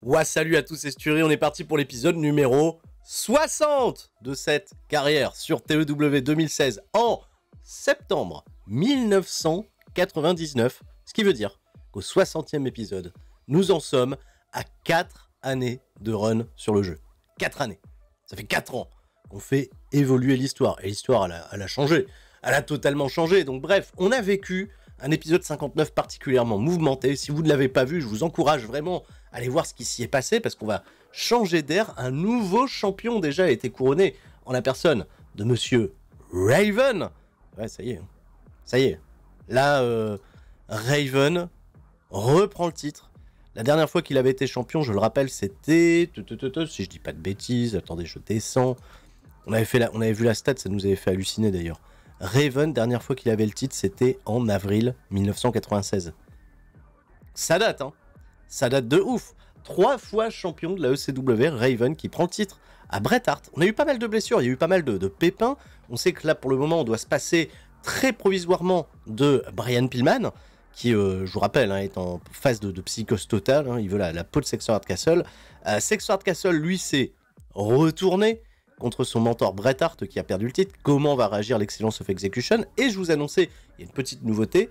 Ouah, salut à tous, c'est Sturi, on est parti pour l'épisode numéro 60 de cette carrière sur TEW 2016 en septembre 1999. Ce qui veut dire qu'au 60e épisode, nous en sommes à 4 années de run sur le jeu. 4 années. Ça fait 4 ans qu'on fait évoluer l'histoire. Et l'histoire, elle a changé. Elle a totalement changé. Donc bref, on a vécu un épisode 59 particulièrement mouvementé. Si vous ne l'avez pas vu, je vous encourage vraiment à aller voir ce qui s'y est passé parce qu'on va changer d'air. Un nouveau champion déjà a été couronné en la personne de Monsieur Raven. Ouais, ça y est. Ça y est. Là, Raven reprend le titre. La dernière fois qu'il avait été champion, je le rappelle, c'était... Si je dis pas de bêtises, attendez, je descends. On avait vu la stat, ça nous avait fait halluciner d'ailleurs. Raven, dernière fois qu'il avait le titre, c'était en avril 1996. Ça date, hein. Ça date de ouf. 3 fois champion de la ECW, Raven qui prend le titre à Bret Hart. On a eu pas mal de blessures, il y a eu pas mal de pépins. On sait que là, pour le moment, on doit se passer très provisoirement de Brian Pillman, qui, je vous rappelle, hein, est en phase de psychose totale. Hein, il veut la peau de Sexter Hardcastle. Sexter Hardcastle, lui, s'est retourné contre son mentor Bret Hart qui a perdu le titre. Comment va réagir l'Excellence of Execution? Et je vous annonçais, il y a une petite nouveauté,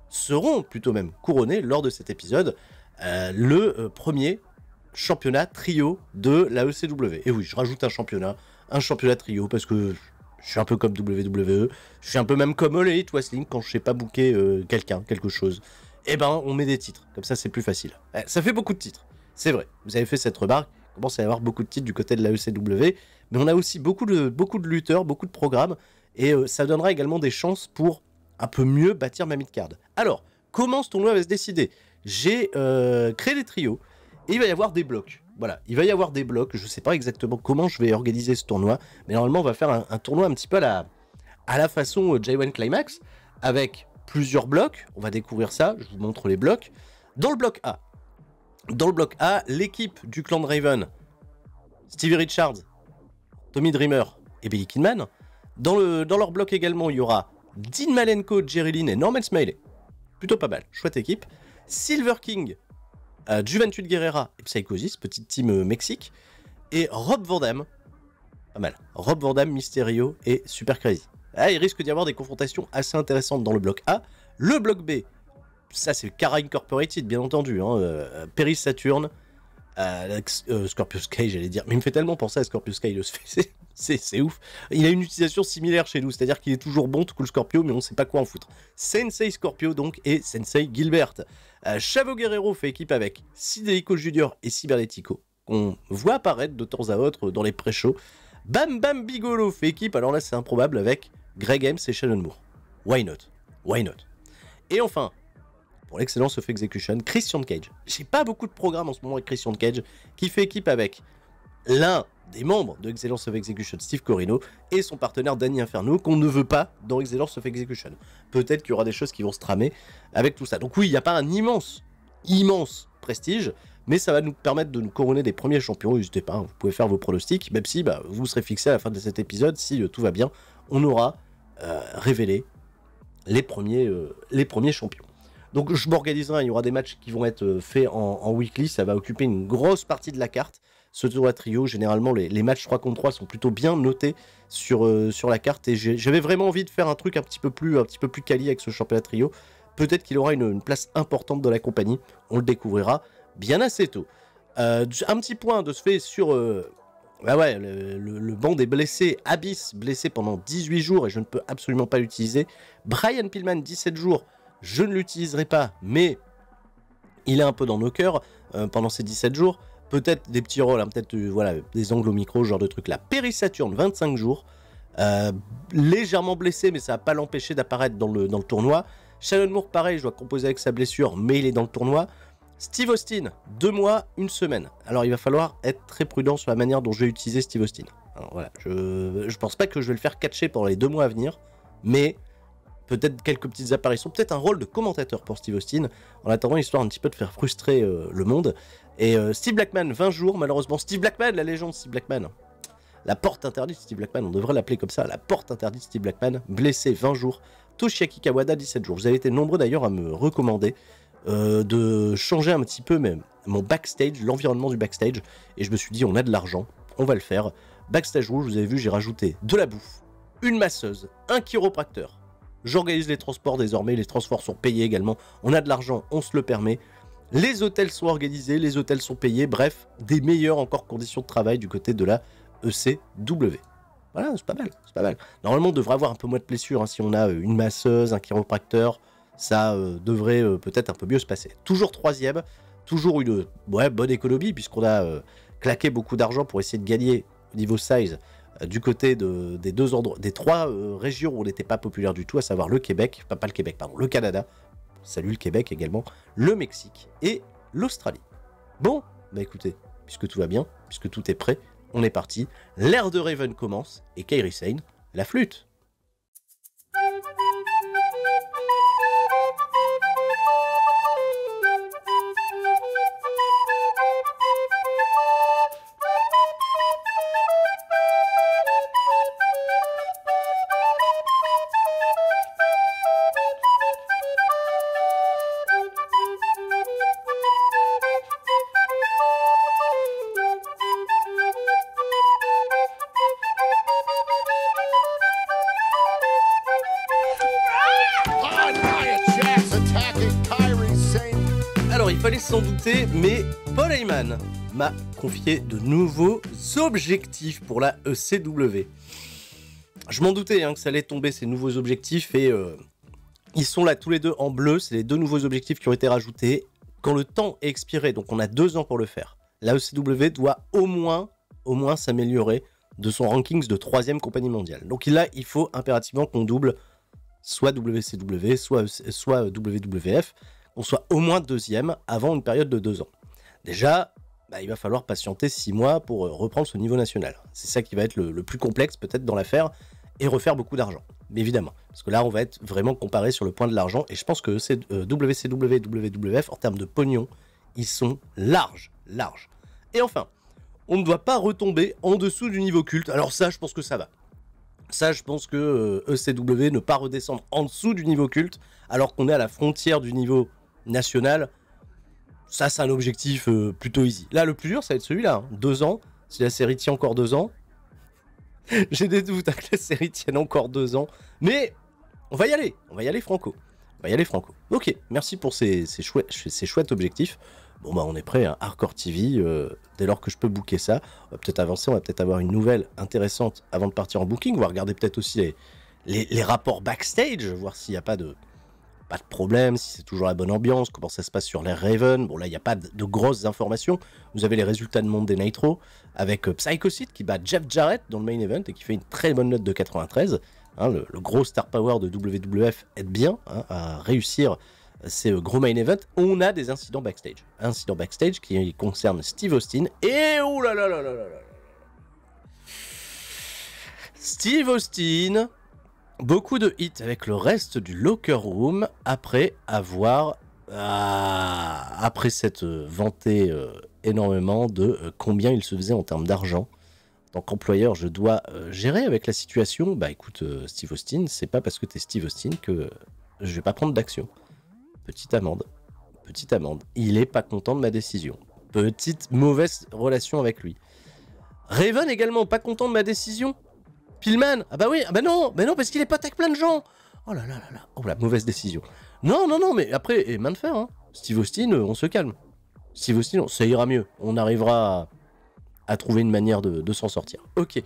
seront plutôt même couronnés lors de cet épisode le premier championnat trio de la ECW. Et oui, je rajoute un championnat trio parce que je suis un peu comme WWE, je suis un peu même comme All Elite Wrestling quand je sais pas booker quelque chose. Et ben on met des titres, comme ça c'est plus facile. Ça fait beaucoup de titres, c'est vrai, vous avez fait cette remarque. Il commence à y avoir beaucoup de titres du côté de la ECW, mais on a aussi beaucoup de lutteurs, beaucoup de programmes, et ça donnera également des chances pour un peu mieux bâtir ma mid-card. Alors, comment ce tournoi va se décider? J'ai créé des trios, et il va y avoir des blocs. Voilà, il va y avoir des blocs, je ne sais pas exactement comment je vais organiser ce tournoi, mais normalement on va faire un tournoi un petit peu à la façon J1 Climax, avec plusieurs blocs, on va découvrir ça, je vous montre les blocs. Dans le bloc A, l'équipe du clan de Raven, Stevie Richards, Tommy Dreamer et Billy Kidman. Dans leur bloc également, il y aura Dean Malenko, Jerry Lynn et Norman Smiley. Plutôt pas mal, chouette équipe. Silver King, Juventud Guerrera et Psychosis, petite team Mexique. Et Rob Van Dam, pas mal. Rob Van Dam, Mysterio et Super Crazy. Ah, il risque d'y avoir des confrontations assez intéressantes dans le bloc A. Le bloc B, ça c'est Cara Incorporated bien entendu, hein, Perry Saturn, Scorpius Cage j'allais dire, mais il me fait tellement penser à Scorpius Cage, c'est ouf. Il a une utilisation similaire chez nous, c'est-à-dire qu'il est toujours bon tout cool Scorpio, mais on sait pas quoi en foutre. Sensei Scorpio donc et Sensei Gilbert. Chavo Guerrero fait équipe avec Siderico Junior et Cybernetico, qu'on voit apparaître de temps à autre dans les pré-shows. Bam Bam Bigolo fait équipe, alors là c'est improbable, avec Greg Hems et Shannon Moore. Why not? Why not? Et enfin, pour l'Excellence of Execution, Christian Cage. J'ai pas beaucoup de programmes en ce moment avec Christian Cage, qui fait équipe avec l'un des membres de Excellence of Execution, Steve Corino, et son partenaire Danny Inferno, qu'on ne veut pas dans Excellence of Execution. Peut-être qu'il y aura des choses qui vont se tramer avec tout ça. Donc oui, il n'y a pas un immense prestige, mais ça va nous permettre de nous couronner des premiers champions. N'hésitez pas, hein, vous pouvez faire vos pronostics, même si vous serez fixé à la fin de cet épisode, si tout va bien, on aura révélé les premiers champions. Donc je m'organiserai, il y aura des matchs qui vont être faits en weekly, ça va occuper une grosse partie de la carte. Ce tournoi trio, généralement les matchs 3 contre 3 sont plutôt bien notés sur la carte, et j'avais vraiment envie de faire un truc un petit peu plus quali avec ce championnat trio. Peut-être qu'il aura une place importante dans la compagnie, on le découvrira bien assez tôt. Un petit point de ce fait sur le banc des blessés, Abyss blessé pendant 18 jours et je ne peux absolument pas l'utiliser. Brian Pillman 17 jours, je ne l'utiliserai pas, mais il est un peu dans nos cœurs pendant ces 17 jours. Peut-être des petits rôles, hein, peut-être des angles au micro, ce genre de truc là. Perry Saturn 25 jours, légèrement blessé, mais ça va pas l'empêcher d'apparaître dans le tournoi. Shannon Moore, pareil, je dois composer avec sa blessure, mais il est dans le tournoi. Steve Austin, 2 mois, 1 semaine. Alors il va falloir être très prudent sur la manière dont je vais utiliser Steve Austin. Alors voilà, je pense pas que je vais le faire catcher pendant les 2 mois à venir, mais peut-être quelques petites apparitions, peut-être un rôle de commentateur pour Steve Austin, en attendant, histoire un petit peu de faire frustrer le monde. Et Steve Blackman, 20 jours, malheureusement. Steve Blackman, la légende Steve Blackman. La porte interdite Steve Blackman, on devrait l'appeler comme ça, la porte interdite Steve Blackman, blessé 20 jours. Toshiaki Kawada, 17 jours. Vous avez été nombreux d'ailleurs à me recommander de changer un petit peu, mais mon backstage, l'environnement du backstage, et je me suis dit, on a de l'argent, on va le faire. Backstage rouge, vous avez vu, j'ai rajouté de la bouffe, une masseuse, un chiropracteur. J'organise les transports désormais, les transports sont payés également, on a de l'argent, on se le permet. Les hôtels sont organisés, les hôtels sont payés, bref, des meilleures encore conditions de travail du côté de la ECW. Voilà, c'est pas mal, c'est pas mal. Normalement, on devrait avoir un peu moins de blessures, hein, si on a une masseuse, un chiropracteur, ça devrait peut-être un peu mieux se passer. Toujours troisième, toujours une bonne économie, puisqu'on a claqué beaucoup d'argent pour essayer de gagner au niveau size du côté des trois régions où on n'était pas populaire du tout, à savoir le Québec, pas le Québec, pardon, le Canada, salut le Québec également, le Mexique et l'Australie. Bon, bah écoutez, puisque tout va bien, puisque tout est prêt, on est parti, l'ère de Raven commence, et Kairi Sane, la flûte. Alors, il fallait s'en douter, mais Paul Heyman m'a confié de nouveaux objectifs pour la ECW. Je m'en doutais que ça allait tomber, ces nouveaux objectifs, et ils sont là tous les deux en bleu. C'est les deux nouveaux objectifs qui ont été rajoutés quand le temps est expiré, donc on a 2 ans pour le faire. La ECW doit au moins s'améliorer de son rankings de 3e compagnie mondiale. Donc là, il faut impérativement qu'on double soit WCW, soit WWF, qu'on soit au moins 2e avant une période de 2 ans. Déjà, il va falloir patienter 6 mois pour reprendre ce niveau national. C'est ça qui va être le plus complexe peut-être dans l'affaire, et refaire beaucoup d'argent, évidemment. Parce que là, on va être vraiment comparé sur le point de l'argent, et je pense que WCW et WWF, en termes de pognon, ils sont larges. Et enfin, on ne doit pas retomber en dessous du niveau culte. Alors ça, je pense que ça va. Ça, je pense que ECW ne pas redescendre en dessous du niveau culte, alors qu'on est à la frontière du niveau national, ça, c'est un objectif plutôt easy. Là, le plus dur, ça va être celui-là. 2 ans. Si la série tient encore 2 ans. J'ai des doutes que la série tienne encore 2 ans. Mais on va y aller. On va y aller franco. Ok, merci pour ces chouettes objectifs. Bon, on est prêt, hein. Hardcore TV, dès lors que je peux booker ça. On va peut-être avancer, on va peut-être avoir une nouvelle intéressante avant de partir en booking. On va regarder peut-être aussi les rapports backstage, voir s'il n'y a pas de problème, si c'est toujours la bonne ambiance, comment ça se passe sur les Raven. Bon, là, il n'y a pas de grosses informations. Vous avez les résultats de Monday Nitro avec Psychosid qui bat Jeff Jarrett dans le main event et qui fait une très bonne note de 93. Hein, le gros star power de WWF aide bien à réussir ces gros main events. On a des incidents backstage. Incidents backstage qui concernent Steve Austin et oh là là là là là là. Steve Austin. Beaucoup de hits avec le reste du locker room après s'être vanté énormément de combien il se faisait en termes d'argent. En tant qu'employeur, je dois gérer avec la situation. Écoute, Steve Austin, c'est pas parce que t'es Steve Austin que je vais pas prendre d'action. Petite amende. Il est pas content de ma décision. Petite mauvaise relation avec lui. Raven également pas content de ma décision. Pillman, non, parce qu'il est pote avec plein de gens. Oh là là là là, oh la mauvaise décision. Non, mais après, main de fer, hein. Steve Austin, on se calme. Steve Austin, ça ira mieux. On arrivera à trouver une manière de s'en sortir. Ok,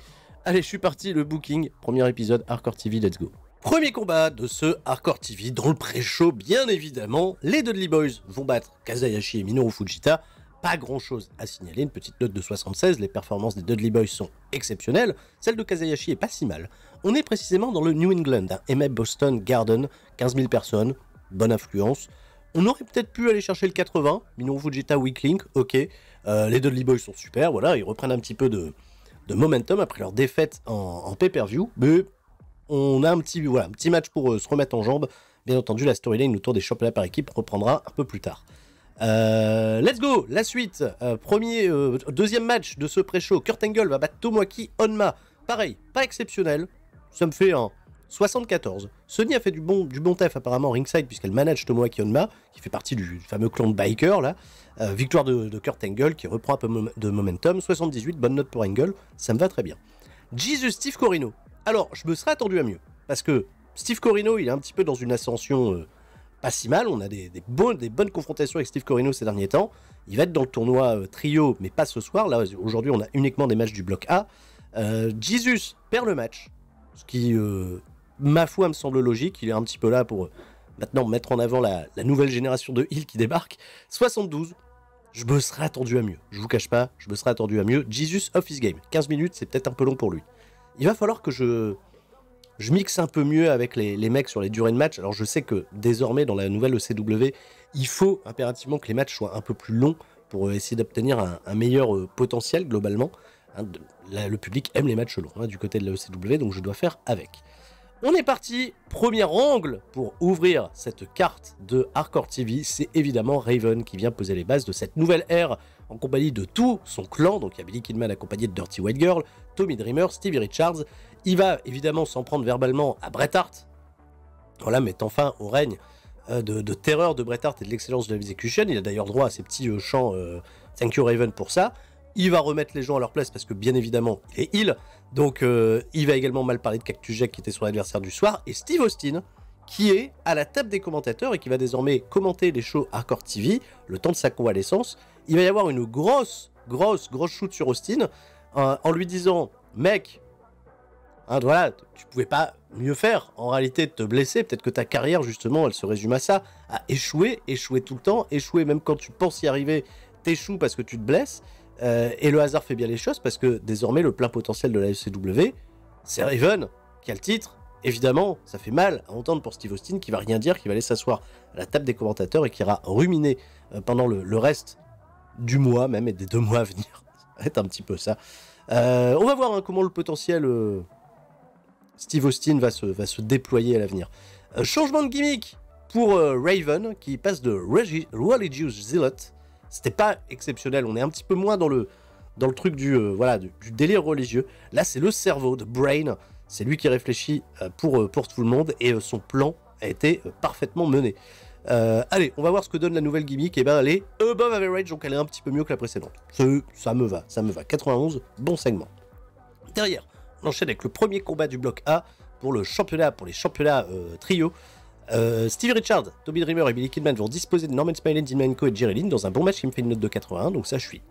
allez, je suis parti, le booking, premier épisode, Hardcore TV, let's go. Premier combat de ce Hardcore TV, dans le pré-show, bien évidemment, les Dudley Boys vont battre Kazayashi et Minoru Fujita. Pas grand chose à signaler, une petite note de 76, les performances des Dudley Boys sont exceptionnelles, celle de Kazayashi est pas si mal. On est précisément dans le New England, MA Boston Garden, 15 000 personnes, bonne influence. On aurait peut-être pu aller chercher le 80, Minoru Fujita Weak Link, ok. Les Dudley Boys sont super, voilà, ils reprennent un petit peu de momentum après leur défaite en pay-per-view, mais on a un petit match pour se remettre en jambes. Bien entendu, la storyline autour des championnats par équipe reprendra un peu plus tard. Let's go, la suite. Deuxième match de ce pré-show. Kurt Angle va battre Tomoaki Honma. Pareil, pas exceptionnel. Ça me fait un 74. Sony a fait du bon taf apparemment ringside puisqu'elle manage Tomoaki Honma, qui fait partie du fameux clan de biker là. Victoire de Kurt Angle qui reprend un peu de momentum. 78, bonne note pour Angle, ça me va très bien. Jesus Steve Corino. Alors, je me serais attendu à mieux, parce que Steve Corino, il est un petit peu dans une ascension pas si mal. On a des bonnes confrontations avec Steve Corino ces derniers temps. Il va être dans le tournoi trio, mais pas ce soir. Là, aujourd'hui, on a uniquement des matchs du bloc A. Jesus perd le match, ce qui, ma foi, me semble logique. Il est un petit peu là pour maintenant mettre en avant la nouvelle génération de heel qui débarque. 72, je me serais attendu à mieux. Je vous cache pas, je me serais attendu à mieux. Jesus Office Game, 15 minutes, c'est peut-être un peu long pour lui. Il va falloir que je mixe un peu mieux avec les mecs sur les durées de match. Alors je sais que désormais dans la nouvelle ECW, il faut impérativement que les matchs soient un peu plus longs pour essayer d'obtenir un meilleur potentiel globalement. Hein, le public aime les matchs longs hein, du côté de la ECW, donc je dois faire avec. On est parti, premier angle pour ouvrir cette carte de Hardcore TV, c'est évidemment Raven qui vient poser les bases de cette nouvelle ère en compagnie de tout son clan. Donc il y a Billy Kidman accompagné de Dirty White Girl, Tommy Dreamer, Stevie Richards. Il va évidemment s'en prendre verbalement à Bret Hart, voilà, mettant fin au règne de terreur de Bret Hart et de l'excellence de l'exécution. Il a d'ailleurs droit à ses petits chants Thank you Raven pour ça. Il va remettre les gens à leur place parce que bien évidemment il est heel. Donc il va également mal parler de Cactus Jack qui était son adversaire du soir. Et Steve Austin qui est à la table des commentateurs et qui va désormais commenter les shows Hardcore TV, le temps de sa convalescence. Il va y avoir une grosse shoot sur Austin en lui disant « Mec, hein, voilà, tu pouvais pas mieux faire en réalité de te blesser. Peut-être que ta carrière justement elle se résume à ça, à échouer tout le temps, échouer même quand tu penses y arriver, t'échoues parce que tu te blesses. Et le hasard fait bien les choses parce que désormais le plein potentiel de la ECW, c'est Raven qui a le titre. Évidemment, ça fait mal à entendre pour Steve Austin qui va rien dire, qui va aller s'asseoir à la table des commentateurs et qui ira ruminer pendant le reste du mois même et des 2 mois à venir. Ça va être un petit peu ça. On va voir hein, comment le potentiel Steve Austin va se déployer à l'avenir. Changement de gimmick pour Raven qui passe de Religious Zealot. C'était pas exceptionnel, on est un petit peu moins dans le truc du délire religieux. Là, c'est le cerveau de Brain, c'est lui qui réfléchit pour tout le monde et son plan a été parfaitement mené. Allez, on va voir ce que donne la nouvelle gimmick. Et ben, elle est above average, donc elle est un petit peu mieux que la précédente. Ça me va. 91, bon segment. Derrière, on enchaîne avec le premier combat du bloc A pour les championnats trio. Stevie Richards, Tommy Dreamer et Billy Kidman vont disposer de Norman Smiley, Dean Malenko et Jerry Lynn dans un bon match qui me fait une note de 81, donc ça je suis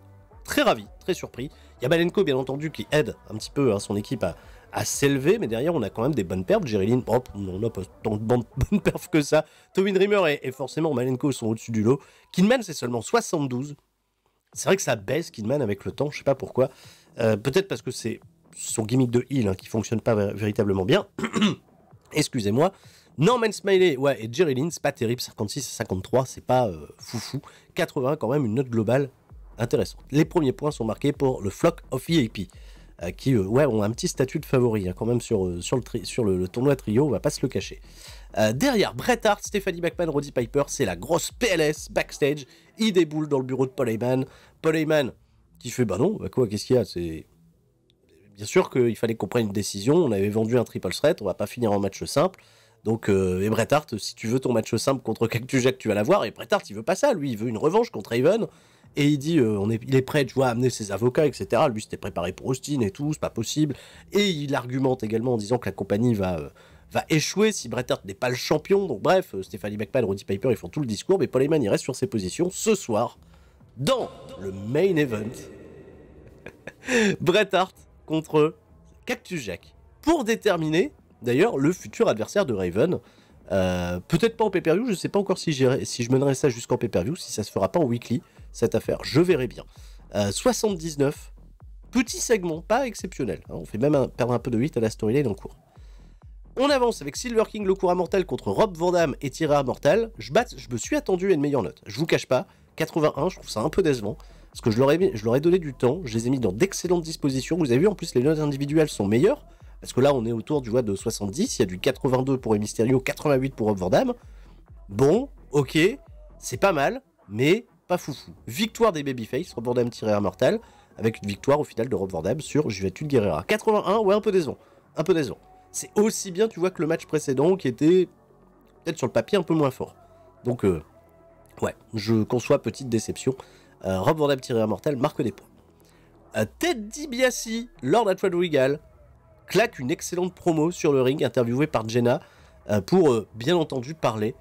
très ravi, très surpris. Il y a Malenko bien entendu qui aide un petit peu hein, son équipe à s'élever, mais derrière on a quand même des bonnes perfs. Jerry Lynn, on n'a pas tant de bonnes perfs que ça. Tommy Dreamer et forcément Malenko sont au-dessus du lot. Kidman c'est seulement 72. C'est vrai que ça baisse Kidman avec le temps, je sais pas pourquoi. Peut-être parce que c'est son gimmick de heel hein, qui fonctionne pas véritablement bien. Excusez-moi. Norman Smiley ouais, et Jerry Lynn, c'est pas terrible, 56 et 53, c'est pas foufou. 80 quand même, une note globale intéressante. Les premiers points sont marqués pour le Flock of EAP, qui ont un petit statut de favori hein, quand même sur le tournoi trio, on va pas se le cacher. Derrière, Bret Hart, Stephanie McMahon, Roddy Piper, c'est la grosse PLS backstage, il déboule dans le bureau de Paul Heyman. Paul Heyman qui fait bah non, bah quoi, qu'est-ce qu'il y a, c'est... Bien sûr qu'il fallait qu'on prenne une décision, on avait vendu un triple threat, on va pas finir en match simple. Donc, et Bret Hart, si tu veux ton match simple contre Cactus Jack, tu vas l'avoir. Et Bret Hart, il veut pas ça. Lui, il veut une revanche contre Raven. Et il dit, il est prêt, tu vois, à amener ses avocats, etc. Lui, c'était préparé pour Austin et tout, c'est pas possible. Et il argumente également en disant que la compagnie va échouer si Bret Hart n'est pas le champion. Donc, bref, Stephanie McMahon, Roddy Piper, ils font tout le discours. Mais Paul Heyman, il reste sur ses positions. Ce soir, dans le main event, Bret Hart contre Cactus Jack. Pour déterminer... D'ailleurs, le futur adversaire de Raven, peut-être pas en pay-per-view, je sais pas encore si je mènerai ça jusqu'en pay-per-view, si ça se fera pas en weekly, cette affaire, je verrai bien. 79, petit segment, pas exceptionnel, hein, on fait même perdre un peu de 8 à la storyline en cours. On avance avec Silver King, le courant mortel contre Rob Van Dam et Tireur Mortal. Je me suis attendu à une meilleure note, je vous cache pas, 81, je trouve ça un peu décevant, parce que je leur ai donné du temps, je les ai mis dans d'excellentes dispositions, vous avez vu, en plus les notes individuelles sont meilleures, parce que là, on est autour de 70. Il y a du 82 pour Rey Mysterio, 88 pour Rob Van Dam. Bon, ok, c'est pas mal, mais pas foufou. Victoire des Babyface, Rob Van Dam tiré Immortal, avec une victoire au final de Rob Van Dam sur Juventud Guerrera. 81, ouais, un peu décevant. Un peu décevant. c'est aussi bien, tu vois, que le match précédent qui était peut-être sur le papier un peu moins fort. Donc, ouais, je conçois petite déception. Rob Van Dam tiré immortel marque des points. Ted DiBiase, lors d'un Trade Regal, claque une excellente promo sur le ring, interviewé par Jenna, pour bien entendu parler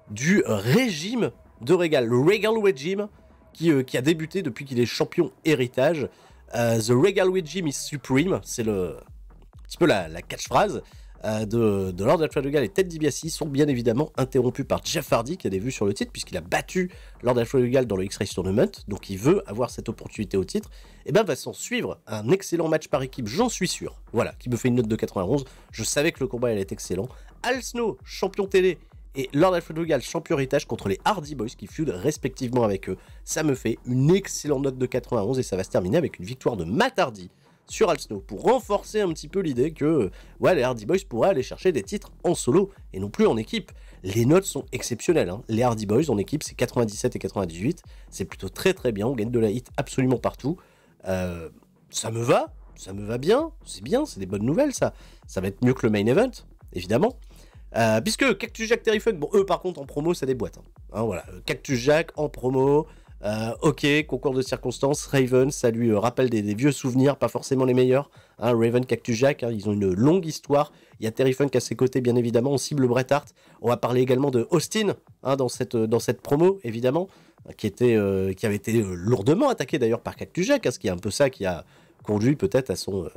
du régime de Regal, le Regal Regime, qui a débuté depuis qu'il est champion héritage. The Regal Regime is supreme, c'est un petit peu la catchphrase de Lord Alfred Regal. Et Ted DiBiase sont bien évidemment interrompus par Jeff Hardy, qui a des vues sur le titre, puisqu'il a battu Lord Alfred Regal dans le X-Race Tournament, donc il veut avoir cette opportunité au titre. Et ben va s'en suivre un excellent match par équipe, j'en suis sûr, voilà, qui me fait une note de 91. Je savais que le combat allait être excellent. Al Snow, champion télé, et Lord Alfred Regal, champion héritage, contre les Hardy Boys, qui feudent respectivement avec eux. Ça me fait une excellente note de 91, et ça va se terminer avec une victoire de Matt Hardy sur Al Snow, pour renforcer un petit peu l'idée que ouais, les Hardy Boys pourraient aller chercher des titres en solo, et non plus en équipe. Les notes sont exceptionnelles, hein. Les Hardy Boys en équipe, c'est 97 et 98, c'est plutôt très très bien, on gagne de la hit absolument partout. Ça me va bien, c'est des bonnes nouvelles, ça va être mieux que le main event, évidemment. Puisque Cactus Jack, Terry Funk, bon, eux par contre en promo ça déboîte, hein, voilà, Cactus Jack en promo, ok, concours de circonstances, Raven, ça lui rappelle des vieux souvenirs, pas forcément les meilleurs, hein, Raven, Cactus Jack, hein, ils ont une longue histoire, il y a Terry Funk à ses côtés bien évidemment, on cible Bret Hart, on va parler également de Austin, hein, dans cette promo évidemment, qui avait été lourdement attaqué d'ailleurs par Cactus Jack, hein, ce qui est un peu ça qui a conduit peut-être à son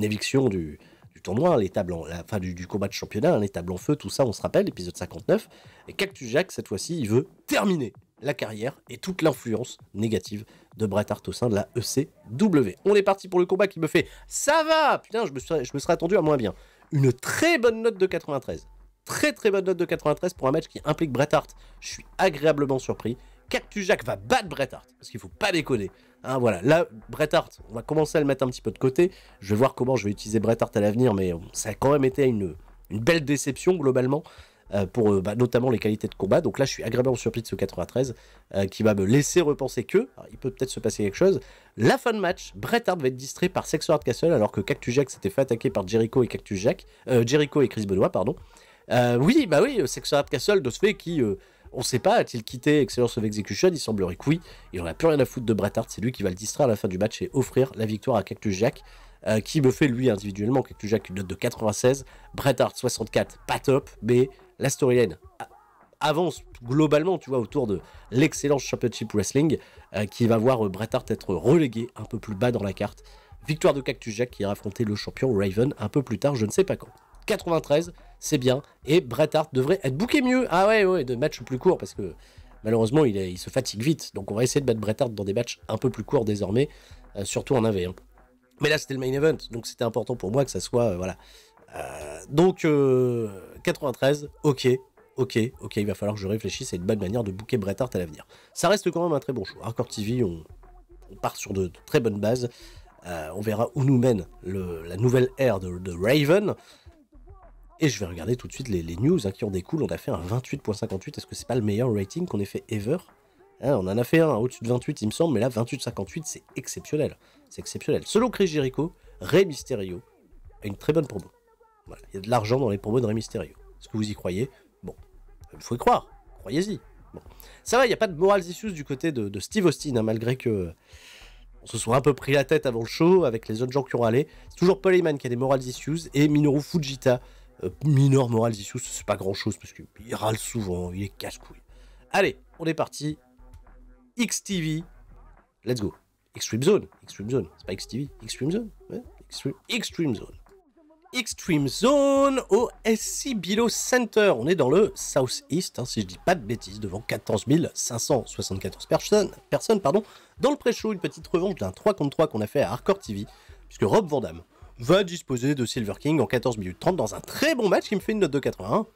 éviction du tournoi, les tables du combat de championnat, hein, les tables en feu, tout ça, on se rappelle, l'épisode 59. Et Cactus Jack, cette fois-ci, il veut terminer la carrière et toute l'influence négative de Bret Hart au sein de la ECW. On est parti pour le combat qui me fait « ça va !» Putain, je me serais attendu à moins bien. Une très bonne note de 93. Très très bonne note de 93 pour un match qui implique Bret Hart. Je suis agréablement surpris. Cactus Jack va battre Bret Hart, parce qu'il faut pas déconner. Hein, voilà, là, Bret Hart, on va commencer à le mettre un petit peu de côté. Je vais voir comment je vais utiliser Bret Hart à l'avenir, mais ça a quand même été une belle déception globalement, pour notamment les qualités de combat. Donc là, je suis agréablement surpris de ce 93, qui va me laisser repenser que, alors, il peut peut-être se passer quelque chose. La fin de match, Bret Hart va être distrait par Sexo Hart Castle, alors que Cactus Jack s'était fait attaquer par Jericho et Jericho et Chris Benoit, pardon. Oui, Sexo Hart Castle, de ce fait qui... on sait pas, a-t-il quitté Excellence of Execution? Il semblerait que oui. Il n'en a plus rien à foutre de Bret Hart. C'est lui qui va le distraire à la fin du match et offrir la victoire à Cactus Jack, qui me fait lui individuellement, Cactus Jack, une note de 96. Bret Hart 64, pas top, mais la storyline avance globalement, tu vois, autour de l'excellence Championship Wrestling, qui va voir Bret Hart être relégué un peu plus bas dans la carte. Victoire de Cactus Jack qui ira affronter le champion Raven un peu plus tard, je ne sais pas quand. 93, c'est bien, et Bret Hart devrait être booké mieux. Ah ouais, de matchs plus courts, parce que malheureusement il se fatigue vite, donc on va essayer de mettre Bret Hart dans des matchs un peu plus courts désormais, surtout en 1v1. Mais là c'était le main event, donc c'était important pour moi que ça soit, voilà. Donc 93, ok, il va falloir que je réfléchisse à une bonne manière de booker Bret Hart à l'avenir. Ça reste quand même un très bon show. Hardcore TV, on part sur de très bonnes bases, on verra où nous mène la nouvelle ère de Raven. Et je vais regarder tout de suite les news qui en découlent. On a fait un 28.58. Est-ce que c'est pas le meilleur rating qu'on ait fait ever? On en a fait un au-dessus de 28, il me semble. Mais là, 28.58, c'est exceptionnel. C'est exceptionnel. Selon Chris Jericho, Rey Mysterio a une très bonne promo. Voilà. Il y a de l'argent dans les promos de Rey Mysterio. Est-ce que vous y croyez? Bon, il faut y croire. Croyez-y. Bon. Ça va, il n'y a pas de moral issues du côté de Steve Austin, hein, malgré que... on se soit un peu pris la tête avant le show avec les autres gens qui ont râlé. C'est toujours Paul Heyman qui a des moral issues et Minoru Fujita. Minor moral issues, c'est pas grand chose parce qu'il râle souvent, il est casse-couille. Allez, on est parti. XTV, let's go. Extreme Zone, c'est pas XTV, Extreme Zone, ouais. Extreme Zone. Extreme Zone au SC Below Center. On est dans le Southeast, hein, si je dis pas de bêtises, devant 14 574 personnes, pardon. Dans le pré-show, une petite revanche d'un 3 contre 3 qu'on a fait à Hardcore TV, puisque Rob Van Dam va disposer de Silver King en 14 minutes 30 dans un très bon match qui me fait une note de 81.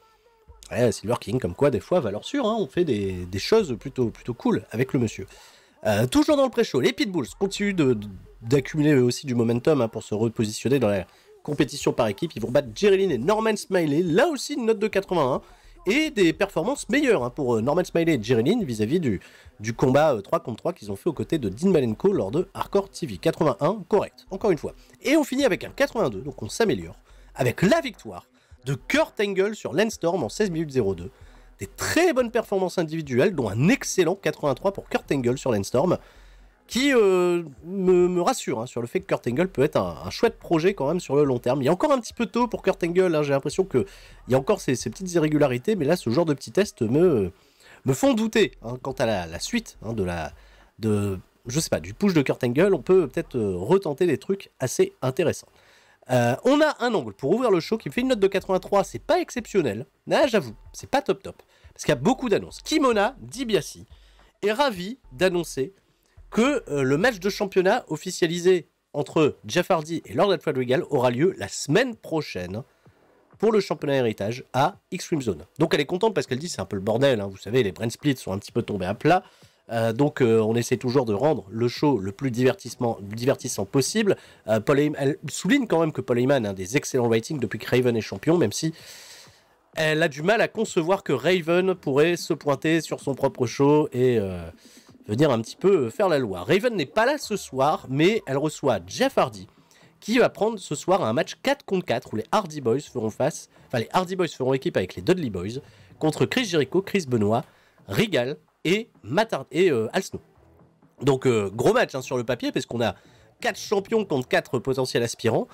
Ouais, Silver King, comme quoi, des fois, valeur sûre, hein, on fait des choses plutôt cool avec le monsieur. Toujours dans le pré-show, les Pitbulls continuent d'accumuler aussi du momentum, hein, pour se repositionner dans la compétition par équipe. Ils vont battre Jerry Lynn et Norman Smiley, là aussi une note de 81, et des performances meilleures, hein, pour Norman Smiley et Jerry Lynn vis-à-vis du combat 3 contre 3 qu'ils ont fait aux côtés de Dean Malenko lors de Hardcore TV. 81, correct, encore une fois. Et on finit avec un 82, donc on s'améliore, avec la victoire de Kurt Angle sur Lance Storm en 16 minutes 02. Des très bonnes performances individuelles, dont un excellent 83 pour Kurt Angle sur Lance Storm, qui me rassure sur le fait que Kurt Angle peut être un chouette projet quand même sur le long terme. Il y a encore un petit peu tôt pour Kurt Angle, j'ai l'impression qu'il y a encore ces petites irrégularités, mais là ce genre de petits tests me font douter quant à la suite je sais pas, du push de Kurt Angle. On peut peut-être retenter des trucs assez intéressants. On a un angle pour ouvrir le show qui me fait une note de 83, c'est pas exceptionnel, j'avoue, c'est pas top, parce qu'il y a beaucoup d'annonces. Kimona DiBiase est ravi d'annoncer que le match de championnat officialisé entre Jeff Hardy et Lord Alfred Regal aura lieu la semaine prochaine pour le championnat héritage à Extreme Zone. Donc elle est contente parce qu'elle dit c'est un peu le bordel, vous savez, les brand splits sont un petit peu tombés à plat, donc on essaie toujours de rendre le show le plus divertissant possible. Elle souligne quand même que Paul Heyman a des excellents ratings depuis que Raven est champion, même si elle a du mal à concevoir que Raven pourrait se pointer sur son propre show et venir un petit peu faire la loi. Raven n'est pas là ce soir, mais elle reçoit Jeff Hardy, qui va prendre ce soir un match 4 contre 4 où les Hardy Boys feront équipe avec les Dudley Boys contre Chris Jericho, Chris Benoit, Regal et Al Snow. Donc gros match sur le papier parce qu'on a 4 champions contre 4 potentiels aspirants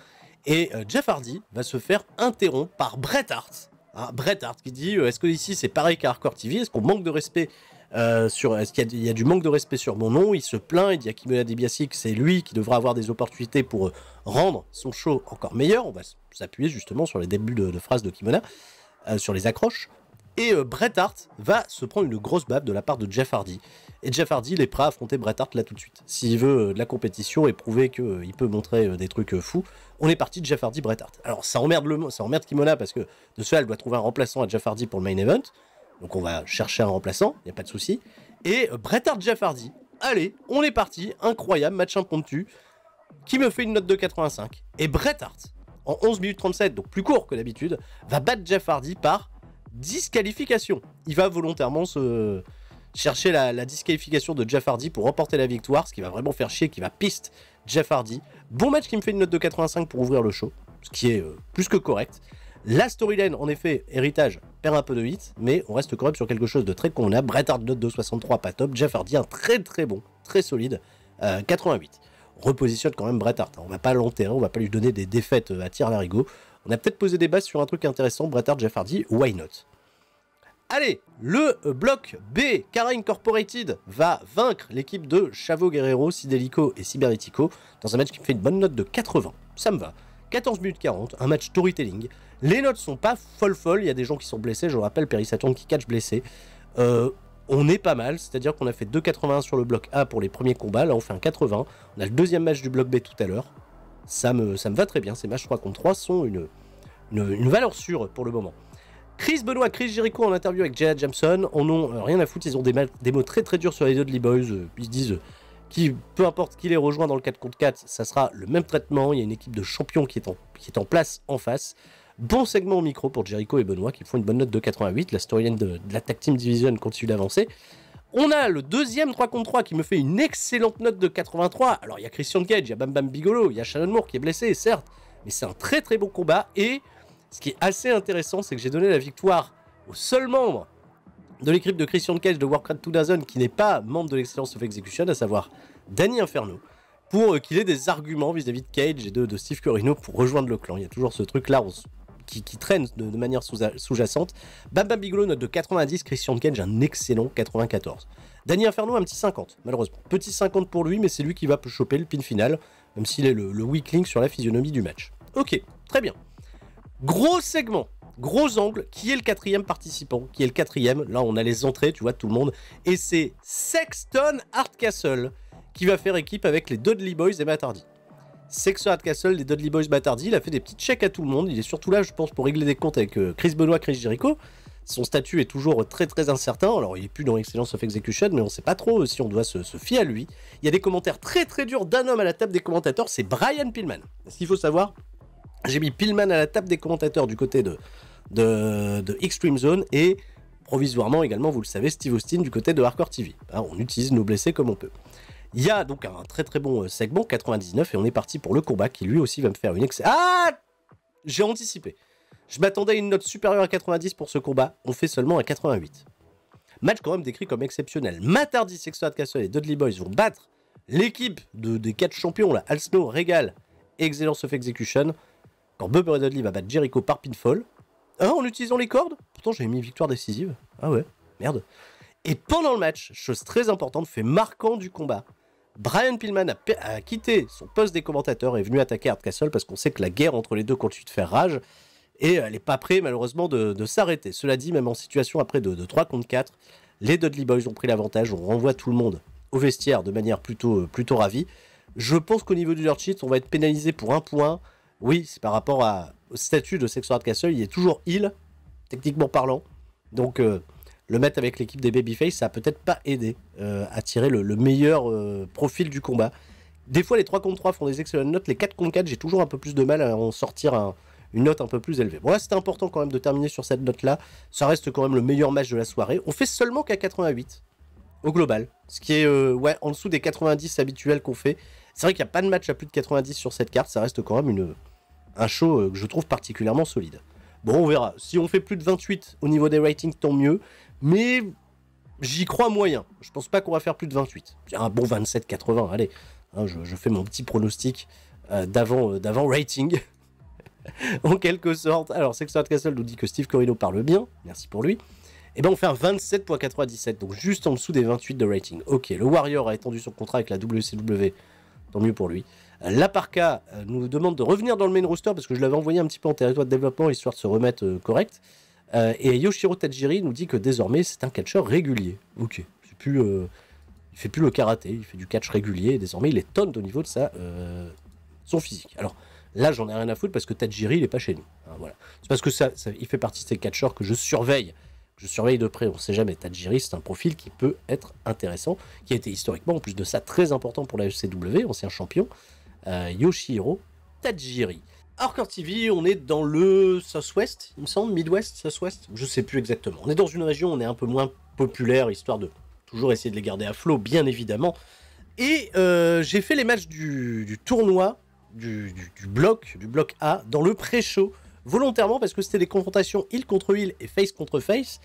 et Jeff Hardy va se faire interrompre par Bret Hart. Bret Hart qui dit est-ce que ici c'est pareil qu'à Hardcore TV, est-ce qu'on manque de respect est-ce qu'il y a du manque de respect sur mon nom? Il se plaint, il dit à Kimona DiBiase que c'est lui qui devra avoir des opportunités pour rendre son show encore meilleur. On va s'appuyer justement sur les débuts de phrases de Kimona, sur les accroches. Et Bret Hart va se prendre une grosse baffe de la part de Jeff Hardy. Et Jeff Hardy, il est prêt à affronter Bret Hart là tout de suite. S'il veut de la compétition et prouver qu'il peut montrer des trucs fous, on est parti de Jeff Hardy, Bret Hart. Alors ça emmerde Kimona parce que de cela, elle doit trouver un remplaçant à Jeff Hardy pour le main event. Donc on va chercher un remplaçant, il n'y a pas de souci. Et Bret Hart, Jeff Hardy, allez, on est parti, incroyable, match impromptu, qui me fait une note de 85. Et Bret Hart, en 11 minutes 37, donc plus court que d'habitude, va battre Jeff Hardy par disqualification. Il va volontairement se chercher la disqualification de Jeff Hardy pour remporter la victoire, ce qui va vraiment faire chier, qui va piste Jeff Hardy. Bon match qui me fait une note de 85 pour ouvrir le show, ce qui est plus que correct. La storyline, en effet, héritage, perd un peu de hit, mais on reste quand même sur quelque chose de très convenable. Bret Hart, note de 63, pas top. Jeff Hardy, un très très bon, très solide, 88. On repositionne quand même Bret Hart, on va pas l'enterrer, on va pas lui donner des défaites à tir larigot. On a peut-être posé des bases sur un truc intéressant, Bret Hart, Jeff Hardy, why not? Allez, le bloc B, Cara Incorporated va vaincre l'équipe de Chavo Guerrero, Sidelico et Cybernético dans un match qui me fait une bonne note de 80. Ça me va. 14 minutes 40, un match storytelling. Les notes sont pas folles, il y a des gens qui sont blessés, je le rappelle, Perry Saturn qui catch blessé. On est pas mal, c'est-à-dire qu'on a fait 2,81 sur le bloc A pour les premiers combats, là on fait un 80. On a le deuxième match du bloc B tout à l'heure. Ça me va très bien, ces matchs 3 contre 3 sont une valeur sûre pour le moment. Chris Benoit, Chris Jericho en interview avec Jaya Jameson, on n'a rien à foutre, ils ont des mots très très durs sur les Dudley Boys, ils se disent peu importe qui les rejoint dans le 4 contre 4, ça sera le même traitement, il y a une équipe de champions qui est en place en face. Bon segment au micro pour Jericho et Benoit qui font une bonne note de 88, la storyline de la Tag Team Division continue d'avancer. On a le deuxième 3 contre 3 qui me fait une excellente note de 83, alors il y a Christian Cage, il y a Bam Bam Bigelow, il y a Shannon Moore qui est blessé, certes, mais c'est un très très bon combat, et ce qui est assez intéressant, c'est que j'ai donné la victoire au seul membre de l'équipe de Christian Cage de Warcraft 2000 qui n'est pas membre de l'Excellence of Execution, à savoir Danny Inferno, pour qu'il ait des arguments vis-à-vis de Cage et de Steve Corino pour rejoindre le clan. Il y a toujours ce truc-là qui traîne de manière sous-jacente. Bam Bam Bigelow, note de 90, Christian Cage, un excellent 94. Danny Inferno, un petit 50, malheureusement. Petit 50 pour lui, mais c'est lui qui va choper le pin final, même s'il est le weak link sur la physionomie du match. Ok, très bien. Gros segment, gros angle, qui est le quatrième participant, qui est le quatrième, là on a les entrées, tu vois, tout le monde, et c'est Sexton Hardcastle, qui va faire équipe avec les Dudley Boys et Matt Hardy. Sexton Hardcastle, les Dudley Boys, Matt Hardy, il a fait des petits checks à tout le monde, il est surtout là, je pense, pour régler des comptes avec Chris Benoit, Chris Jericho. Son statut est toujours très très incertain, alors il est plus dans Excellence of Execution, mais on sait pas trop si on doit se fier à lui. Il y a des commentaires très très durs d'un homme à la table des commentateurs, c'est Brian Pillman. Ce qu'il faut savoir, j'ai mis Pillman à la table des commentateurs du côté de Extreme Zone, et provisoirement également, vous le savez, Steve Austin du côté de Hardcore TV. Hein, on utilise nos blessés comme on peut. Il y a donc un très très bon segment, 99, et on est parti pour le combat qui lui aussi va me faire une excellente... Ah, j'ai anticipé. Je m'attendais à une note supérieure à 90 pour ce combat. On fait seulement à 88. Match quand même décrit comme exceptionnel. Matt Hardy, Sexton Castle et Dudley Boyz vont battre l'équipe des 4 champions, là, Al Snow, Regal, Excellence of Execution. Quand Bubba Dudley va battre Jericho par pinfall. En utilisant les cordes. Pourtant, j'avais mis victoire décisive. Ah ouais, merde. Et pendant le match, chose très importante, fait marquant du combat, Brian Pillman a quitté son poste des commentateurs et est venu attaquer Hardcastle parce qu'on sait que la guerre entre les deux continue de faire rage. Et elle n'est pas prête, malheureusement, de s'arrêter. Cela dit, même en situation après de 3 contre 4, les Dudley Boyz ont pris l'avantage. On renvoie tout le monde au vestiaire de manière plutôt ravie. Je pense qu'au niveau du dirt sheet, on va être pénalisé pour 1 point. Oui, c'est par rapport au statut de Sexton Hardcastle. Il est toujours heal, techniquement parlant. Donc, le mettre avec l'équipe des Babyface, ça a peut-être pas aidé à tirer le meilleur profil du combat. Des fois, les 3 contre 3 font des excellentes notes. Les 4 contre 4, j'ai toujours un peu plus de mal à en sortir une note un peu plus élevée. Bon, là, c'était important quand même de terminer sur cette note-là. Ça reste quand même le meilleur match de la soirée. On fait seulement qu'à 88 au global. Ce qui est en dessous des 90 habituels qu'on fait. C'est vrai qu'il n'y a pas de match à plus de 90 sur cette carte. Ça reste quand même un show que je trouve particulièrement solide. Bon, on verra. Si on fait plus de 28 au niveau des ratings, tant mieux. Mais j'y crois moyen. Je pense pas qu'on va faire plus de 28. Un bon 27-80, allez. Hein, je fais mon petit pronostic d'avant rating. En quelque sorte. Alors, Sexton Hardcastle nous dit que Steve Corino parle bien. Merci pour lui. Et ben on fait un 27.97. Donc juste en dessous des 28 de rating. Ok, le Warrior a étendu son contrat avec la WCW. Tant mieux pour lui. La Parka nous demande de revenir dans le main roster parce que je l'avais envoyé un petit peu en territoire de développement histoire de se remettre correct. Et Yoshiro Tajiri nous dit que désormais c'est un catcheur régulier. Ok, c'est plus, il fait plus le karaté, il fait du catch régulier et désormais il est tonne au niveau de son physique. Alors là j'en ai rien à foutre parce que Tajiri il est pas chez nous. Hein, voilà. C'est parce que il fait partie de ces catcheurs que je surveille. Je surveille de près, on ne sait jamais. Tajiri, c'est un profil qui peut être intéressant, qui a été historiquement, en plus de ça, très important pour la FCW, ancien champion, Yoshihiro Tajiri. Hardcore TV, on est dans le Southwest, il me semble, Midwest, Southwest, je ne sais plus exactement. On est dans une région où on est un peu moins populaire, histoire de toujours essayer de les garder à flot, bien évidemment. Et j'ai fait les matchs du tournoi, du bloc A, dans le pré-show, volontairement parce que c'était des confrontations heal contre heal et face contre face,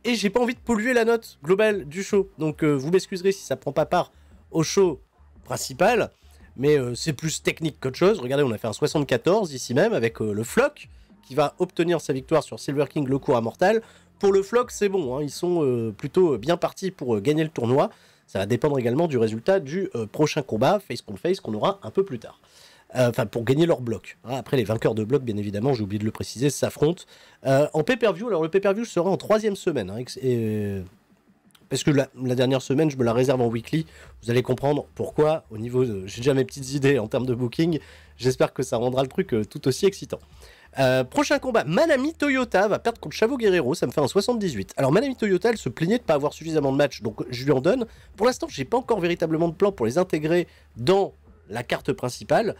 et j'ai pas envie de polluer la note globale du show. Donc vous m'excuserez si ça prend pas part au show principal, mais c'est plus technique qu'autre chose. Regardez, on a fait un 74 ici même avec le Flock qui va obtenir sa victoire sur Silver King, le cours immortal. Pour le Flock, c'est bon, hein, ils sont plutôt bien partis pour gagner le tournoi. Ça va dépendre également du résultat du prochain combat, face contre face, qu'on aura un peu plus tard. Enfin, pour gagner leur bloc. Après, les vainqueurs de bloc, bien évidemment, j'ai oublié de le préciser, s'affrontent. En pay-per-view, alors le pay-per-view sera en 3e semaine. Hein, parce que la dernière semaine, je me la réserve en weekly. Vous allez comprendre pourquoi, au niveau de... J'ai déjà mes petites idées en termes de booking. J'espère que ça rendra le truc tout aussi excitant. Prochain combat, Manami Toyota va perdre contre Chavo Guerrero, ça me fait un 78. Alors Manami Toyota, elle se plaignait de ne pas avoir suffisamment de matchs, donc je lui en donne. Pour l'instant, j'ai pas encore véritablement de plan pour les intégrer dans la carte principale.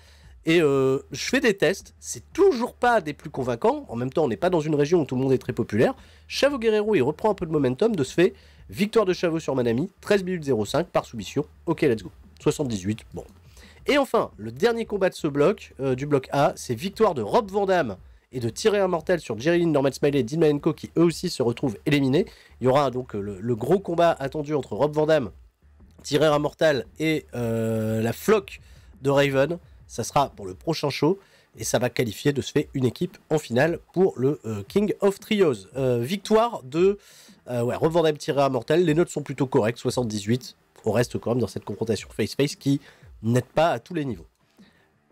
Et je fais des tests, c'est toujours pas des plus convaincants. En même temps, on n'est pas dans une région où tout le monde est très populaire. Chavo Guerrero, il reprend un peu de momentum, de ce fait. Victoire de Chavo sur Manami, 13 minutes 05 par soumission. Ok, let's go. 78, bon. Et enfin, le dernier combat de ce bloc, du bloc A, c'est victoire de Rob Van Dam et de Thierry Immortel sur Jerry Lynn, Norman Smiley et Dean Malenko qui eux aussi se retrouvent éliminés. Il y aura donc le gros combat attendu entre Rob Van Dam, Thierry Immortel et la floc de Raven. Ça sera pour le prochain show et ça va qualifier de ce fait une équipe en finale pour le King of Trios. Victoire de Rob Van Dam, Thierry Immortel. Les notes sont plutôt correctes, 78. On reste quand même dans cette confrontation face-face qui n'aide pas à tous les niveaux.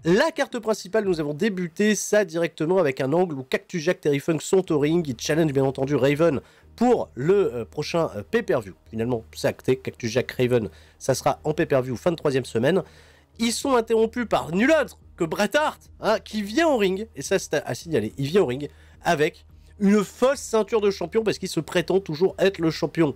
La carte principale, nous avons débuté ça directement avec un angle où Cactus Jack, Terry Funk sont au ring. Ils challenge bien entendu Raven pour le prochain pay-per-view. Finalement, c'est acté. Cactus Jack, Raven, ça sera en pay-per-view fin de 3e semaine. Ils sont interrompus par nul autre que Bret Hart, hein, qui vient au ring. Et ça, c'est à signaler. Il vient au ring avec une fausse ceinture de champion parce qu'il se prétend toujours être le champion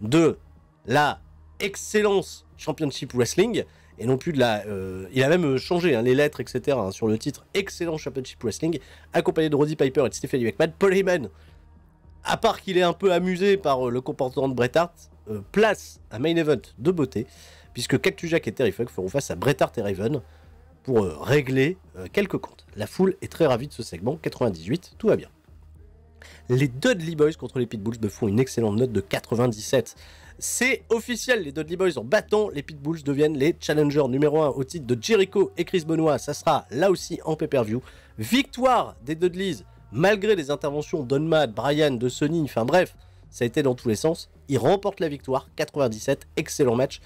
de la Excellence Championship Wrestling. Et non plus de la... il a même changé hein, les lettres, etc. Hein, sur le titre Excellent Championship Wrestling, accompagné de Roddy Piper et de Stephanie McMahon. Paul Heyman, à part qu'il est un peu amusé par le comportement de Bret Hart, place un main event de beauté, puisque Cactus Jack et Terry Funk feront face à Bret Hart et Raven. pour régler quelques comptes. La foule est très ravie de ce segment, 98, tout va bien. Les Dudley Boys contre les Pitbulls me font une excellente note de 97. C'est officiel, les Dudley Boys en battant les Pitbulls deviennent les challengers numéro 1 au titre de Jericho et Chris Benoit. Ça sera là aussi en pay-per-view. Victoire des Dudleys, malgré les interventions d'Onma, de Brian, de Sonny, enfin bref, ça a été dans tous les sens. Ils remportent la victoire, 97, excellent match.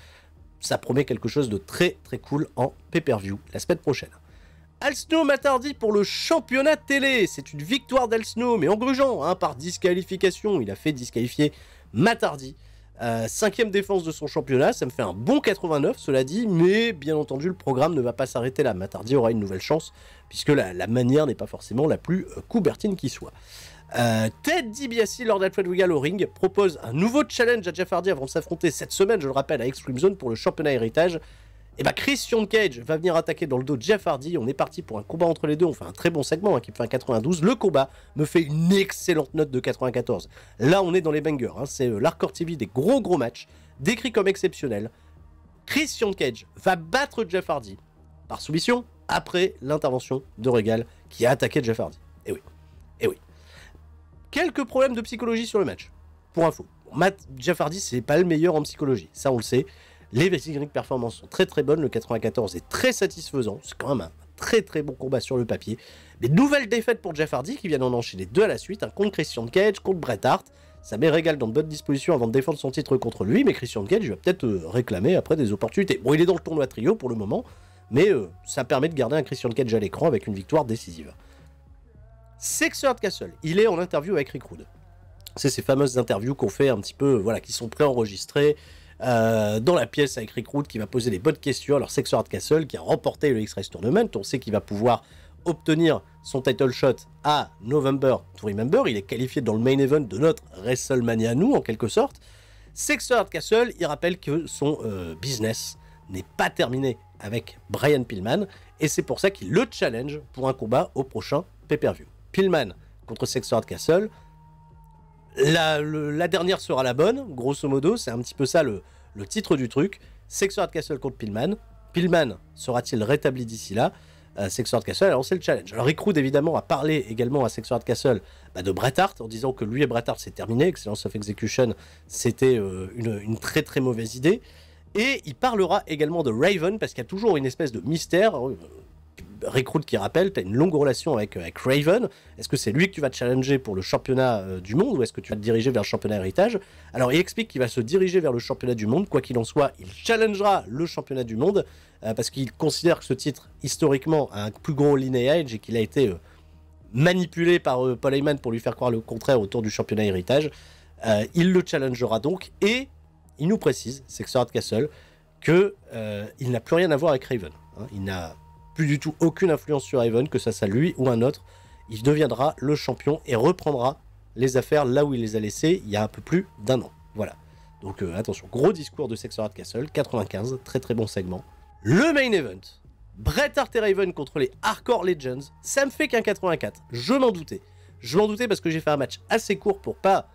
Ça promet quelque chose de très très cool en pay-per-view la semaine prochaine. Al Snow Matardi pour le championnat télé. C'est une victoire d'Al Snow, mais en grugeant, hein, par disqualification. Il a fait disqualifier Matardi. 5e défense de son championnat, ça me fait un bon 89, cela dit, mais bien entendu, le programme ne va pas s'arrêter là. Matardi aura une nouvelle chance, puisque la manière n'est pas forcément la plus coubertine qui soit. Ted DiBiase, lors d'Alfred Wigal au ring, propose un nouveau challenge à Jeff Hardy avant de s'affronter cette semaine, je le rappelle, à Extreme Zone pour le championnat héritage. Et bah Christian Cage va venir attaquer dans le dos de Jeff Hardy. On est parti pour un combat entre les deux. On fait un très bon segment hein, qui me fait un 92. Le combat me fait une excellente note de 94. Là, on est dans les bangers. Hein. C'est l'Hardcore TV des gros matchs, décrits comme exceptionnels. Christian Cage va battre Jeff Hardy par soumission après l'intervention de Regal qui a attaqué Jeff Hardy. Et oui, et oui. Quelques problèmes de psychologie sur le match. Pour info, Jeff Hardy, c'est pas le meilleur en psychologie. Ça, on le sait. Les techniques performances sont très très bonnes, le 94 est très satisfaisant, c'est quand même un très très bon combat sur le papier. Les nouvelles défaites pour Jeff Hardy qui viennent en enchaîner 2 à la suite, un contre Christian Cage, contre Bret Hart. Ça met Regal dans de bonnes dispositions avant de défendre son titre contre lui, mais Christian Cage va peut-être réclamer après des opportunités. Bon, il est dans le tournoi trio pour le moment, mais ça permet de garder un Christian Cage à l'écran avec une victoire décisive. Sexter Hardcastle, il est en interview avec Rick Rude. C'est ces fameuses interviews qu'on fait un petit peu, voilà, qui sont préenregistrées. Dans la pièce avec Rick Rude qui va poser les bonnes questions. Alors Sexter Hardcastle qui a remporté le X-Race Tournament, on sait qu'il va pouvoir obtenir son title shot à November to Remember, il est qualifié dans le main event de notre WrestleMania nous en quelque sorte. Sexter Hardcastle, il rappelle que son business n'est pas terminé avec Brian Pillman et c'est pour ça qu'il le challenge pour un combat au prochain pay-per-view. Pillman contre Sexter Hardcastle. La dernière sera la bonne, grosso modo, c'est un petit peu ça le titre du truc. Sexter Hardcastle contre Pillman. Pillman sera-t-il rétabli d'ici là? Sexter Hardcastle a lancé le challenge. Alors Rick Rude évidemment a parlé également à Sexter Hardcastle de Bret Hart en disant que lui et Bret Hart c'est terminé, Excellence of Execution c'était une très très mauvaise idée. Et il parlera également de Raven parce qu'il y a toujours une espèce de mystère. Rick Rude qui rappelle, tu as une longue relation avec Raven. Est-ce que c'est lui que tu vas te challenger pour le championnat du monde ou est-ce que tu vas te diriger vers le championnat héritage? Alors il explique qu'il va se diriger vers le championnat du monde. Quoi qu'il en soit, il challengera le championnat du monde parce qu'il considère que ce titre, historiquement, a un plus gros lineage et qu'il a été manipulé par Paul Heyman pour lui faire croire le contraire autour du championnat héritage. Il le challengera donc et il nous précise, Sexter Hardcastle, qu'il n'a plus rien à voir avec Raven. Hein, il n'a plus du tout aucune influence sur Raven, que ça soit lui ou un autre. Il deviendra le champion et reprendra les affaires là où il les a laissées il y a un peu plus d'1 an. Voilà. Donc attention, gros discours de Sexter Hardcastle, 95, très très bon segment. Le main event, Bret Hart et Raven contre les Hardcore Legends, ça me fait qu'un 84. Je m'en doutais. Je m'en doutais parce que j'ai fait un match assez court pour pas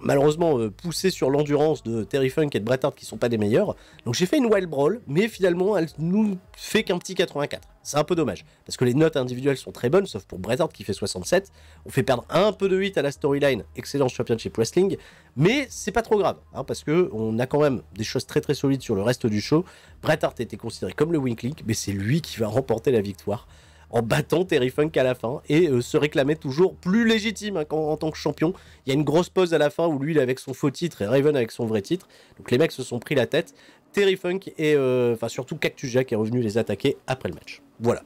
malheureusement poussé sur l'endurance de Terry Funk et de Bret Hart qui sont pas des meilleurs. Donc j'ai fait une Wild Brawl, mais finalement elle nous fait qu'un petit 84. C'est un peu dommage, parce que les notes individuelles sont très bonnes, sauf pour Bret Hart qui fait 67. On fait perdre un peu de 8 à la storyline, Excellence Championship Wrestling, mais c'est pas trop grave, hein, parce que on a quand même des choses très très solides sur le reste du show. Bret Hart était considéré comme le weak link, mais c'est lui qui va remporter la victoire en battant Terry Funk à la fin et se réclamait toujours plus légitime hein, en tant que champion. Il y a une grosse pause à la fin où lui il est avec son faux titre et Raven avec son vrai titre. Donc les mecs se sont pris la tête. Terry Funk et enfin surtout Cactus Jack est revenu les attaquer après le match. Voilà.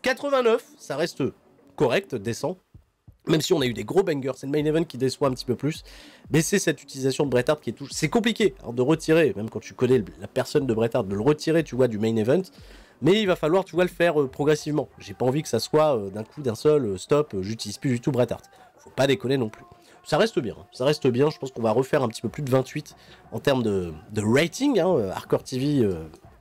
89, ça reste correct, décent. Même si on a eu des gros bangers, c'est le main event qui déçoit un petit peu plus. Mais c'est cette utilisation de Bret Hart qui est tout. C'est compliqué hein, de retirer, même quand tu connais la personne de Bret Hart, de le retirer, tu vois, du main event. Mais il va falloir, tu vois, le faire progressivement. J'ai pas envie que ça soit d'un coup, d'un seul, stop, j'utilise plus du tout Bret Hart. Faut pas déconner non plus. Ça reste bien, ça reste bien. Je pense qu'on va refaire un petit peu plus de 28 en termes de rating. Hein, Hardcore TV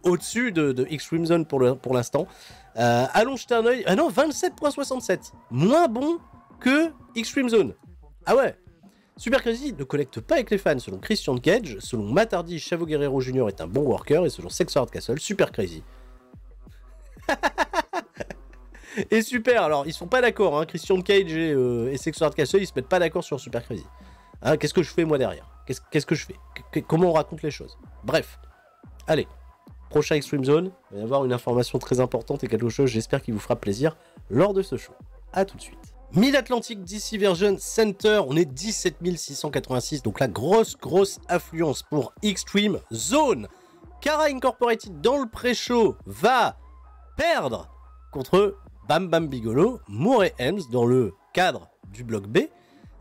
au-dessus de Extreme Zone pour l'instant. Allons jeter un oeil. Ah non, 27.67. Moins bon que Extreme Zone. Ah ouais. Super Crazy ne connecte pas avec les fans selon Christian Cage. Selon Matt Hardy, Chavo Guerrero Jr. est un bon worker. Et selon Sexter Hardcastle, Super Crazy Et super, alors ils sont pas d'accord, hein, Christian Cage et Sexo Castle, ils se mettent pas d'accord sur Super Crazy. Hein, qu'est-ce que je fais moi derrière? Qu'est-ce que je fais? Comment on raconte les choses? Bref, allez, prochain Extreme Zone, il va y avoir une information très importante et quelque chose, j'espère, qui vous fera plaisir lors de ce show. A tout de suite. Mid-Atlantic DC Version Center, on est 17 686, donc la grosse affluence pour Extreme Zone. Kara Incorporated dans le pré-show va perdre contre Bam Bam Bigelow, Moore et Helms dans le cadre du bloc B,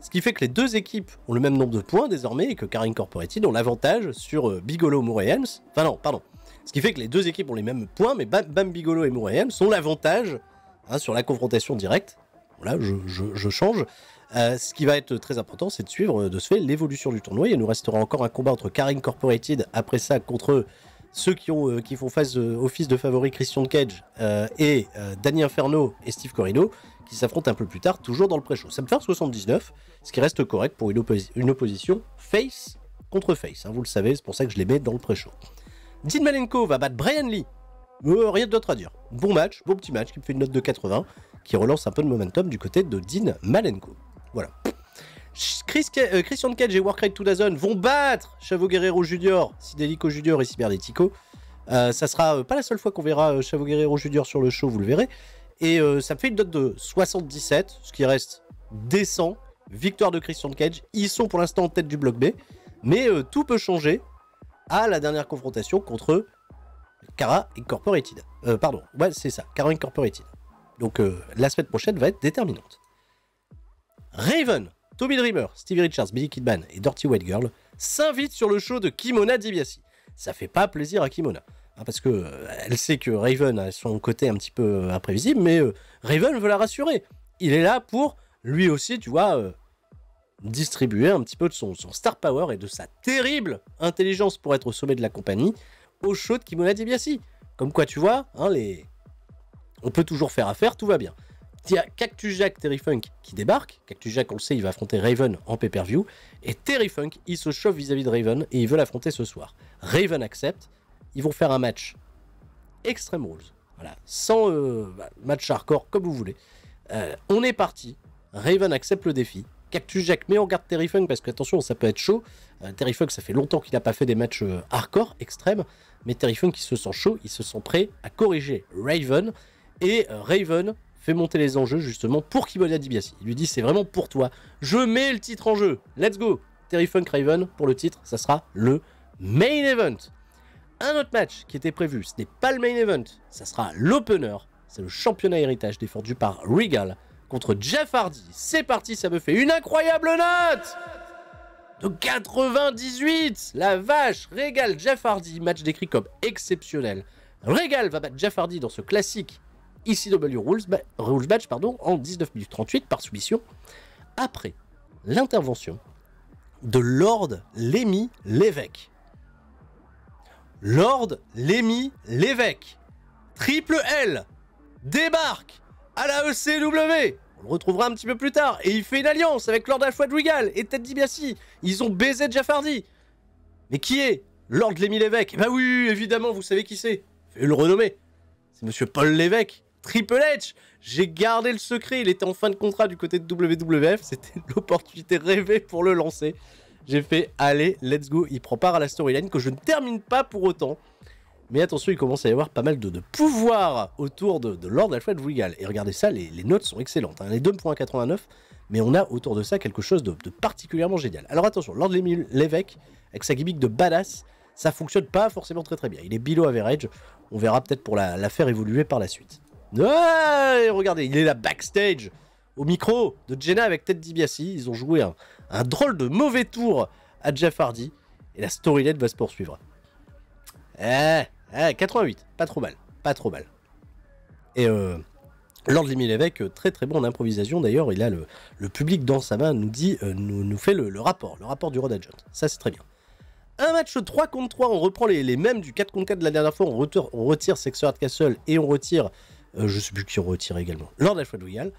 ce qui fait que les deux équipes ont le même nombre de points désormais et que Kara Incorporated ont l'avantage sur Bigelow, Moore et Helms. Enfin non, pardon. Ce qui fait que les deux équipes ont les mêmes points, mais Bam Bam Bigelow et Moore et Helms ont l'avantage sur la confrontation directe. Voilà, je change. Ce qui va être très important, c'est de suivre de ce fait l'évolution du tournoi. Il nous restera encore un combat entre Kara Incorporated, après ça, contre ceux qui font face office de favori Christian Cage et Danny Inferno et Steve Corino, qui s'affrontent un peu plus tard, toujours dans le pré-show. Ça me fait 79, ce qui reste correct pour une opposition face contre face. Hein, vous le savez, c'est pour ça que je les mets dans le pré-show. Dean Malenko va battre Brian Lee. Rien d'autre à dire. Bon match, bon petit match qui me fait une note de 80, qui relance un peu de momentum du côté de Dean Malenko. Voilà. Christian Cage et Warcry 2000 vont battre Chavo Guerrero Jr., Sidelico Jr. et Cybernetico. Ça sera pas la seule fois qu'on verra Chavo Guerrero Jr. sur le show, vous le verrez. Et ça me fait une note de 77, ce qui reste décent. Victoire de Christian Cage. Ils sont pour l'instant en tête du bloc B. Mais tout peut changer à la dernière confrontation contre Kara Incorporated. Pardon, ouais, c'est ça, Kara Incorporated. Donc la semaine prochaine va être déterminante. Raven, Tommy Dreamer, Stevie Richards, Billy Kidman et Dirty White Girl s'invitent sur le show de Kimona DiBiase. Ça fait pas plaisir à Kimona, hein, parce que elle sait que Raven a son côté un petit peu imprévisible, mais Raven veut la rassurer. Il est là pour, lui aussi, tu vois, distribuer un petit peu de son star power et de sa terrible intelligence pour être au sommet de la compagnie au show de Kimona DiBiase. Comme quoi, tu vois, hein, on peut toujours faire affaire, tout va bien. Il y a Cactus Jack, Terry Funk qui débarque. Cactus Jack, on le sait, il va affronter Raven en pay-per-view. Et Terry Funk, il se chauffe vis-à-vis de Raven et il veut l'affronter ce soir. Raven accepte. Ils vont faire un match Extreme Rules. Voilà, sans match hardcore, comme vous voulez. On est parti. Raven accepte le défi. Cactus Jack met en garde Terry Funk parce que, attention, ça peut être chaud. Terry Funk, ça fait longtemps qu'il n'a pas fait des matchs hardcore, extrêmes. Mais Terry Funk, il se sent chaud, il se sent prêt à corriger Raven. Et Raven fait monter les enjeux justement pour Kimona DiBiase. Il lui dit c'est vraiment pour toi. Je mets le titre en jeu. Let's go. Terry Funk Raven pour le titre, ça sera le main event. Un autre match qui était prévu, ce n'est pas le main event, ça sera l'opener. C'est le championnat héritage défendu par Regal contre Jeff Hardy. C'est parti, ça me fait une incroyable note de 98. La vache, Regal Jeff Hardy, match décrit comme exceptionnel. Regal va battre Jeff Hardy dans ce classique ECW Rules Match en 19 minutes 38 par soumission, après l'intervention de Lord Lemmy Lévesque. Lord Lemmy Lévesque, Triple L, débarque à la ECW. On le retrouvera un petit peu plus tard. Et il fait une alliance avec Lord Alfred Regal et Ted DiBiase. Ils ont baisé Jeff Hardy. Mais qui est Lord Lemmy Lévesque? Bah oui, évidemment, vous savez qui c'est. Je vais le renommer. C'est Monsieur Paul Lévesque. Triple H, j'ai gardé le secret, il était en fin de contrat du côté de WWF, c'était l'opportunité rêvée pour le lancer. J'ai fait, allez, let's go, il prend part à la storyline que je ne termine pas pour autant. Mais attention, il commence à y avoir pas mal de pouvoir autour de Lord Alfred Regal. Et regardez ça, les notes sont excellentes, hein. Les 2.89, mais on a autour de ça quelque chose de particulièrement génial. Alors attention, Lord Lemmy Lévesque, avec sa gimmick de badass, ça fonctionne pas forcément très bien. Il est below average, on verra peut-être pour la faire évoluer par la suite. Ouais, regardez, il est là backstage, au micro de Jenna avec Ted DiBiase. Ils ont joué un drôle de mauvais tour à Jeff Hardy. Et la storyline va se poursuivre. 88, pas trop mal. Et Lord Lemmy Lévesque, très bon en improvisation. D'ailleurs, il a le public dans sa main, nous fait le rapport du Road Agent. Ça, c'est très bien. Un match 3 contre 3, on reprend les mêmes du 4 contre 4 de la dernière fois. On retire Sexo Castle et on retire... je sais plus qui on retire également. Lord Alfred Regal.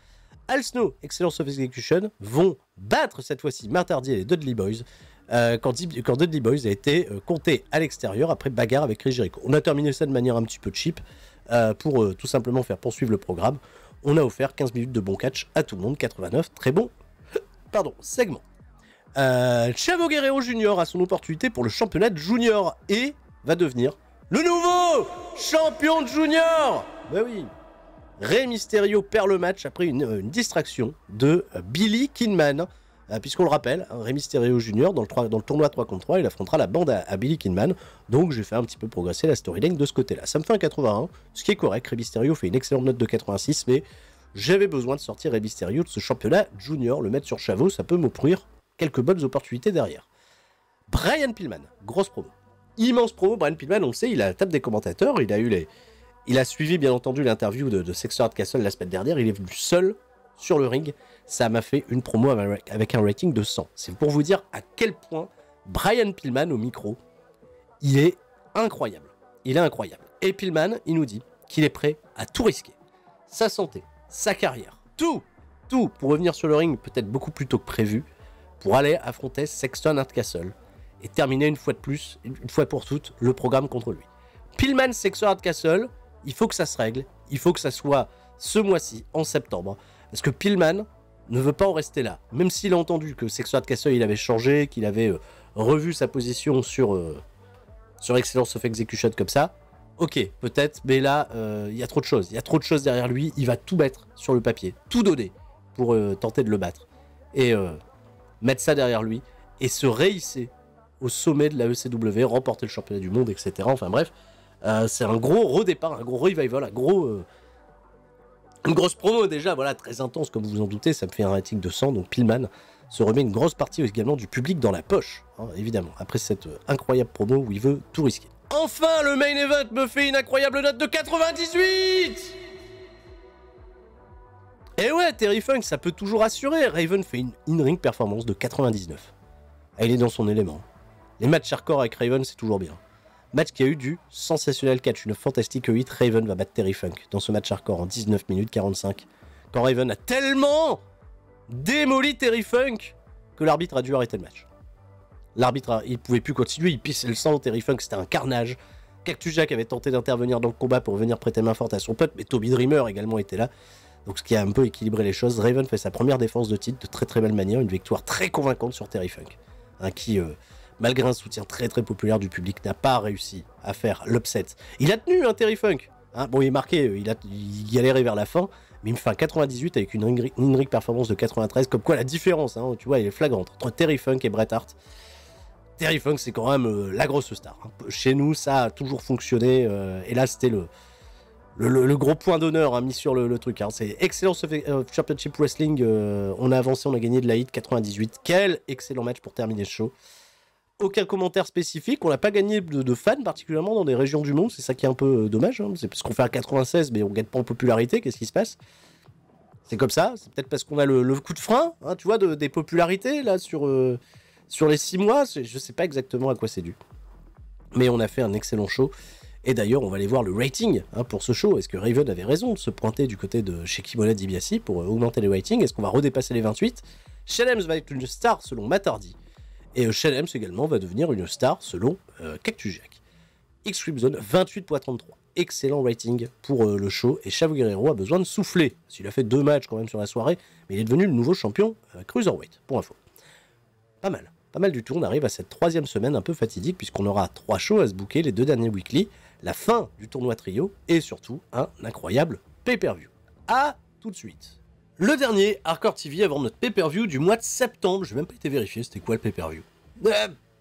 Al Snow, Excellence of Execution, vont battre cette fois-ci Matt Hardy et les Dudley Boys. quand Dudley Boyz a été compté à l'extérieur après bagarre avec Chris Jericho. On a terminé ça de manière un petit peu cheap pour tout simplement faire poursuivre le programme. On a offert 15 minutes de bon catch à tout le monde, 89, très bon segment. Chavo Guerrero Jr. a son opportunité pour le championnat junior et va devenir le nouveau champion de junior. Bah oui. Rey Mysterio perd le match après une distraction de Billy Kidman. Puisqu'on le rappelle, Rey Mysterio Jr. dans le tournoi 3 contre 3, il affrontera la bande à Billy Kidman. Donc j'ai fait un petit peu progresser la storyline de ce côté-là. Ça me fait un 81, ce qui est correct. Rey Mysterio fait une excellente note de 86, mais j'avais besoin de sortir Rey Mysterio de ce championnat junior. Le mettre sur Chavo, ça peut m'offrir quelques bonnes opportunités derrière. Brian Pillman, grosse promo. Immense promo, Brian Pillman, on le sait, il a la table des commentateurs, il a suivi bien entendu l'interview de Sexter Hardcastle la semaine dernière, il est venu seul sur le ring, ça m'a fait une promo avec un rating de 100. C'est pour vous dire à quel point Brian Pillman au micro, il est incroyable. Il est incroyable. Et Pillman, il nous dit qu'il est prêt à tout risquer. Sa santé, sa carrière, tout pour revenir sur le ring peut-être beaucoup plus tôt que prévu, pour aller affronter Sexton Hardcastle et terminer une fois de plus, une fois pour toutes, le programme contre lui. Pillman, Sexton Hardcastle, il faut que ça se règle, il faut que ça soit ce mois-ci, en septembre, parce que Pillman ne veut pas en rester là. Même s'il a entendu que Sexton Hardcastle, il avait changé, qu'il avait revu sa position sur Excellence of Execution comme ça, ok, peut-être, mais là, il y a trop de choses. Il y a trop de choses derrière lui, il va tout mettre sur le papier, tout donner pour tenter de le battre. Et mettre ça derrière lui, et se réhisser au sommet de la ECW, remporter le championnat du monde, etc. Enfin bref, c'est un gros redépart, un gros revival, une grosse promo déjà, voilà, très intense comme vous vous en doutez, ça me fait un rating de 100, donc Pillman se remet une grosse partie également du public dans la poche, hein, évidemment, après cette incroyable promo où il veut tout risquer. Enfin, le main event me fait une incroyable note de 98. Et ouais, Terry Funk, ça peut toujours assurer, Raven fait une in-ring performance de 99. Ah, il est dans son élément. Les matchs hardcore avec Raven, c'est toujours bien. Match qui a eu du sensationnel catch, une fantastique hit. Raven va battre Terry Funk dans ce match hardcore en 19 minutes 45. Quand Raven a tellement démoli Terry Funk que l'arbitre a dû arrêter le match. L'arbitre, il pouvait plus continuer, il pissait le sang. Terry Funk, c'était un carnage. Cactus Jack avait tenté d'intervenir dans le combat pour venir prêter main forte à son pote, mais Toby Dreamer également était là. Donc ce qui a un peu équilibré les choses. Raven fait sa première défense de titre de très très belle manière, une victoire très convaincante sur Terry Funk, hein, qui, malgré un soutien très très populaire du public, n'a pas réussi à faire l'upset. Il a tenu, hein, Terry Funk. Hein, bon, il est marqué, il galérait vers la fin, mais il me fait un 98 avec une ring performance de 93, comme quoi la différence, hein, tu vois, elle est flagrante entre Terry Funk et Bret Hart. Terry Funk, c'est quand même la grosse star. Hein. Chez nous, ça a toujours fonctionné, et là, c'était le gros point d'honneur, hein, mis sur le truc. Hein. C'est excellent Championship Wrestling. On a avancé, on a gagné de la hit 98. Quel excellent match pour terminer ce show. Aucun commentaire spécifique. On n'a pas gagné de fans, particulièrement dans des régions du monde. C'est ça qui est un peu dommage. Hein. C'est parce qu'on fait un 96, mais on ne gagne pas en popularité. Qu'est-ce qui se passe? C'est comme ça. C'est peut-être parce qu'on a le coup de frein, hein, tu vois, des popularités là sur les 6 mois. Je ne sais pas exactement à quoi c'est dû. Mais on a fait un excellent show. Et d'ailleurs, on va aller voir le rating, hein, pour ce show. Est-ce que Raven avait raison de se pointer du côté de chez Kimona DiBiase pour augmenter les ratings? Est-ce qu'on va redépasser les 28? Shane va être une star selon Matt Hardy. Et Shane également va devenir une star selon Cactus Jack. Extreme Zone 28.33. Excellent rating pour le show. Et Chavo Guerrero a besoin de souffler. Il a fait 2 matchs quand même sur la soirée. Mais il est devenu le nouveau champion Cruiserweight, pour info. Pas mal. Pas mal du tout. On arrive à cette 3e semaine un peu fatidique puisqu'on aura 3 shows à se booker, les 2 derniers weekly. La fin du tournoi trio et surtout un incroyable pay-per-view. A tout de suite. Le dernier Hardcore TV avant notre pay-per-view du mois de septembre. Je n'ai même pas été vérifié c'était quoi le pay-per-view.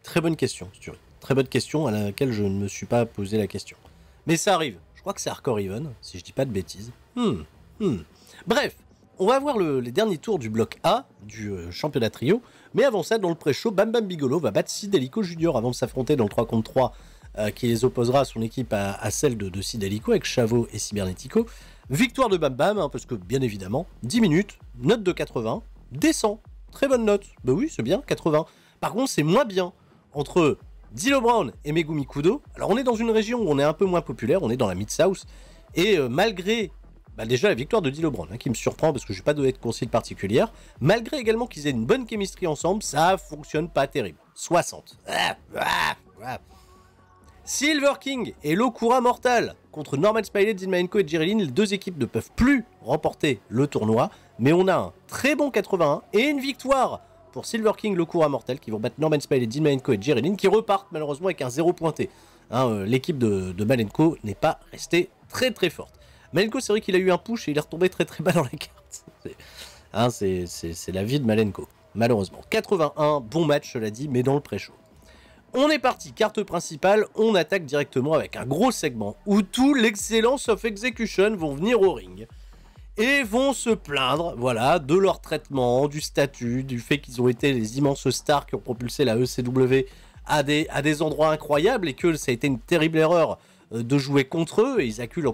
Très bonne question, si tu veux. Très bonne question à laquelle je ne me suis pas posé la question. Mais ça arrive. Je crois que c'est Hardcore Even, si je dis pas de bêtises. Bref, on va voir les derniers tours du bloc A du championnat trio. Mais avant ça, dans le pré-show, Bam Bam Bigelow va battre Sid Delico Jr. avant de s'affronter dans le 3 contre 3. Qui les opposera à son équipe à celle de Sid Delico avec Chavo et Cybernetico. Victoire de Bam Bam, hein, parce que bien évidemment, 10 minutes, note de 80, décent, très bonne note. Bah oui, c'est bien, 80. Par contre, c'est moins bien entre D'Lo Brown et Megumi Kudo. Alors on est dans une région où on est un peu moins populaire, on est dans la Mid-South, et malgré Bah déjà la victoire de D'Lo Brown, hein, qui me surprend parce que je n'ai pas donné de consigne particulière. Malgré également qu'ils aient une bonne chemistry ensemble, ça fonctionne pas terrible. 60. Silver King et l'Okura Mortal contre Norman Smiley, Dean Malenko et Jerry Lynn. Les deux équipes ne peuvent plus remporter le tournoi, mais on a un très bon 81 et une victoire pour Silver King, l'Okura Mortal qui vont battre Norman Smiley, Dean Malenko et Jerry Lynn qui repartent malheureusement avec un 0 pointé. Hein, l'équipe de Malenko n'est pas restée très très forte. Malenko, c'est vrai qu'il a eu un push et il est retombé très très bas dans la carte. C'est la vie de Malenko, malheureusement. 81, bon match, cela dit, mais dans le pré-show. On est parti, carte principale, on attaque directement avec un gros segment où tous l'Excellence of Execution vont venir au ring et vont se plaindre, voilà, de leur traitement, du statut, du fait qu'ils ont été les immenses stars qui ont propulsé la ECW à des endroits incroyables et que ça a été une terrible erreur de jouer contre eux, et ils accusent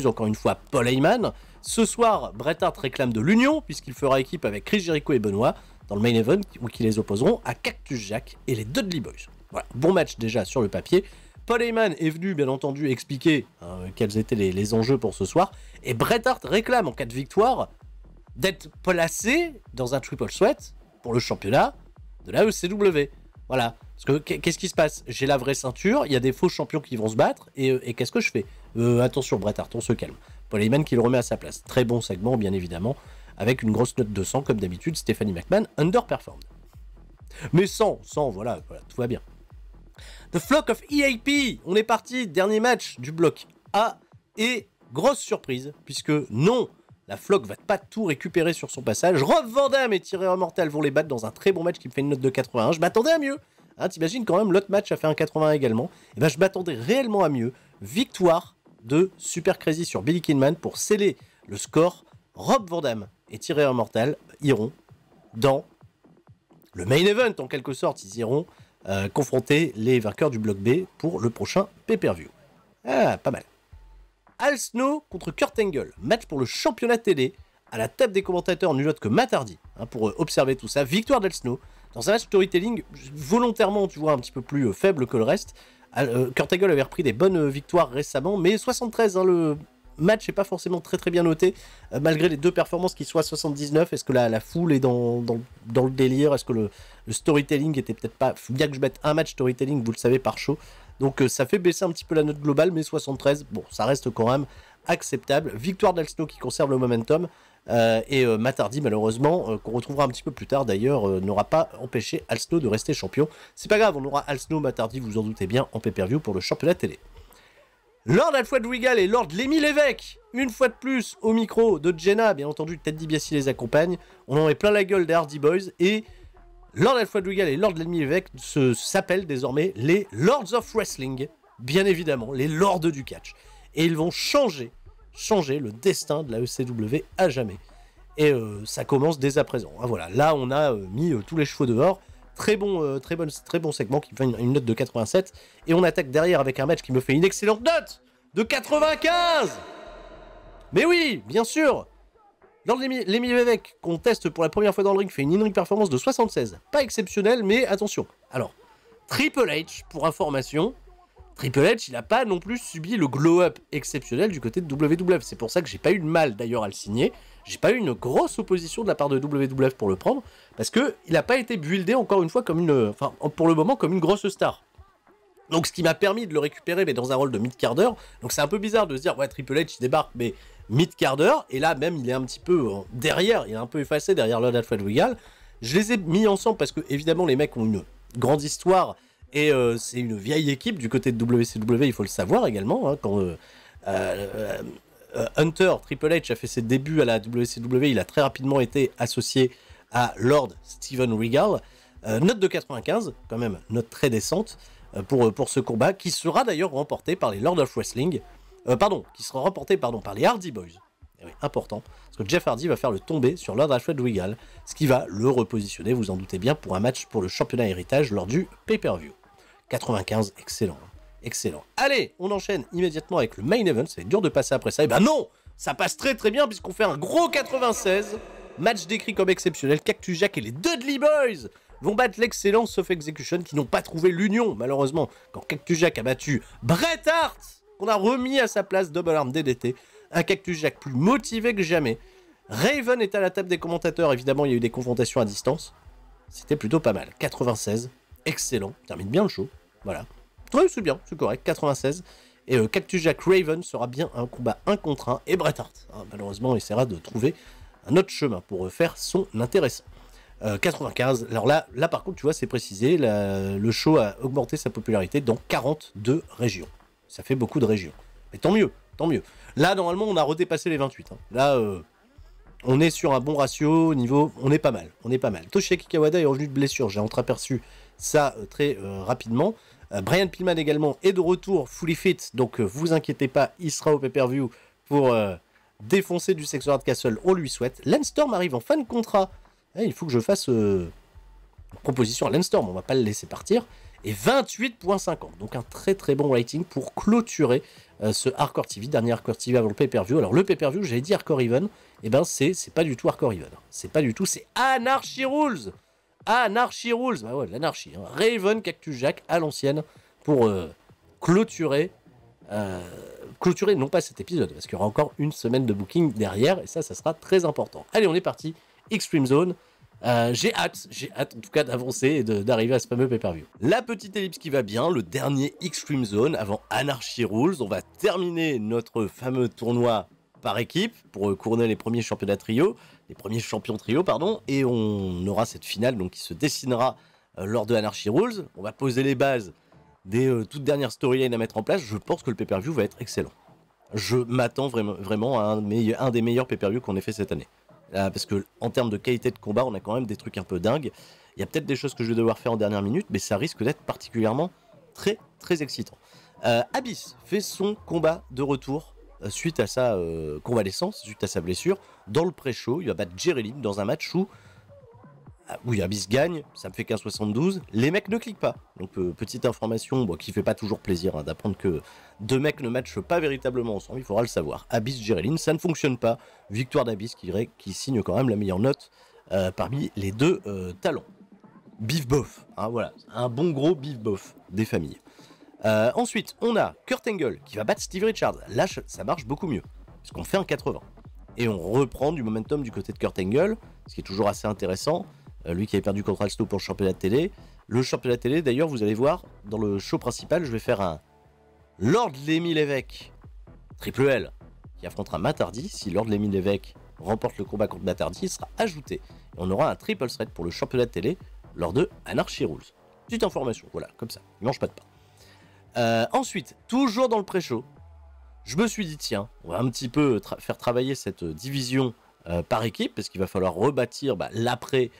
encore une fois Paul Heyman. Ce soir, Bret Hart réclame de l'union, puisqu'il fera équipe avec Chris Jericho et Benoit, dans le main event, où qui les opposeront à Cactus Jack et les Dudley Boys. Voilà, bon match déjà sur le papier. Paul Heyman est venu, bien entendu, expliquer quels étaient les enjeux pour ce soir, et Bret Hart réclame, en cas de victoire, d'être placé dans un triple threat pour le championnat de la ECW. Voilà. Parce que qu'est-ce qui se passe? J'ai la vraie ceinture, il y a des faux champions qui vont se battre, et qu'est-ce que je fais? Attention, Bret Hart, on se calme. Paul Heyman qui le remet à sa place. Très bon segment, bien évidemment, avec une grosse note de 100, comme d'habitude, Stephanie McMahon underperformed. Mais 100, voilà, tout va bien. The Flock of EAP, on est parti, dernier match du bloc A, et grosse surprise, puisque non, la Flock va pas tout récupérer sur son passage. Rob Van Dam et Thierry Immortal vont les battre dans un très bon match qui me fait une note de 81. Je m'attendais à mieux. Hein, t'imagines quand même, l'autre match a fait un 81 également. Et ben je m'attendais réellement à mieux. Victoire de Super Crazy sur Billy Kidman pour sceller le score. Rob Van Dam et Thierry Immortal iront dans le main event en quelque sorte. Ils iront confronter les vainqueurs du bloc B pour le prochain pay-per-view. Ah, pas mal. Al Snow contre Kurt Angle. Match pour le championnat télé. À la table des commentateurs, nul autre que Matt Hardy, hein, pour observer tout ça. Victoire d'Al Snow. Dans un match storytelling volontairement, tu vois, un petit peu plus faible que le reste. Kurt Angle avait repris des bonnes victoires récemment, mais 73, hein, le match n'est pas forcément très très bien noté, malgré les deux performances qui soient 79. Est-ce que la foule est dans le délire? Est-ce que le storytelling était peut-être pas... Bien que je mette un match storytelling, vous le savez, par show. Donc ça fait baisser un petit peu la note globale, mais 73, bon, ça reste quand même acceptable. Victoire d'Al Snow qui conserve le momentum. Et Matt Hardy, malheureusement, qu'on retrouvera un petit peu plus tard d'ailleurs, n'aura pas empêché Al Snow de rester champion. C'est pas grave, on aura Al Snow, Matt Hardy, vous en doutez bien, en pay-per-view pour le championnat télé. Lord Alfred Regal et Lord Lemmy Lévesque, une fois de plus au micro de Jenna, bien entendu, Ted DiBiase les accompagne. On en met plein la gueule des Hardy Boys et Lord Alfred Regal et Lord Lemmy Lévesque s'appellent désormais les Lords of Wrestling, bien évidemment, les Lords du catch. Et ils vont changer le destin de la ECW à jamais. Et ça commence dès à présent. Ah, voilà, là on a mis tous les chevaux dehors. Très bon segment qui me fait une note de 87. Et on attaque derrière avec un match qui me fait une excellente note de 95. Mais oui, bien sûr. Lord Lemmy Lévesque, qu'on teste pour la première fois dans le ring, fait une in-ring performance de 76. Pas exceptionnel, mais attention. Alors, Triple H, pour information, Triple H, il n'a pas non plus subi le glow-up exceptionnel du côté de WWF. C'est pour ça que j'ai pas eu de mal d'ailleurs à le signer. J'ai pas eu une grosse opposition de la part de WWF pour le prendre, parce que il n'a pas été buildé encore une fois comme une, enfin pour le moment comme une grosse star. Donc ce qui m'a permis de le récupérer, mais dans un rôle de mid-carder. Donc c'est un peu bizarre de se dire ouais Triple H il débarque mais mid-carder, et là même il est un petit peu derrière, il est un peu effacé derrière Lord Alfred Regal. Je les ai mis ensemble parce que évidemment les mecs ont une grande histoire. Et c'est une vieille équipe du côté de WCW, il faut le savoir également. Hein, quand Hunter, Triple H a fait ses débuts à la WCW, il a très rapidement été associé à Lord Steven Regal. Note de 95, quand même, note très décente pour ce combat, qui sera d'ailleurs remporté par les Lords of Wrestling. Qui sera remporté par les Hardy Boys. Et oui, important, parce que Jeff Hardy va faire le tomber sur Lord Alfred Regal, ce qui va le repositionner, vous en doutez bien, pour un match pour le championnat héritage lors du pay-per-view. 95, excellent, excellent. Allez, on enchaîne immédiatement avec le main event, c'est dur de passer après ça. Et ben non, ça passe très très bien puisqu'on fait un gros 96, match décrit comme exceptionnel. Cactus Jack et les Dudley Boys vont battre l'Excellence of Execution qui n'ont pas trouvé l'union, malheureusement, quand Cactus Jack a battu Bret Hart qu'on a remis à sa place Double Arm DDT, un Cactus Jack plus motivé que jamais. Raven est à la table des commentateurs, évidemment il y a eu des confrontations à distance. C'était plutôt pas mal. 96, excellent, termine bien le show, voilà. Oui, c'est bien, c'est correct, 96. Et Cactus Jack Raven sera bien un combat 1 contre 1. Et Bret Hart, hein, malheureusement, essaiera de trouver un autre chemin pour faire son intéressant. 95, alors là par contre, tu vois, c'est précisé, le show a augmenté sa popularité dans 42 régions. Ça fait beaucoup de régions. Mais tant mieux, tant mieux. Là, normalement, on a redépassé les 28. Hein. Là, on est sur un bon ratio, niveau, on est pas mal, Toshiaki Kawada est revenu de blessure, j'ai entreaperçu ça très rapidement. Brian Pillman également est de retour, fully fit, donc vous inquiétez pas, il sera au pay-per-view pour défoncer du Sexo Hard Castle, on lui souhaite. Lance Storm arrive en fin de contrat, il faut que je fasse une proposition à Lance Storm, on va pas le laisser partir. Et 28.50, donc un très très bon rating pour clôturer ce Hardcore TV, dernier Hardcore TV avant le pay-per-view. Alors le pay-per-view, j'avais dit Hardcore Even, et ben c'est pas du tout Hardcore Even, c'est pas du tout, c'est Anarchy Rules. Anarchy Rules, bah ouais, l'anarchie, hein. Raven, Cactus Jack à l'ancienne pour clôturer non pas cet épisode, parce qu'il y aura encore une semaine de booking derrière, et ça sera très important. Allez, on est parti, Extreme Zone. J'ai hâte en tout cas d'avancer et d'arriver à ce fameux pay-per-view. La petite ellipse qui va bien, le dernier Extreme Zone avant Anarchy Rules. On va terminer notre fameux tournoi par équipe pour couronner les premiers championnats trio, les premiers champions trio, pardon, et on aura cette finale donc qui se dessinera lors de Anarchy Rules. On va poser les bases des toutes dernières storylines à mettre en place. Je pense que le pay-per-view va être excellent. Je m'attends vraiment à un des meilleurs pay-per-view qu'on ait fait cette année. Parce que en termes de qualité de combat, on a quand même des trucs un peu dingues. Il y a peut-être des choses que je vais devoir faire en dernière minute, mais ça risque d'être particulièrement très très excitant. Abyss fait son combat de retour suite à sa convalescence, suite à sa blessure, dans le pré-show. Il va battre Jerry Lynn dans un match où Abyss gagne, ça me fait 15,72. Les mecs ne cliquent pas. Donc petite information qui fait pas toujours plaisir d'apprendre que deux mecs ne matchent pas véritablement ensemble, il faudra le savoir. Abyss, Jerry Lynn, ça ne fonctionne pas. Victoire d'Abyss qui signe quand même la meilleure note parmi les deux talents. Beef bof, hein, voilà, un bon gros beef bof des familles. Ensuite, on a Kurt Angle qui va battre Steve Richards. Là, ça marche beaucoup mieux, puisqu'on fait un 80. Et on reprend du momentum du côté de Kurt Angle, ce qui est toujours assez intéressant. Lui qui avait perdu contre Alsto pour le championnat de télé. Le championnat de télé, d'ailleurs, vous allez voir, dans le show principal, je vais faire un Lord Lemmy Lévesque, Triple L, qui affrontera Matt Hardy. Si Lord Lemmy Lévesque remporte le combat contre Matt Hardy, il sera ajouté. Et on aura un triple threat pour le championnat de télé lors de Anarchy Rules. Petite information, voilà, comme ça, il mange pas de pain. Ensuite, toujours dans le pré-show, je me suis dit, tiens, on va un petit peu faire travailler cette division par équipe, parce qu'il va falloir rebâtir l'après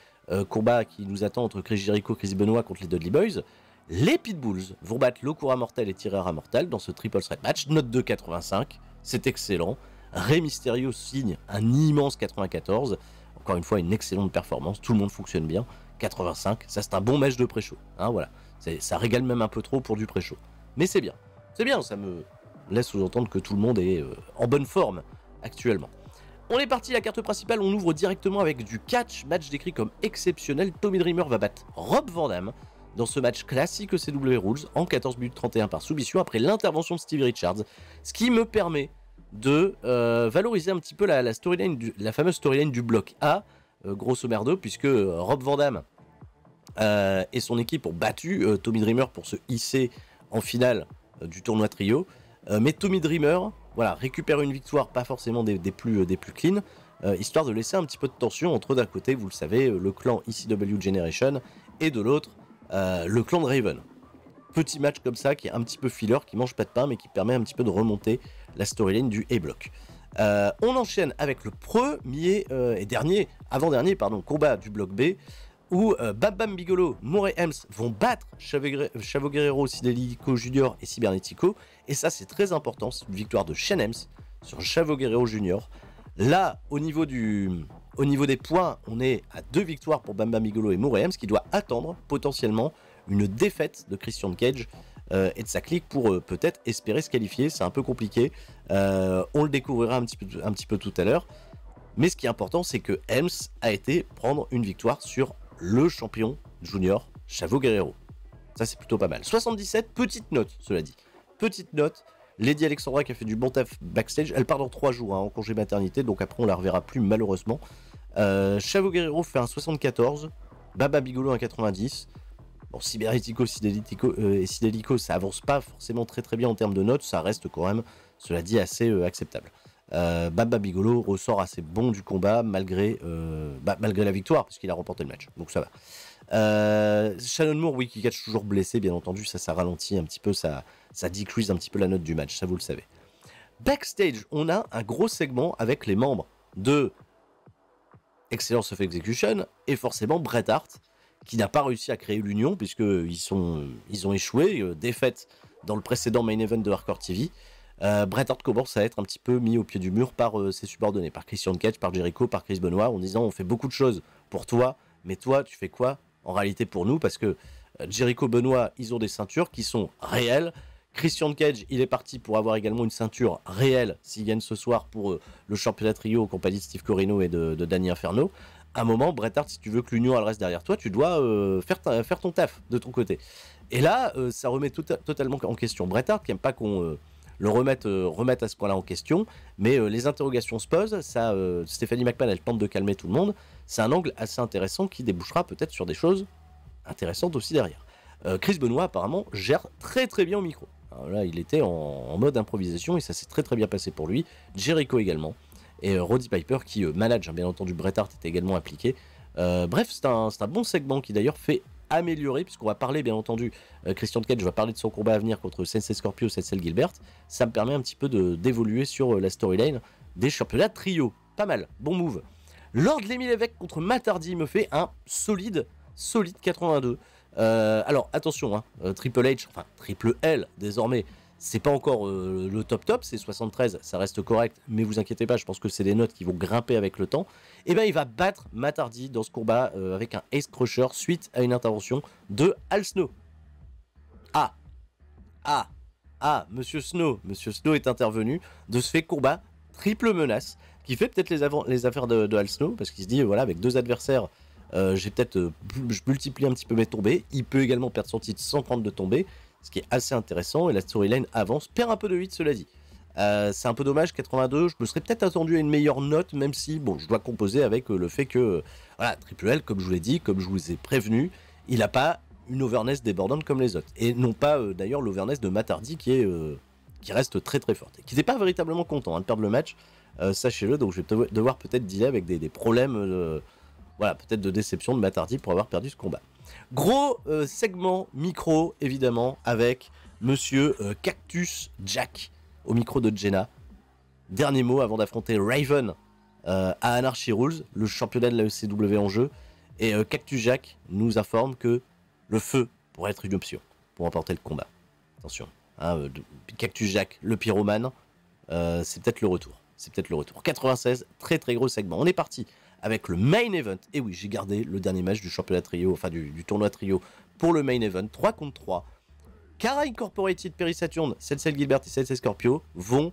combat qui nous attend entre Chris Jericho, Chris Benoit contre les Dudley Boys. Les Pitbulls vont battre Locura Mortel et Tirera Mortal dans ce triple threat match. Note 2,85, c'est excellent. Rey Mysterio signe un immense 94. Encore une fois, une excellente performance. Tout le monde fonctionne bien. 85, ça c'est un bon match de pré-show. Hein, voilà. Ça régale même un peu trop pour du pré-show. Mais c'est bien. C'est bien, ça me laisse sous-entendre que tout le monde est en bonne forme actuellement. On est parti, la carte principale, on ouvre directement avec du catch, match décrit comme exceptionnel. Tommy Dreamer va battre Rob Van Dam dans ce match classique ECW Rules en 14 minutes 31 par soumission après l'intervention de Stevie Richards, ce qui me permet de valoriser un petit peu la storyline, la fameuse storyline du bloc A, grosso merdo, puisque Rob Van Dam et son équipe ont battu Tommy Dreamer pour se hisser en finale du tournoi trio, mais Tommy Dreamer récupère une victoire, pas forcément des plus clean, histoire de laisser un petit peu de tension entre, d'un côté, vous le savez, le clan ECW Generation, et de l'autre, le clan de Raven. Petit match comme ça, qui est un petit peu filler, qui mange pas de pain, mais qui permet un petit peu de remonter la storyline du A-Block. On enchaîne avec le premier et avant-dernier combat du bloc B, où Bam Bam Bigelow, Moray Hems vont battre Chavo Guerrero, Sidelico Jr. et Cybernetico. Et ça, c'est très important, c'est une victoire de Shane Hems sur Chavo Guerrero Jr. Là, au niveau des points, on est à 2 victoires pour Bam Bam Bigelow et Moray Hems, qui doit attendre potentiellement une défaite de Christian Cage et de sa clique pour peut-être espérer se qualifier. C'est un peu compliqué, on le découvrira un petit peu tout à l'heure. Mais ce qui est important, c'est que Hems a été prendre une victoire sur le champion junior Chavo Guerrero. Ça, c'est plutôt pas mal. 77, petite note, cela dit. Petite note, Lady Alexandra qui a fait du bon taf backstage. Elle part dans 3 jours en congé maternité, donc après on la reverra plus malheureusement. Chavo Guerrero fait un 74. Baba Bigolo un 90. Bon, Cyberetico et Sidelico, ça avance pas forcément très très bien en termes de notes, ça reste quand même, cela dit, assez acceptable. Baba Bigolo ressort assez bon du combat malgré la victoire, parce qu'il a remporté le match, donc ça va. Shannon Moore, oui, qui catch toujours blessé, bien entendu, ça ralentit un petit peu, ça decrease un petit peu la note du match, ça vous le savez. Backstage, on a un gros segment avec les membres de Excellence of Execution et forcément Bret Hart, qui n'a pas réussi à créer l'union puisqu'ils ont échoué, défaite dans le précédent main event de Hardcore TV. Bret Hart commence à être un petit peu mis au pied du mur par ses subordonnés, par Christian Cage, par Jericho, par Chris Benoit, en disant on fait beaucoup de choses pour toi, mais toi tu fais quoi en réalité pour nous, parce que Jericho, Benoit, ils ont des ceintures qui sont réelles. Christian Cage, il est parti pour avoir également une ceinture réelle s'il gagne ce soir pour le championnat trio en compagnie de Steve Corino et de Danny Inferno. À un moment, Bret Hart, si tu veux que l'union elle reste derrière toi, tu dois faire ton taf de ton côté. Et là, ça remet totalement en question Bret Hart, qui n'aime pas qu'on le remette à ce point-là en question, mais les interrogations se posent. Stephanie McMahon, elle tente de calmer tout le monde. C'est un angle assez intéressant qui débouchera peut-être sur des choses intéressantes aussi derrière. Chris Benoit, apparemment, gère très très bien au micro. Alors là, il était en mode improvisation et ça s'est très très bien passé pour lui. Jericho également. Et Roddy Piper qui manage, bien entendu, Bret Hart était également impliqué. Bref, c'est un bon segment qui d'ailleurs fait améliorer, puisqu'on va parler, bien entendu, Christian Cage va parler de son combat à venir contre Sensei Scorpio, Cecil Gilbert. Ça me permet un petit peu d'évoluer sur la storyline des championnats trio. Pas mal, bon move. Lord Lemmy Lévesque contre Matt Hardy me fait un solide 82. Alors attention, Triple H, enfin Triple L désormais, c'est pas encore le top, c'est 73, ça reste correct, mais vous inquiétez pas, je pense que c'est des notes qui vont grimper avec le temps. Et bien il va battre Matt Hardy dans ce combat avec un Ace Crusher suite à une intervention de Al Snow. Monsieur Snow est intervenu, de ce fait combat triple menace, qui fait peut-être les affaires de Al Snow, parce qu'il se dit, voilà, avec 2 adversaires, je multiplie un petit peu mes tombées, il peut également perdre son titre sans prendre de tombées, ce qui est assez intéressant, et la storyline avance, perd un peu de 8 cela dit. C'est un peu dommage, 82, je me serais peut-être attendu à une meilleure note, même si, bon, je dois composer avec le fait que, voilà, Triple L, comme je vous l'ai dit, comme je vous ai prévenu, il n'a pas une overness débordante comme les autres, et non pas d'ailleurs l'overness de Matt Hardy qui reste très très forte, et qui n'est pas véritablement content de perdre le match, sachez-le, donc je vais devoir peut-être dealer avec des problèmes, voilà, peut-être de déception de Matt Hardy pour avoir perdu ce combat. Gros segment micro, évidemment, avec Monsieur Cactus Jack au micro de Jenna. Dernier mot avant d'affronter Raven à Anarchy Rules, le championnat de la ECW en jeu. Et Cactus Jack nous informe que le feu pourrait être une option pour remporter le combat. Attention, Cactus Jack, le pyromane, c'est peut-être le retour. 96, très très gros segment. On est parti avec le main event. Et oui, j'ai gardé le dernier match du championnat trio, enfin du tournoi trio pour le main event. 3 contre 3. Cara Incorporated, Perry Saturn, Cecil Gilbert et Sensei Scorpio vont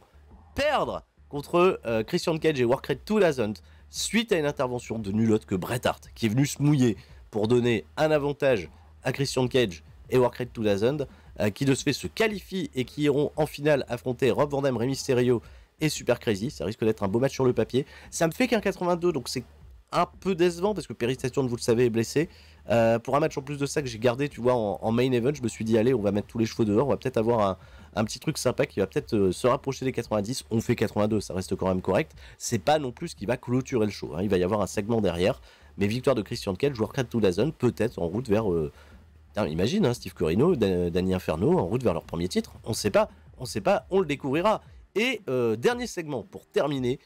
perdre contre Christian Cage et Warcraft 2000 suite à une intervention de nul autre que Bret Hart, qui est venu se mouiller pour donner un avantage à Christian Cage et Warcraft 2000, qui de ce fait se qualifient et qui iront en finale affronter Rob Van Dam, Rey Mysterio et Super Crazy. Ça risque d'être un beau match sur le papier. Ça me fait qu'un 82, donc c'est un peu décevant parce que Perry Saturn, vous le savez, est blessé. Pour un match en plus de ça que j'ai gardé, tu vois, en main event, je me suis dit allez, on va mettre tous les cheveux dehors, on va peut-être avoir un petit truc sympa qui va peut-être se rapprocher des 90. On fait 82, ça reste quand même correct. C'est pas non plus ce qui va clôturer le show, il va y avoir un segment derrière. Mais victoire de Christian Cage, joueur 4 to Dazn, peut-être en route vers imagine, Steve Corino, Danny Inferno en route vers leur premier titre. On sait pas, on le découvrira. Et dernier segment pour terminer.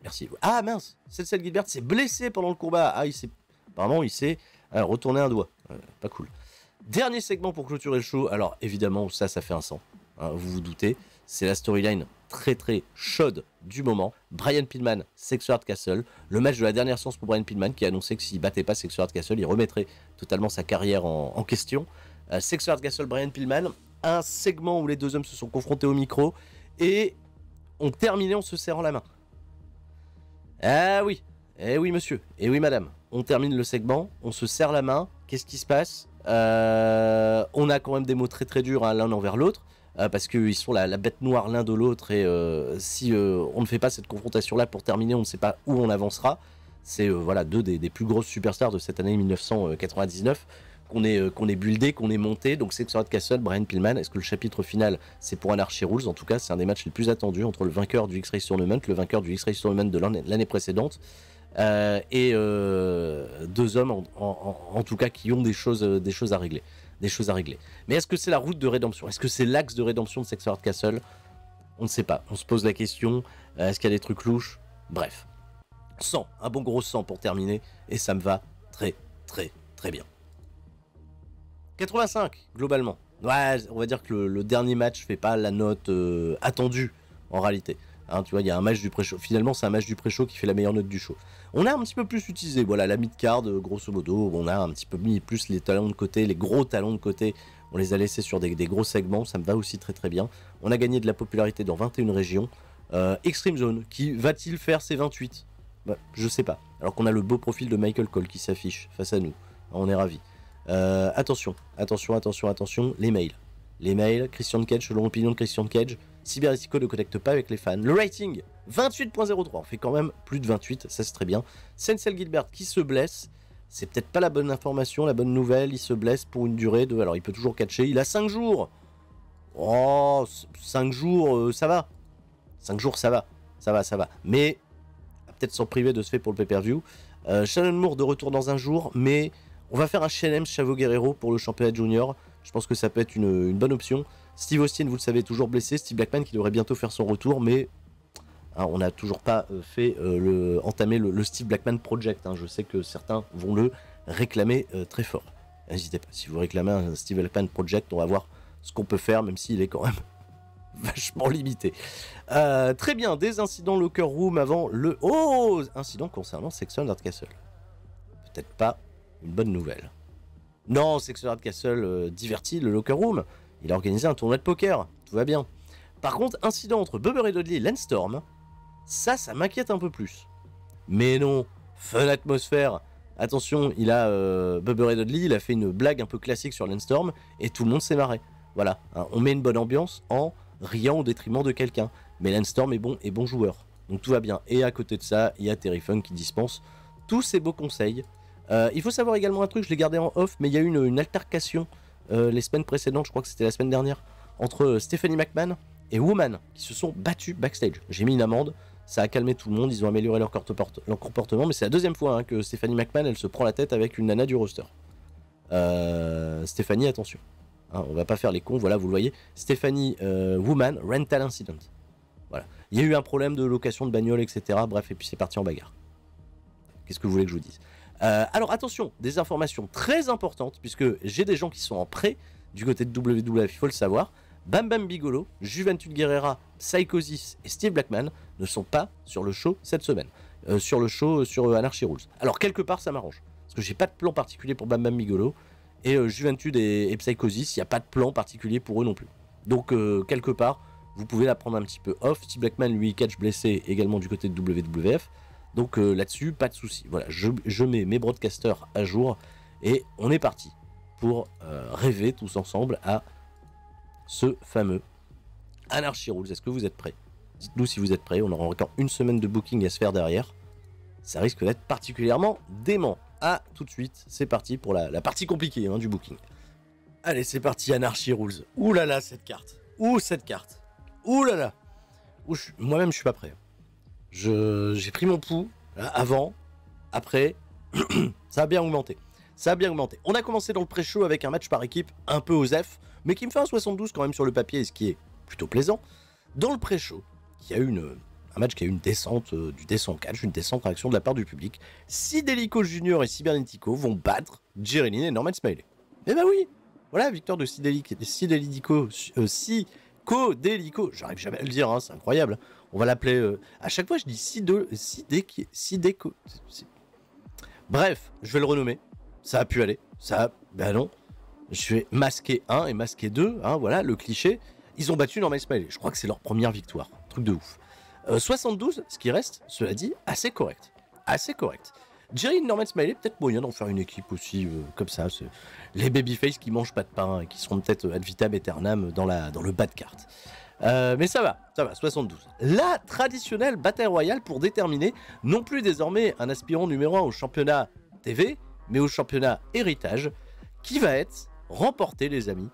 Merci. Ah mince, Cecil Gilbert s'est blessé pendant le combat. Apparemment il s'est retourné un doigt. Pas cool. Dernier segment pour clôturer le show. Alors évidemment ça fait un sang. Vous vous doutez. C'est la storyline très très chaude du moment. Brian Pillman, Sexy Hard Castle. Le match de la dernière chance pour Brian Pillman qui a annoncé que s'il battait pas Sexy Hard Castle, il remettrait totalement sa carrière en question. Sexy Hard Castle, Brian Pillman. Un segment où les deux hommes se sont confrontés au micro et ont terminé en se serrant la main. Ah oui, eh oui monsieur, eh oui madame, on termine le segment, on se serre la main, qu'est-ce qui se passe? On a quand même des mots très très durs l'un envers l'autre, parce qu'ils sont la bête noire l'un de l'autre, et si on ne fait pas cette confrontation-là pour terminer, on ne sait pas où on avancera. C'est voilà, deux des plus grosses superstars de cette année 1999 qu'on est buildé, qu'on est monté. Donc c'est Xrd Castle, Brian Pillman. Est-ce que le chapitre final, c'est pour Anarchy Rules? En tout cas, c'est un des matchs les plus attendus entre le vainqueur du X-Race Tournament, le vainqueur du X-Race Tournament de l'année précédente, et deux hommes en tout cas qui ont des choses à régler. Mais est-ce que c'est la route de rédemption? Est-ce que c'est l'axe de rédemption de Xrd Castle? On ne sait pas. On se pose la question. Est-ce qu'il y a des trucs louches? Bref. 100, un bon gros 100 pour terminer, et ça me va très bien. 85, globalement. Ouais, on va dire que le dernier match fait pas la note attendue, en réalité. Hein, tu vois, il y a un match du pré-show. Finalement, c'est un match du pré-show qui fait la meilleure note du show. On a un petit peu plus utilisé, voilà, la mid-card, grosso modo. On a un petit peu mis plus les talons de côté, les gros talons de côté. On les a laissés sur des gros segments, ça me va aussi très bien. On a gagné de la popularité dans 21 régions. Extreme Zone, qui va-t-il faire ses 28? Bah, je sais pas. Alors qu'on a le beau profil de Michael Cole qui s'affiche face à nous. On est ravis. Attention, les mails. Christian Cage, selon l'opinion de Christian Cage, Cyberetico ne connecte pas avec les fans. Le rating, 28.03, on fait quand même plus de 28, ça c'est très bien. Sensel Gilbert qui se blesse, c'est peut-être pas la bonne information, la bonne nouvelle, il se blesse pour une durée de... Alors il peut toujours catcher, il a 5 jours. Oh, 5 jours, ça va. 5 jours, ça va. Mais, peut-être s'en priver de ce fait pour le pay-per-view. Shannon Moore de retour dans un jour, mais... On va faire un Shelem Chavo Guerrero pour le championnat junior. Je pense que ça peut être une bonne option. Steve Austin, vous le savez, toujours blessé. Steve Blackman qui devrait bientôt faire son retour, mais hein, on n'a toujours pas entamé le Steve Blackman Project. Hein. Je sais que certains vont le réclamer très fort. N'hésitez pas, si vous réclamez un Steve Blackman Project, on va voir ce qu'on peut faire, même s'il est quand même vachement limité. Très bien, des incidents locker room avant le... Oh, incident concernant Xrd Castle. Peut-être pas une bonne nouvelle. Non, Xrd Castle divertit le locker room. Il a organisé un tournoi de poker. Tout va bien. Par contre, incident entre Bubba Ray Dudley et Lance Storm, ça m'inquiète un peu plus. Mais non, fun atmosphère. Attention, Bubba Ray Dudley, il a fait une blague un peu classique sur Lance Storm et tout le monde s'est marré. Voilà, hein, on met une bonne ambiance en riant au détriment de quelqu'un. Mais Lance Storm est bon joueur. Donc tout va bien. Et à côté de ça, il y a Terry Funk qui dispense tous ces beaux conseils. Il faut savoir également un truc, je l'ai gardé en off, mais il y a eu une altercation les semaines précédentes, je crois que c'était la semaine dernière, entre Stephanie McMahon et Woman, qui se sont battus backstage. J'ai mis une amende, ça a calmé tout le monde, ils ont amélioré leur comportement, mais c'est la deuxième fois hein, que Stephanie McMahon, elle se prend la tête avec une nana du roster. Stéphanie, attention, hein, on va pas faire les cons, voilà, vous le voyez. Stephanie Woman, Rental Incident. Voilà. Il y a eu un problème de location de bagnole, etc. Bref, et puis c'est parti en bagarre. Qu'est-ce que vous voulez que je vous dise? Alors attention, des informations très importantes, puisque j'ai des gens qui sont en prêt du côté de WWF, il faut le savoir. Bam Bam Bigolo, Juventud Guerrera, Psychosis et Steve Blackman ne sont pas sur le show cette semaine. Sur le show sur Anarchy Rules. Alors quelque part ça m'arrange, parce que j'ai pas de plan particulier pour Bam Bam Bigolo, et Juventud et Psychosis, il n'y a pas de plan particulier pour eux non plus. Donc quelque part, vous pouvez la prendre un petit peu off. Steve Blackman, lui, catch blessé également du côté de WWF. Donc là-dessus, pas de souci. Voilà, je mets mes broadcasters à jour et on est parti pour rêver tous ensemble à ce fameux Anarchy Rules. Est-ce que vous êtes prêts? Dites-nous si vous êtes prêts. On aura encore une semaine de booking à se faire derrière. Ça risque d'être particulièrement dément. Ah, tout de suite, c'est parti pour la partie compliquée hein, du booking. Allez, c'est parti, Anarchy Rules. Ouh là là, cette carte. Ouh, cette carte. Ouh là là. Moi-même, je suis pas prêt. J'ai pris mon pouls là, avant, après, ça a bien augmenté. On a commencé dans le pré-show avec un match par équipe un peu osef, mais qui me fait un 72 quand même sur le papier, ce qui est plutôt plaisant. Dans le pré-show, il y a eu un match qui a eu une descente, du descent catch, une descente réaction de la part du public. Sidelico Junior et Cybernetico vont battre Jerry Lynn et Norman Smiley. Eh ben oui, voilà, victoire de Sidelico, Delico, j'arrive jamais à le dire, hein, c'est incroyable. On va l'appeler. À chaque fois, je dis Sideco. Bref, je vais le renommer. Ça a pu aller. Ben non. Je vais masquer 1 et masquer 2. Hein, voilà, le cliché. Ils ont battu Norman Smiley. Je crois que c'est leur première victoire. Truc de ouf. 72, ce qui reste, cela dit, assez correct. Jerry Norman Smiley, peut-être moyen d'en faire une équipe aussi, comme ça. Les babyface qui mangent pas de pain et qui seront peut-être ad vitam aeternam dans le bas de carte. Mais ça va, 72. La traditionnelle bataille royale pour déterminer non plus désormais un aspirant numéro 1 au championnat TV, mais au championnat héritage, qui va être remporté, les amis,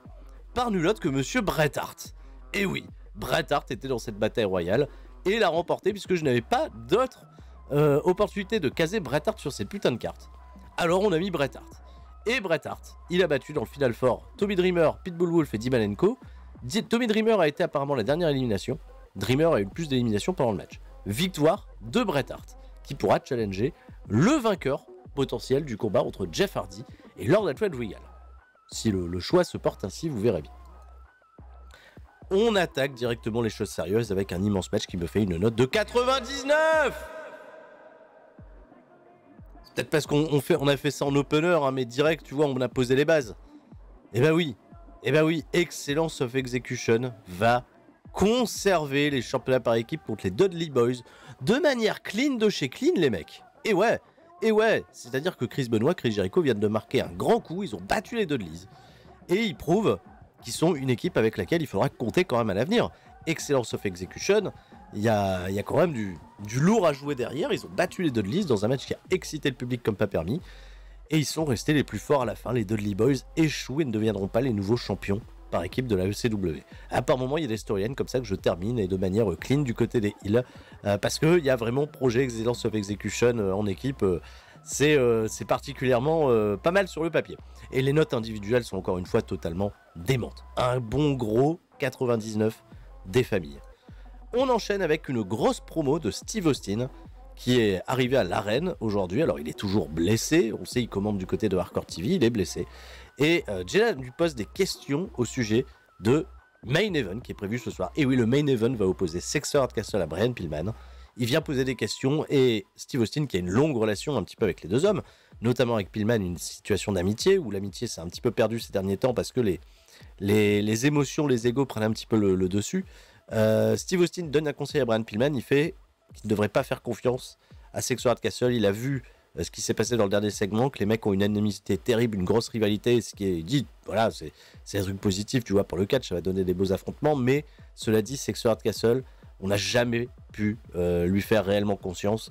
par nul autre que Monsieur Bret Hart. Et oui, Bret Hart était dans cette bataille royale et l'a remporté puisque je n'avais pas d'autre opportunité de caser Bret Hart sur cette putain de carte. Alors on a mis Bret Hart. Et Bret Hart, il a battu dans le Final Four Tommy Dreamer, Pitbull Wolf et Dean Malenko. Tommy Dreamer a été apparemment la dernière élimination. Dreamer a eu le plus d'éliminations pendant le match. Victoire de Bret Hart, qui pourra challenger le vainqueur potentiel du combat entre Jeff Hardy et Lord Alfred Regal. Si le choix se porte ainsi, vous verrez bien. On attaque directement les choses sérieuses avec un immense match qui me fait une note de 99. C'est peut-être parce qu'on a fait ça en opener, hein, mais direct, tu vois, on a posé les bases. Eh ben oui, Excellence of Execution va conserver les championnats par équipe contre les Dudley Boys de manière clean de chez clean, les mecs. Et ouais, c'est-à-dire que Chris Benoit, Chris Jericho viennent de marquer un grand coup, ils ont battu les Dudleys. Et ils prouvent qu'ils sont une équipe avec laquelle il faudra compter quand même à l'avenir. Excellence of Execution, il y a quand même du lourd à jouer derrière, ils ont battu les Dudleys dans un match qui a excité le public comme pas permis. Et ils sont restés les plus forts à la fin. Les Dudley Boys échouent et ne deviendront pas les nouveaux champions par équipe de la ECW. À par moment, il y a des storylines comme ça que je termine et de manière clean du côté des Heels. Parce qu'il y a vraiment projet Excellence of Execution en équipe. C'est particulièrement pas mal sur le papier. Et les notes individuelles sont encore une fois totalement démentes. Un bon gros 99 des familles. On enchaîne avec une grosse promo de Steve Austin, qui est arrivé à l'arène aujourd'hui. Alors il est toujours blessé, on sait il commande du côté de Hardcore TV, il est blessé. Et Jay lui pose des questions au sujet de Main Event qui est prévu ce soir. Et oui, le Main Event va opposer Sexter Hardcastle à Brian Pillman. Il vient poser des questions et Steve Austin, qui a une longue relation un petit peu avec les deux hommes, notamment avec Pillman, une situation d'amitié, où l'amitié s'est un petit peu perdue ces derniers temps parce que les émotions, les égos prennent un petit peu le dessus. Steve Austin donne un conseil à Brian Pillman, il fait qu'il ne devrait pas faire confiance à Sexter Hardcastle. Il a vu ce qui s'est passé dans le dernier segment, que les mecs ont une animosité terrible, une grosse rivalité, ce qui est dit, voilà, c'est un truc positif, tu vois, pour le catch, ça va donner des beaux affrontements, mais cela dit, Sexter Hardcastle, on n'a jamais pu lui faire réellement confiance,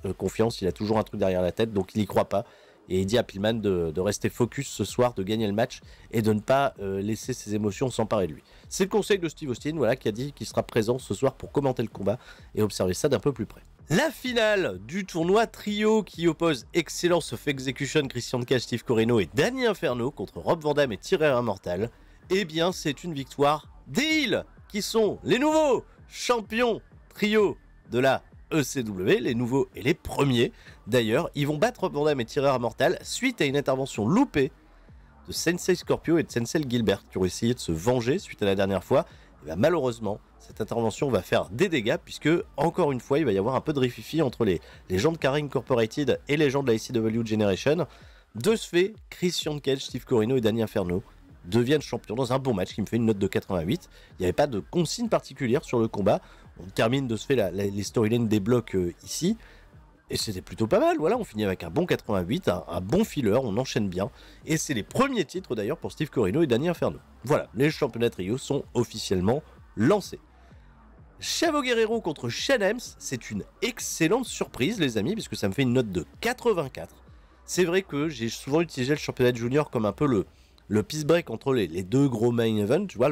il a toujours un truc derrière la tête, donc il n'y croit pas, et il dit à Pillman de rester focus ce soir, de gagner le match, et de ne pas laisser ses émotions s'emparer de lui. C'est le conseil de Steve Austin, voilà, qui a dit qu'il sera présent ce soir pour commenter le combat, et observer ça d'un peu plus près. La finale du tournoi trio qui oppose Excellence of Execution, Christian Cage, Steve Corino et Danny Inferno contre Rob Van Dam et Tyler Immortal, eh bien c'est une victoire des Heels, qui sont les nouveaux champions trio de la ECW, les nouveaux et les premiers. D'ailleurs, ils vont battre Rob Van Dam et Tyler Immortal suite à une intervention loupée de Sensei Scorpio et de Sensei Gilbert qui ont essayé de se venger suite à la dernière fois. Et bien, malheureusement, cette intervention va faire des dégâts puisque, encore une fois, il va y avoir un peu de rififi entre les gens de Kara Incorporated et les gens de la ICW Generation. De ce fait, Christian Cage, Steve Corino et Danny Inferno deviennent champions dans un bon match qui me fait une note de 88. Il n'y avait pas de consigne particulière sur le combat. On termine de ce fait les storylines des blocs ici. Et c'était plutôt pas mal, voilà, on finit avec un bon 88, un bon filler, on enchaîne bien. Et c'est les premiers titres d'ailleurs pour Steve Corino et Danny Inferno. Voilà, les championnats trio sont officiellement lancés. Chavo Guerrero contre Shane Helms, c'est une excellente surprise les amis, puisque ça me fait une note de 84. C'est vrai que j'ai souvent utilisé le championnat junior comme un peu le peace break entre les deux gros main events, tu vois,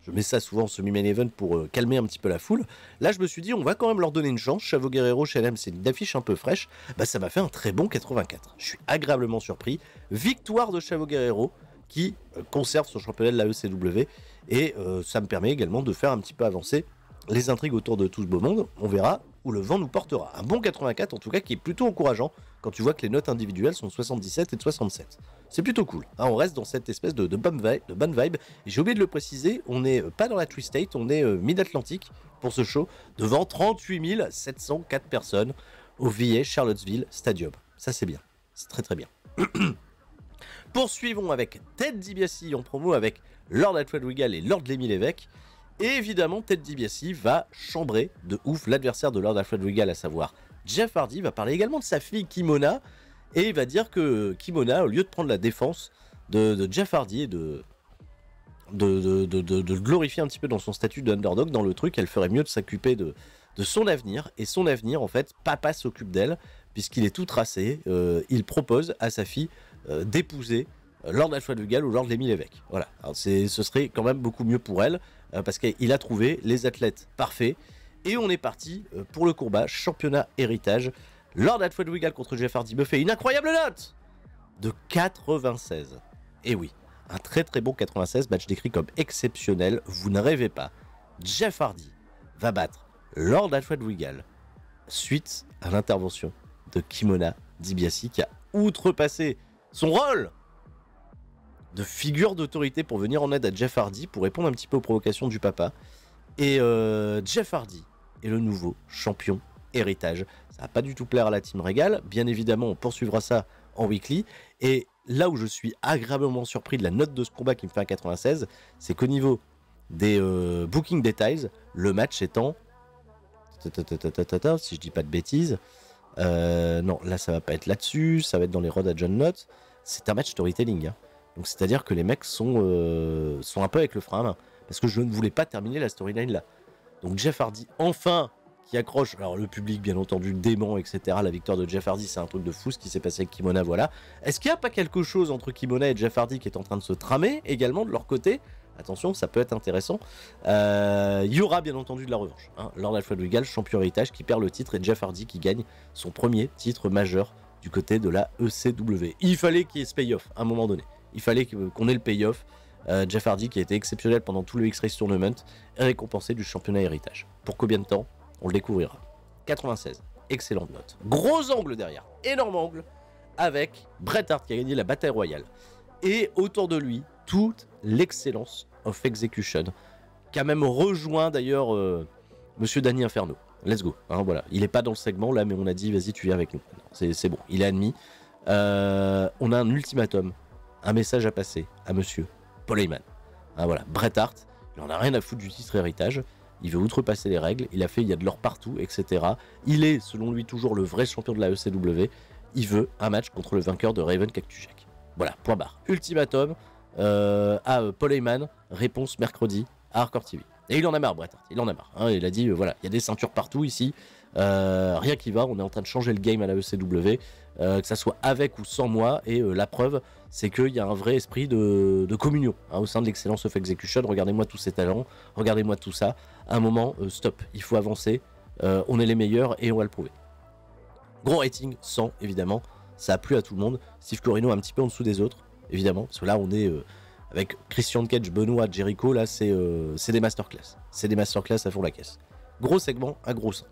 je mets ça souvent en semi-main event pour calmer un petit peu la foule. Là, je me suis dit, on va quand même leur donner une chance. Chavo Guerrero, Shane Helms, c'est une affiche un peu fraîche. Bah, ça m'a fait un très bon 84. Je suis agréablement surpris. Victoire de Chavo Guerrero, qui conserve son championnat de la ECW. Et ça me permet également de faire un petit peu avancer les intrigues autour de tout ce beau monde. On verra où le vent nous portera. Un bon 84, en tout cas, qui est plutôt encourageant quand tu vois que les notes individuelles sont de 77 et de 67. C'est plutôt cool. Hein, on reste dans cette espèce de bonne vibe. Et j'ai oublié de le préciser, on n'est pas dans la Tri-State, on est Mid-Atlantic pour ce show, devant 38 704 personnes au VA Charlottesville Stadium. Ça, c'est bien. C'est très très bien. Poursuivons avec Ted DiBiase en promo avec Lord Alfred Regal et Lord Lemmy Lévesque. Et évidemment, Ted DiBiase va chambrer de ouf l'adversaire de Lord Alfred Regal, à savoir Jeff Hardy. Va parler également de sa fille Kimona. Et il va dire que Kimona, au lieu de prendre la défense de Jeff Hardy et de le glorifier un petit peu dans son statut d'underdog dans le truc, elle ferait mieux de s'occuper de son avenir. Et son avenir, en fait, papa s'occupe d'elle, puisqu'il est tout tracé. Il propose à sa fille d'épouser Lord Alfred Dugal ou Lord Lemmy Lévesque. Voilà, alors ce serait quand même beaucoup mieux pour elle, parce qu'il a trouvé les athlètes parfaits. Et on est parti pour le combat championnat héritage. Lord Alfred Dugal contre Jeff Hardy me fait une incroyable note de 96. Et oui, un très très bon 96, match décrit comme exceptionnel, vous ne rêvez pas. Jeff Hardy va battre Lord Alfred Wigal suite à l'intervention de Kimona DiBiase qui a outrepassé son rôle de figure d'autorité pour venir en aide à Jeff Hardy pour répondre un petit peu aux provocations du papa. Et Jeff Hardy est le nouveau champion héritage. Ça va pas du tout plaire à la team Regal, bien évidemment on poursuivra ça en weekly. Et là où je suis agréablement surpris de la note de ce combat qui me fait un 96, c'est qu'au niveau des booking details, le match étant, si je dis pas de bêtises, non, là ça va pas être là-dessus, ça va être dans les rods à John Knott. C'est un match storytelling, hein. Donc c'est à dire que les mecs sont un peu avec le frein à main, parce que je ne voulais pas terminer la storyline là. Donc Jeff Hardy enfin qui accroche, alors le public bien entendu dément, etc. La victoire de Jeff Hardy, c'est un truc de fou ce qui s'est passé avec Kimona, voilà. Est-ce qu'il n'y a pas quelque chose entre Kimona et Jeff Hardy qui est en train de se tramer également de leur côté? Attention, ça peut être intéressant. Il y aura bien entendu de la revanche, hein. Lord Alfred Wigal, champion héritage, qui perd le titre, et Jeff Hardy qui gagne son premier titre majeur du côté de la ECW. Il fallait qu'il y ait ce payoff à un moment donné. Il fallait qu'on ait le payoff. Jeff Hardy, qui a été exceptionnel pendant tout le X-Race Tournament, est récompensé du championnat héritage. Pour combien de temps? On le découvrira. 96, excellente note. Gros angle derrière, énorme angle, avec Bret Hart qui a gagné la bataille royale. Et autour de lui, toute l'excellence of execution, qui a même rejoint d'ailleurs Monsieur Danny Inferno. Let's go, hein, voilà. Il n'est pas dans le segment là, mais on a dit vas-y tu viens avec nous. C'est bon, il est admis. On a un ultimatum, un message à passer à Monsieur Paul Heyman. Hein, voilà, Bret Hart, il en a rien à foutre du titre héritage. Il veut outrepasser les règles, il y a de l'or partout, etc. Il est, selon lui, toujours le vrai champion de la ECW. Il veut un match contre le vainqueur de Raven Cactus Jack. Voilà, point barre. Ultimatum à Paul Heyman, réponse mercredi à Hardcore TV. Et il en a marre, Bret Hart, il en a marre. Hein, il a dit, voilà, il y a des ceintures partout ici, rien qui va, on est en train de changer le game à la ECW, que ça soit avec ou sans moi, et la preuve, c'est qu'il y a un vrai esprit de communion, hein, au sein de l'Excellence of Execution. Regardez-moi tous ces talents, regardez-moi tout ça. À un moment, stop, il faut avancer, on est les meilleurs et on va le prouver. Gros rating, 100 évidemment, ça a plu à tout le monde. Steve Corino un petit peu en dessous des autres, évidemment, parce que là on est avec Christian Cage, Benoît, Jericho, là c'est des masterclass. C'est des masterclass à fond la caisse. Gros segment, un gros 100.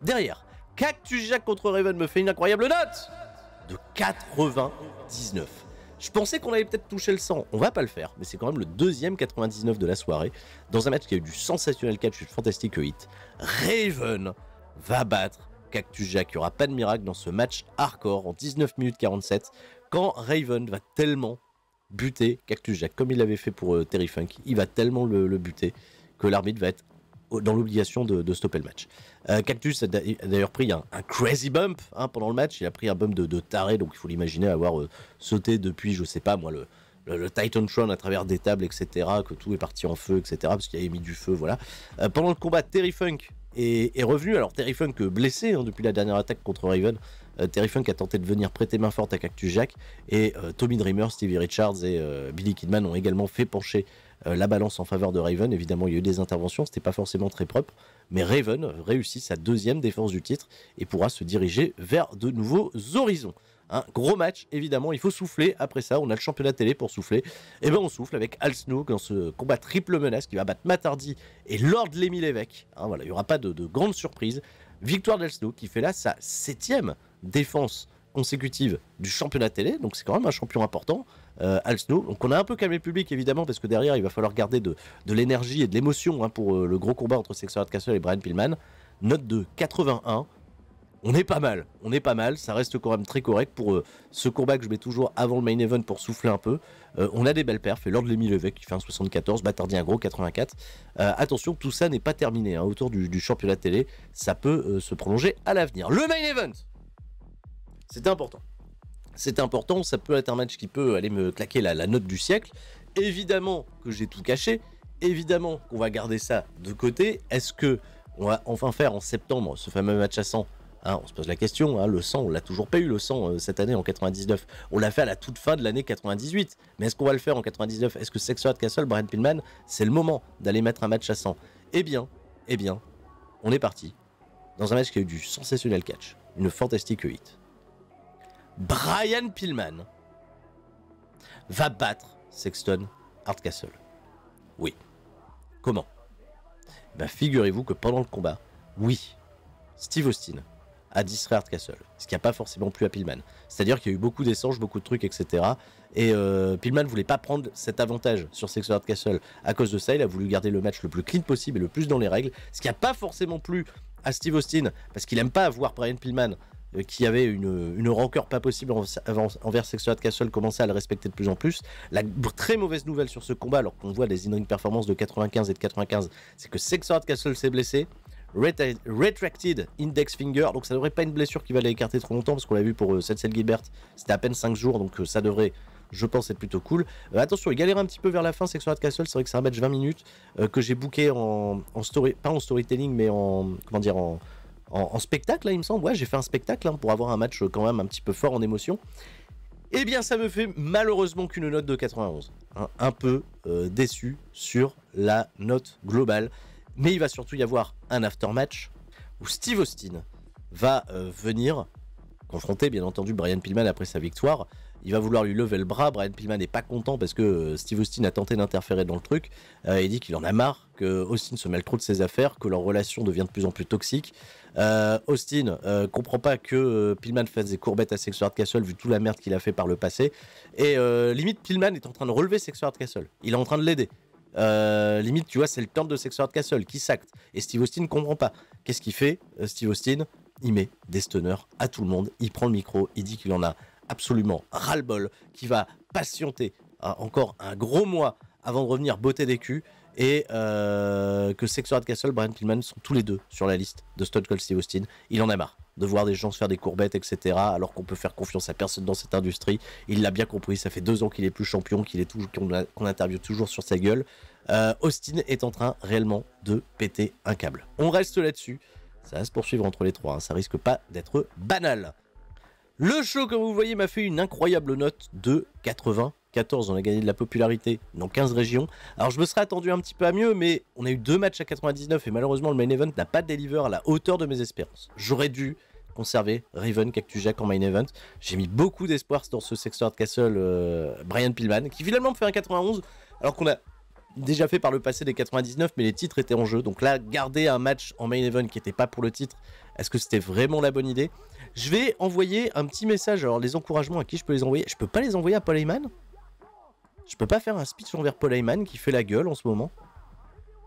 Derrière, Cactus Jack contre Raven me fait une incroyable note de 99. Je pensais qu'on allait peut-être toucher le 100, on va pas le faire, mais c'est quand même le deuxième 99 de la soirée, dans un match qui a eu du sensationnel catch, une fantastique hit. Raven va battre Cactus Jack, il n'y aura pas de miracle dans ce match hardcore en 19 minutes 47, quand Raven va tellement buter Cactus Jack, comme il l'avait fait pour Terry Funk, il va tellement le buter, que l'arbitre va être dans l'obligation de stopper le match. Cactus a d'ailleurs pris un crazy bump, hein, pendant le match. Il a pris un bump de taré, donc il faut l'imaginer avoir sauté depuis, je sais pas moi, le Titantron à travers des tables, etc. Que tout est parti en feu, etc. Parce qu'il avait mis du feu, voilà. Pendant le combat, Terry Funk est revenu. Alors Terry Funk blessé, hein, depuis la dernière attaque contre Raven. Terry Funk a tenté de venir prêter main forte à Cactus Jack. Et Tommy Dreamer, Stevie Richards et Billy Kidman ont également fait pencher la balance en faveur de Raven. Évidemment, il y a eu des interventions, c'était pas forcément très propre, mais Raven réussit sa deuxième défense du titre et pourra se diriger vers de nouveaux horizons. Un gros match, évidemment, il faut souffler. Après ça, on a le championnat télé pour souffler. Et ben on souffle avec Al Snow dans ce combat triple menace qui va battre Matt Hardy et Lord Lemmy Lévesque. Hein, voilà, il n'y aura pas de grande surprise. Victoire d'Al Snow qui fait là sa 7e défense consécutive du championnat télé, donc c'est quand même un champion important. Al Snow, donc on a un peu calmé le public évidemment, parce que derrière il va falloir garder de l'énergie et de l'émotion, hein, pour le gros combat entre Sexter Castle et Brian Pillman. Note de 81, on est pas mal, ça reste quand même très correct pour ce combat que je mets toujours avant le main event pour souffler un peu. On a des belles perfs, et Lord Lemmy Lévesque qui fait un 74, Battardi un gros 84. Attention, tout ça n'est pas terminé, hein, autour du championnat télé, ça peut se prolonger à l'avenir. Le main event, c'était important. C'est important, ça peut être un match qui peut aller me claquer la note du siècle. Évidemment que j'ai tout caché, évidemment qu'on va garder ça de côté. Est-ce que on va enfin faire en septembre ce fameux match à 100 ? On se pose la question, le 100, on l'a toujours pas eu le 100 cette année en 99. On l'a fait à la toute fin de l'année 98. Mais est-ce qu'on va le faire en 99 ? Est-ce que Sex Hard Castle, Brian Pillman, c'est le moment d'aller mettre un match à 100 ? Eh bien, on est parti dans un match qui a eu du sensationnel catch, une fantastique hit. Brian Pillman va battre Sexton Hardcastle. Oui. Comment ? Figurez-vous que pendant le combat, oui, Steve Austin a distrait Hardcastle, ce qui n'a pas forcément plu à Pillman. C'est-à-dire qu'il y a eu beaucoup d'échanges, beaucoup de trucs, etc. Et Pillman ne voulait pas prendre cet avantage sur Sexton Hardcastle. À cause de ça, il a voulu garder le match le plus clean possible et le plus dans les règles, ce qui n'a pas forcément plu à Steve Austin, parce qu'il n'aime pas voir Brian Pillman, qui avait une rancœur pas possible envers Sexton Hardcastle, commencer à le respecter de plus en plus. La très mauvaise nouvelle sur ce combat, alors qu'on voit des in-ring performances de 95 et de 95, c'est que Sexton Hardcastle s'est blessé. Retracted Index Finger, donc ça devrait pas une blessure qui va l'écarter trop longtemps, parce qu'on l'a vu pour Cecil Gilbert, c'était à peine 5 jours, donc ça devrait, je pense, être plutôt cool. Attention, il galère un petit peu vers la fin, Sexton Hardcastle, c'est vrai que c'est un match 20 minutes que j'ai booké en story, pas en storytelling, mais en spectacle, là, il me semble. Ouais, j'ai fait un spectacle pour avoir un match quand même un petit peu fort en émotion. Eh bien, ça me fait malheureusement qu'une note de 91. Un peu déçu sur la note globale. Mais il va surtout y avoir un aftermatch où Steve Austin va venir confronter, bien entendu, Brian Pillman après sa victoire. Il va vouloir lui lever le bras. Brian Pillman n'est pas content parce que Steve Austin a tenté d'interférer dans le truc. Il dit qu'il en a marre, que Austin se mêle trop de ses affaires, que leur relation devient de plus en plus toxique. Austin comprend pas que Pillman fasse des courbettes à Sexton Hardcastle vu toute la merde qu'il a fait par le passé. Et limite, Pillman est en train de relever Sexton Hardcastle. Il est en train de l'aider. Limite, tu vois, c'est le turn de Sexton Hardcastle qui s'acte. Et Steve Austin ne comprend pas. Qu'est-ce qu'il fait, Steve Austin ? Il met des stunners à tout le monde. Il prend le micro, il dit qu'il en a absolument ras-le-bol, qu'il va patienter encore un gros mois avant de revenir botter des culs. Et que Sexton Hardcastle, Brian Pillman sont tous les deux sur la liste de Stone Cold Steve Austin. Il en a marre de voir des gens se faire des courbettes, etc. Alors qu'on peut faire confiance à personne dans cette industrie. Il l'a bien compris, ça fait 2 ans qu'il est plus champion, qu'on interviewe toujours sur sa gueule. Austin est en train réellement de péter un câble. On reste là-dessus. Ça va se poursuivre entre les trois, ça risque pas d'être banal. Le show, comme vous voyez, m'a fait une incroyable note de 94. On a gagné de la popularité dans 15 régions. Alors je me serais attendu un petit peu à mieux, mais on a eu 2 matchs à 99 et malheureusement le main event n'a pas deliver à la hauteur de mes espérances. J'aurais dû conserver Raven Cactus Jack en main event. J'ai mis beaucoup d'espoir dans ce Sexton Hardcastle Brian Pillman, qui finalement me fait un 91, alors qu'on a déjà fait par le passé des 99, mais les titres étaient en jeu. Donc là, garder un match en main event qui n'était pas pour le titre, est-ce que c'était vraiment la bonne idée ? Je vais envoyer un petit message. Alors les encouragements, à qui je peux les envoyer ? Je peux pas les envoyer à Paul Heyman ? Je peux pas faire un speech envers Paul Heyman qui fait la gueule en ce moment ?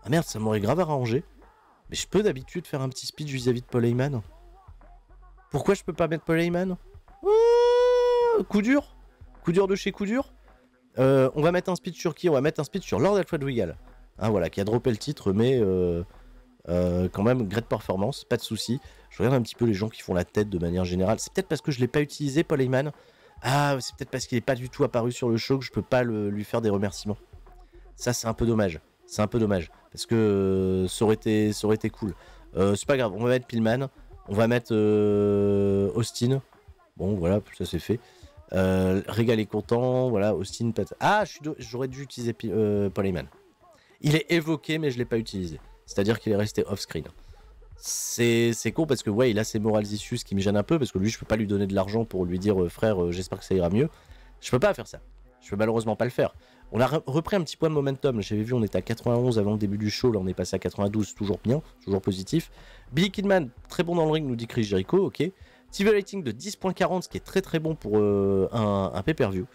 Ah merde, ça m'aurait grave arrangé. Mais je peux d'habitude faire un petit speech vis-à-vis de Paul Heyman. Pourquoi je peux pas mettre Paul Heyman ? Coup dur ? Coup dur de chez coup dur ? On va mettre un speech sur qui ? On va mettre un speech sur Lord Alfred Wigal. Voilà, qui a droppé le titre, mais quand même, great performance, pas de souci. Je regarde un petit peu les gens qui font la tête de manière générale. C'est peut-être parce que je ne l'ai pas utilisé, Paul Heyman. C'est peut-être parce qu'il n'est pas du tout apparu sur le show que je peux pas lui faire des remerciements. Ça, c'est un peu dommage. C'est un peu dommage. Parce que ça aurait été cool. C'est pas grave, on va mettre Pillman. On va mettre Austin. Bon, voilà, ça c'est fait. Régal est content, voilà, Austin. J'aurais dû utiliser Paul Heyman. Il est évoqué, mais je ne l'ai pas utilisé. C'est-à-dire qu'il est resté off-screen. C'est con parce que, ouais, il a ses morals issues qui me gênent un peu, parce que lui, je peux pas lui donner de l'argent pour lui dire, frère, j'espère que ça ira mieux. Je peux pas faire ça. Je peux malheureusement pas le faire. On a repris un petit point de momentum. J'avais vu, on était à 91 avant le début du show. Là, on est passé à 92, toujours bien, toujours positif. Billy Kidman, très bon dans le ring, nous dit Chris Jericho, ok. TV rating de 10.40, ce qui est très très bon pour un pay-per-view.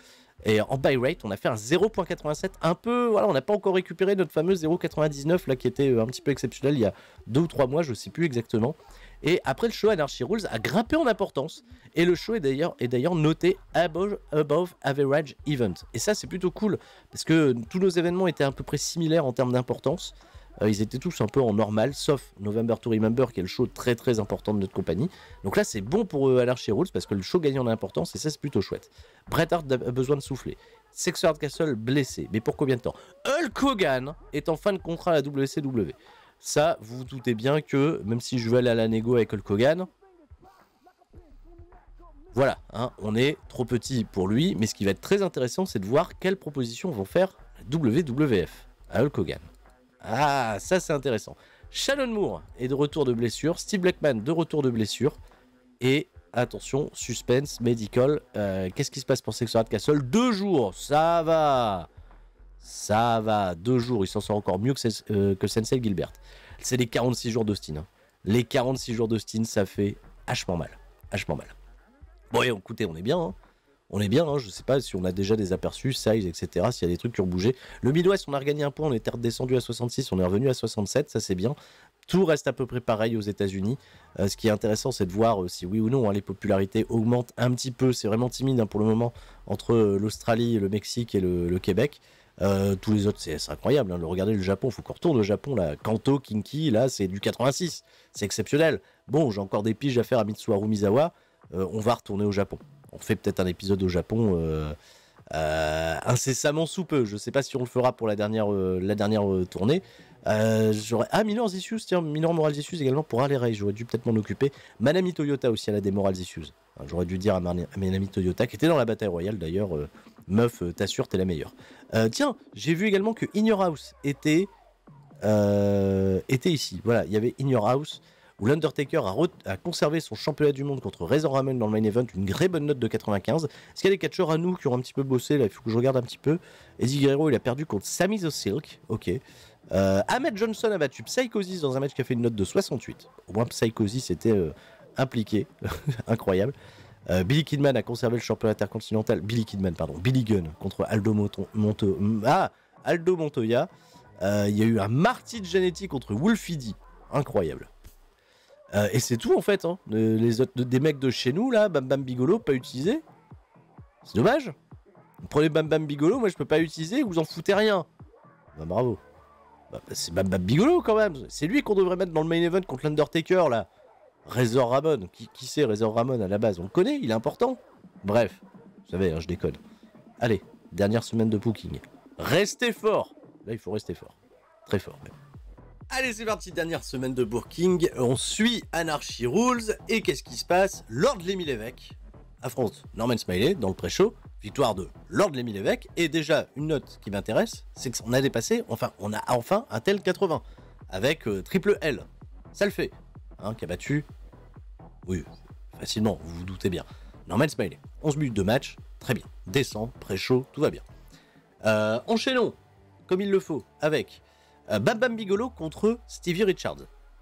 Et en buy rate, on a fait un 0.87, un peu, voilà, on n'a pas encore récupéré notre fameux 0.99 là qui était un petit peu exceptionnel il y a 2 ou 3 mois, je sais plus exactement. Et après le show, Anarchy Rules a grimpé en importance et le show est d'ailleurs noté above average event. Et ça c'est plutôt cool parce que tous nos événements étaient à peu près similaires en termes d'importance. Ils étaient tous un peu en normal, sauf November to Remember, qui est le show très très important de notre compagnie. Donc là, c'est bon pour Anarchy Rules, parce que le show gagne en importance, et ça, c'est plutôt chouette. Bret Hart a besoin de souffler. Sex Hardcastle blessé, mais pour combien de temps? Hulk Hogan est en fin de contrat à la WCW. Ça, vous vous doutez bien que, même si je veux aller à la négo avec Hulk Hogan, voilà, hein, on est trop petit pour lui, mais ce qui va être très intéressant, c'est de voir quelles propositions vont faire la WWF à Hulk Hogan. Ah, ça c'est intéressant. Shannon Moore est de retour de blessure, Steve Blackman de retour de blessure, et attention, suspense, medical, qu'est-ce qui se passe pour Sex Hardcastle? 2 jours, ça va, 2 jours, il s'en sort encore mieux que Sensei Gilbert. C'est les 46 jours d'Austin, hein. Les 46 jours d'Austin, ça fait hachement mal, hachement mal. Bon, et écoutez, on est bien, hein. On est bien, hein. Je sais pas si on a déjà des aperçus, size, etc. S'il y a des trucs qui ont bougé. Le Midwest, on a regagné un point, on était redescendu à 66, on est revenu à 67, ça c'est bien. Tout reste à peu près pareil aux États-Unis. Ce qui est intéressant, c'est de voir si oui ou non hein, les popularités augmentent un petit peu. C'est vraiment timide hein, pour le moment entre l'Australie, le Mexique et le Québec. Tous les autres, c'est incroyable. Hein. Regardez le Japon, il faut qu'on retourne au Japon. Là. Kanto, Kinki, là, c'est du 86. C'est exceptionnel. Bon, j'ai encore des piges à faire à Mitsuharu Misawa. On va retourner au Japon. On fait peut-être un épisode au Japon incessamment sous peu. Je sais pas si on le fera pour la dernière tournée. Minor's Issues, tiens, Minor Morals Issues également pour aller Ray. J'aurais dû peut-être m'en occuper. Manami Toyota aussi, elle a des Morals Issues. J'aurais dû dire à Manami Toyota, qui était dans la bataille royale d'ailleurs. Meuf, t'assures, t'es la meilleure. Tiens, j'ai vu également que In Your House était ici. Voilà, il y avait In Your House où l'Undertaker a conservé son championnat du monde contre Razor Ramon dans le main event, une très bonne note de 95. Est-ce qu'il y a des catcheurs à nous qui ont un petit peu bossé là? Il faut que je regarde un petit peu. Eddie Guerrero, il a perdu contre Sami the Silk. Ok. Ahmed Johnson a battu Psychosis dans un match qui a fait une note de 68. Au moins Psychosis était impliqué. Incroyable. Billy Kidman a conservé le championnat intercontinental. Billy Gunn contre Aldo Montoya. Il y a eu un Marty Jannetty contre Wolfie D. Incroyable. Et c'est tout en fait. Hein. Les autres, des mecs de chez nous là, Bam Bam Bigolo, pas utilisé. C'est dommage. Vous prenez Bam Bam Bigolo, moi je peux pas utiliser, vous en foutez rien. Bah bravo. Bah, c'est Bam Bam Bigolo quand même. C'est lui qu'on devrait mettre dans le main event contre l'Undertaker là. Razor Ramon. Qui c'est Razor Ramon à la base? On le connaît, il est important. Bref, vous savez, hein, je déconne. Allez, dernière semaine de booking. Restez fort. Là il faut rester fort. Très fort même. Allez, c'est parti, dernière semaine de booking. On suit Anarchy Rules. Et qu'est-ce qui se passe? Lord Lemmy Lévesque affronte Norman Smiley dans le pré-show. Victoire de Lord Lemmy Lévesque. Et déjà, une note qui m'intéresse, c'est qu'on a dépassé, on a enfin un tel 80. Avec Triple L. Ça le fait. Hein, qui a battu, oui, facilement, vous vous doutez bien. Norman Smiley. 11 minutes de match. Très bien. Descend, pré-show, tout va bien. Enchaînons, comme il le faut, avec Bam Bam Bigolo contre Stevie Richards.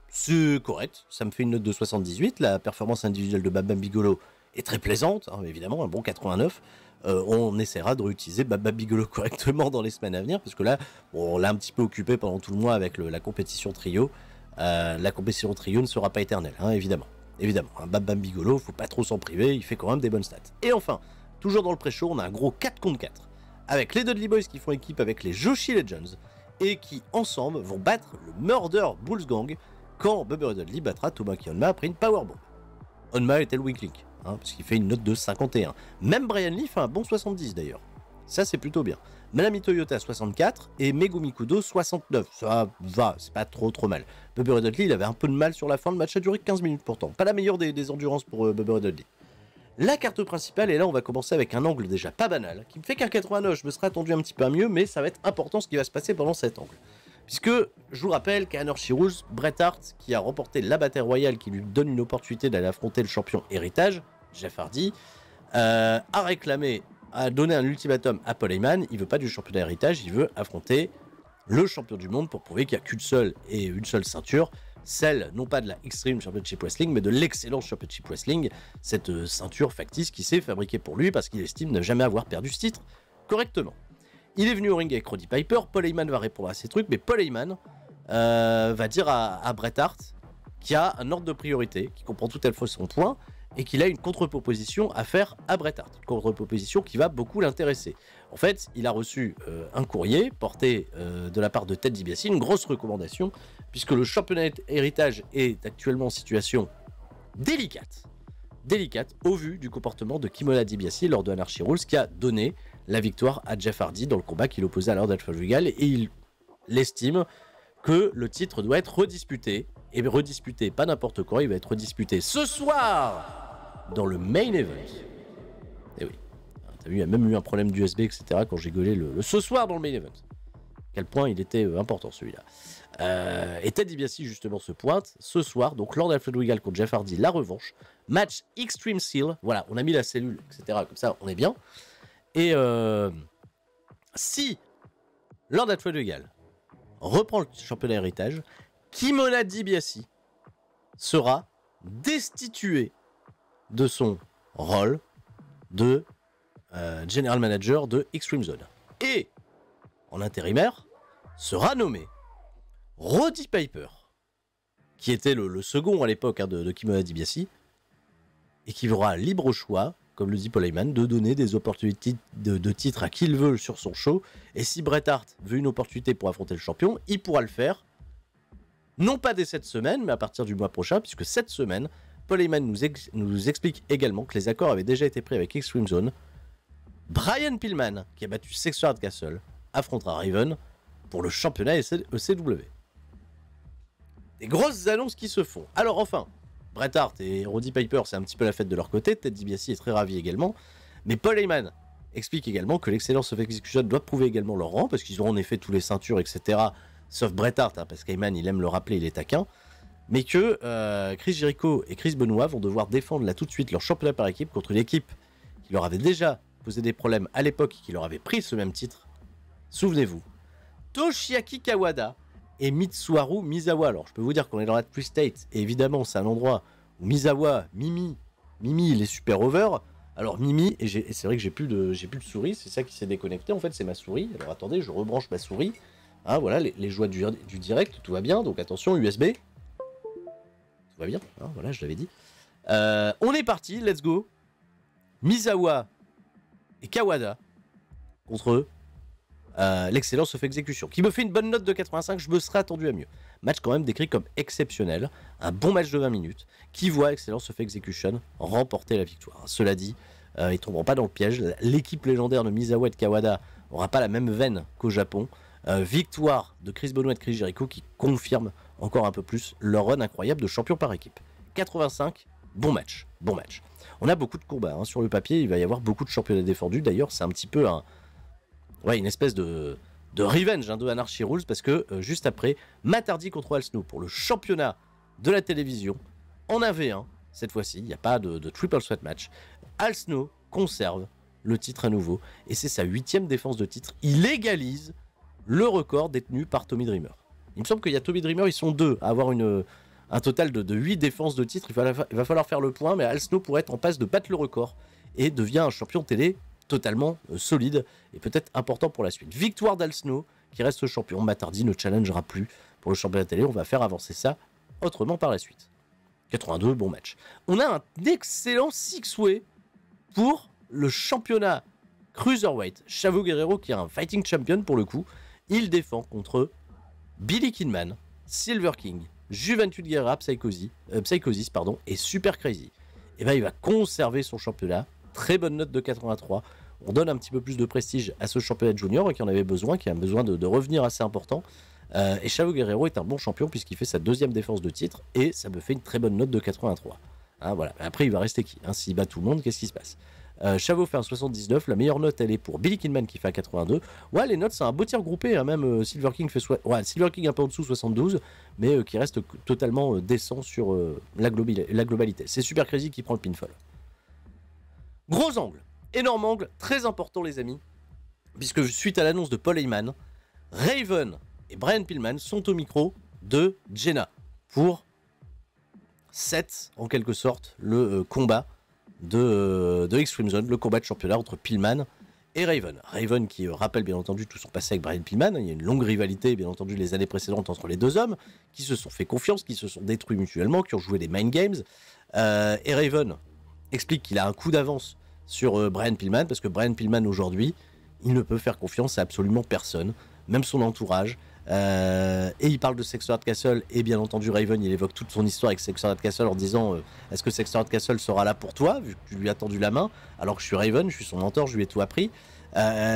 C'est correct, ça me fait une note de 78. La performance individuelle de Bam Bam Bigolo est très plaisante, hein, évidemment, un bon 89. On essaiera de réutiliser Bam Bam Bigolo correctement dans les semaines à venir, parce que là, bon, on l'a un petit peu occupé pendant tout le mois avec la compétition trio. La compétition trio ne sera pas éternelle, hein, évidemment. Évidemment, un Bam Bam Bigolo, faut pas trop s'en priver, il fait quand même des bonnes stats. Et enfin, toujours dans le pré-show, on a un gros 4 contre 4, avec les Dudley Boys qui font équipe avec les Joshi Legends, et qui, ensemble, vont battre le Murder Bulls Gang quand Bubba Dudley battra Tomoaki Honma après une powerbomb. Honma était le weak link, hein, parce qu'il fait une note de 51. Même Brian Lee fait un bon 70 d'ailleurs. Ça, c'est plutôt bien. Manami Toyota 64 et Megumi Kudo 69. Ça va, c'est pas trop mal. Bubba Dudley, il avait un peu de mal sur la fin. Le match a duré 15 minutes pourtant. Pas la meilleure des endurances pour Bubba Dudley. La carte principale, et là on va commencer avec un angle déjà pas banal, qui me fait qu'un 89, je me serais attendu un petit peu à mieux, mais ça va être important ce qui va se passer pendant cet angle. Puisque, je vous rappelle qu'à Anarchy Rules, Bret Hart, qui a remporté la bataille royale qui lui donne une opportunité d'aller affronter le champion héritage, Jeff Hardy, a réclamé, a donné un ultimatum à Paul Heyman. Il veut pas du championnat héritage, il veut affronter le champion du monde pour prouver qu'il n'y a qu'une seule et une seule ceinture, celle non pas de la Extreme Championship Wrestling, mais de l'Excellence Championship Wrestling, cette ceinture factice qui s'est fabriquée pour lui parce qu'il estime ne jamais avoir perdu ce titre correctement. Il est venu au ring avec Roddy Piper, Paul Heyman va répondre à ces trucs, mais Paul Heyman va dire à Bret Hart qu'il y a un ordre de priorité, qui comprend tout à la fois son point, et qu'il a une contre-proposition à faire à Bret Hart. Une contre-proposition qui va beaucoup l'intéresser. En fait, il a reçu un courrier porté de la part de Ted DiBiase, une grosse recommandation, puisque le championnat héritage est actuellement en situation délicate au vu du comportement de Kimola DiBiase lors de Anarchy Rules, qui a donné la victoire à Jeff Hardy dans le combat qu'il opposait à Lord Alfred Regal, et il estime que le titre doit être redisputé, et redisputé pas n'importe quoi, il va être redisputé ce soir dans le main event. Et oui, t'as vu, il y a même eu un problème d'USB, etc. quand j'ai gueulé le ce soir dans le main event. À quel point il était important celui-là. Et Ted DiBiase justement se pointe ce soir, donc Lord Alfred Regal contre Jeff Hardy, la revanche, match Extreme Seal, voilà, on a mis la cellule, etc. Comme ça, on est bien. Et si Lord Alfred Regal reprend le championnat héritage, Kimola DiBiase sera destitué de son rôle de General Manager de Extreme Zone. Et, en intérimaire, sera nommé Roddy Piper, qui était le second à l'époque de Kimola DiBiase, et qui aura libre choix, comme le dit Paul Heyman, de donner des opportunités de titre à qui il veut sur son show. Et si Bret Hart veut une opportunité pour affronter le champion, il pourra le faire. Non pas dès cette semaine, mais à partir du mois prochain, puisque cette semaine, Paul Heyman nous explique également que les accords avaient déjà été pris avec Extreme Zone. Brian Pillman, qui a battu Sexter Castle, affrontera Raven pour le championnat ECW. Des grosses annonces qui se font. Alors enfin, Bret Hart et Roddy Piper, c'est un petit peu la fête de leur côté. Ted DiBiase est très ravi également. Mais Paul Heyman explique également que l'Excellence of Execution doit prouver également leur rang, parce qu'ils auront en effet tous les ceintures, etc. Sauf Bret Hart, hein, parce qu'Heyman, il aime le rappeler, il est taquin. Mais que Chris Jericho et Chris Benoit vont devoir défendre là tout de suite leur championnat par équipe contre une équipe qui leur avait déjà posé des problèmes à l'époque et qui leur avait pris ce même titre. Souvenez-vous. Toshiaki Kawada et Mitsuharu Misawa. Alors, je peux vous dire qu'on est dans la Tri-State, et évidemment, c'est un endroit où Misawa, Mimi, il est super over. Alors, Mimi, et c'est vrai que j'ai plus de souris, c'est ça qui s'est déconnecté, en fait, c'est ma souris. Alors, attendez, je rebranche ma souris. Hein, voilà, les joies du direct, tout va bien, donc attention, USB. Tout va bien, hein, voilà, je l'avais dit. On est parti, let's go. Misawa et Kawada contre l'Excellence of Execution, qui me fait une bonne note de 85, je me serais attendu à mieux. Match quand même décrit comme exceptionnel, un bon match de 20 minutes, qui voit Excellence of Execution remporter la victoire. Cela dit, ils ne tomberont pas dans le piège, l'équipe légendaire de Misawa et de Kawada n'aura pas la même veine qu'au Japon. Victoire de Chris Benoit et de Chris Jericho qui confirme encore un peu plus leur run incroyable de champion par équipe. 85, bon match. On a beaucoup de combats, hein. Sur le papier, il va y avoir beaucoup de championnats défendus, d'ailleurs c'est un petit peu une espèce de revenge, hein, de Anarchy Rules, parce que juste après, Matt Hardy contre Al Snow pour le championnat de la télévision, en AV1, cette fois-ci, il n'y a pas de triple threat match. Al Snow conserve le titre à nouveau, et c'est sa 8e défense de titre. Il égalise le record détenu par Tommy Dreamer. Il me semble qu'il y a Tommy Dreamer, ils sont deux à avoir un total de 8 défenses de titre. Il va falloir faire le point, mais Al Snow pourrait être en passe de battre le record et devient un champion télé totalement solide et peut-être important pour la suite. Victoire d'Al Snow qui reste champion. Matt Hardy ne challengera plus pour le championnat télé. On va faire avancer ça autrement par la suite. 82, bon match. On a un excellent six-way pour le championnat Cruiserweight. Chavo Guerrero qui est un fighting champion pour le coup. Il défend contre Billy Kidman, Silver King, Juventud Guerrera, Psychosis pardon, et Super Crazy. Et ben il va conserver son championnat. Très bonne note de 83. On donne un petit peu plus de prestige à ce championnat junior qui en avait besoin, qui a besoin de revenir assez important. Et Chavo Guerrero est un bon champion puisqu'il fait sa 2e défense de titre et ça me fait une très bonne note de 83. Hein, voilà. Après, il va rester qui, hein, s'il bat tout le monde, qu'est-ce qui se passe? Chavo fait un 79, la meilleure note elle est pour Billy Kidman qui fait un 82. Ouais, les notes c'est un beau tir groupé, hein, même Silver King fait Silver King un peu en dessous 72, mais qui reste totalement décent sur la globalité. C'est Super Crazy qui prend le pinfall. Gros angle, énorme angle, très important les amis, puisque suite à l'annonce de Paul Heyman, Raven et Brian Pillman sont au micro de Jenna pour en quelque sorte le combat de Extreme Zone, le combat de championnat entre Pillman et Raven. Raven qui rappelle bien entendu tout son passé avec Brian Pillman. Il y a une longue rivalité bien entendu les années précédentes entre les deux hommes qui se sont fait confiance, qui se sont détruits mutuellement, qui ont joué des mind games. Et Raven, explique qu'il a un coup d'avance sur Brian Pillman, parce que Brian Pillman aujourd'hui, il ne peut faire confiance à absolument personne, même son entourage. Et il parle de Sex Castle, et bien entendu Raven, il évoque toute son histoire avec Sex Castle en disant est-ce que Sex Castle sera là pour toi, vu que tu lui as tendu la main, alors que je suis Raven, je suis son mentor, je lui ai tout appris.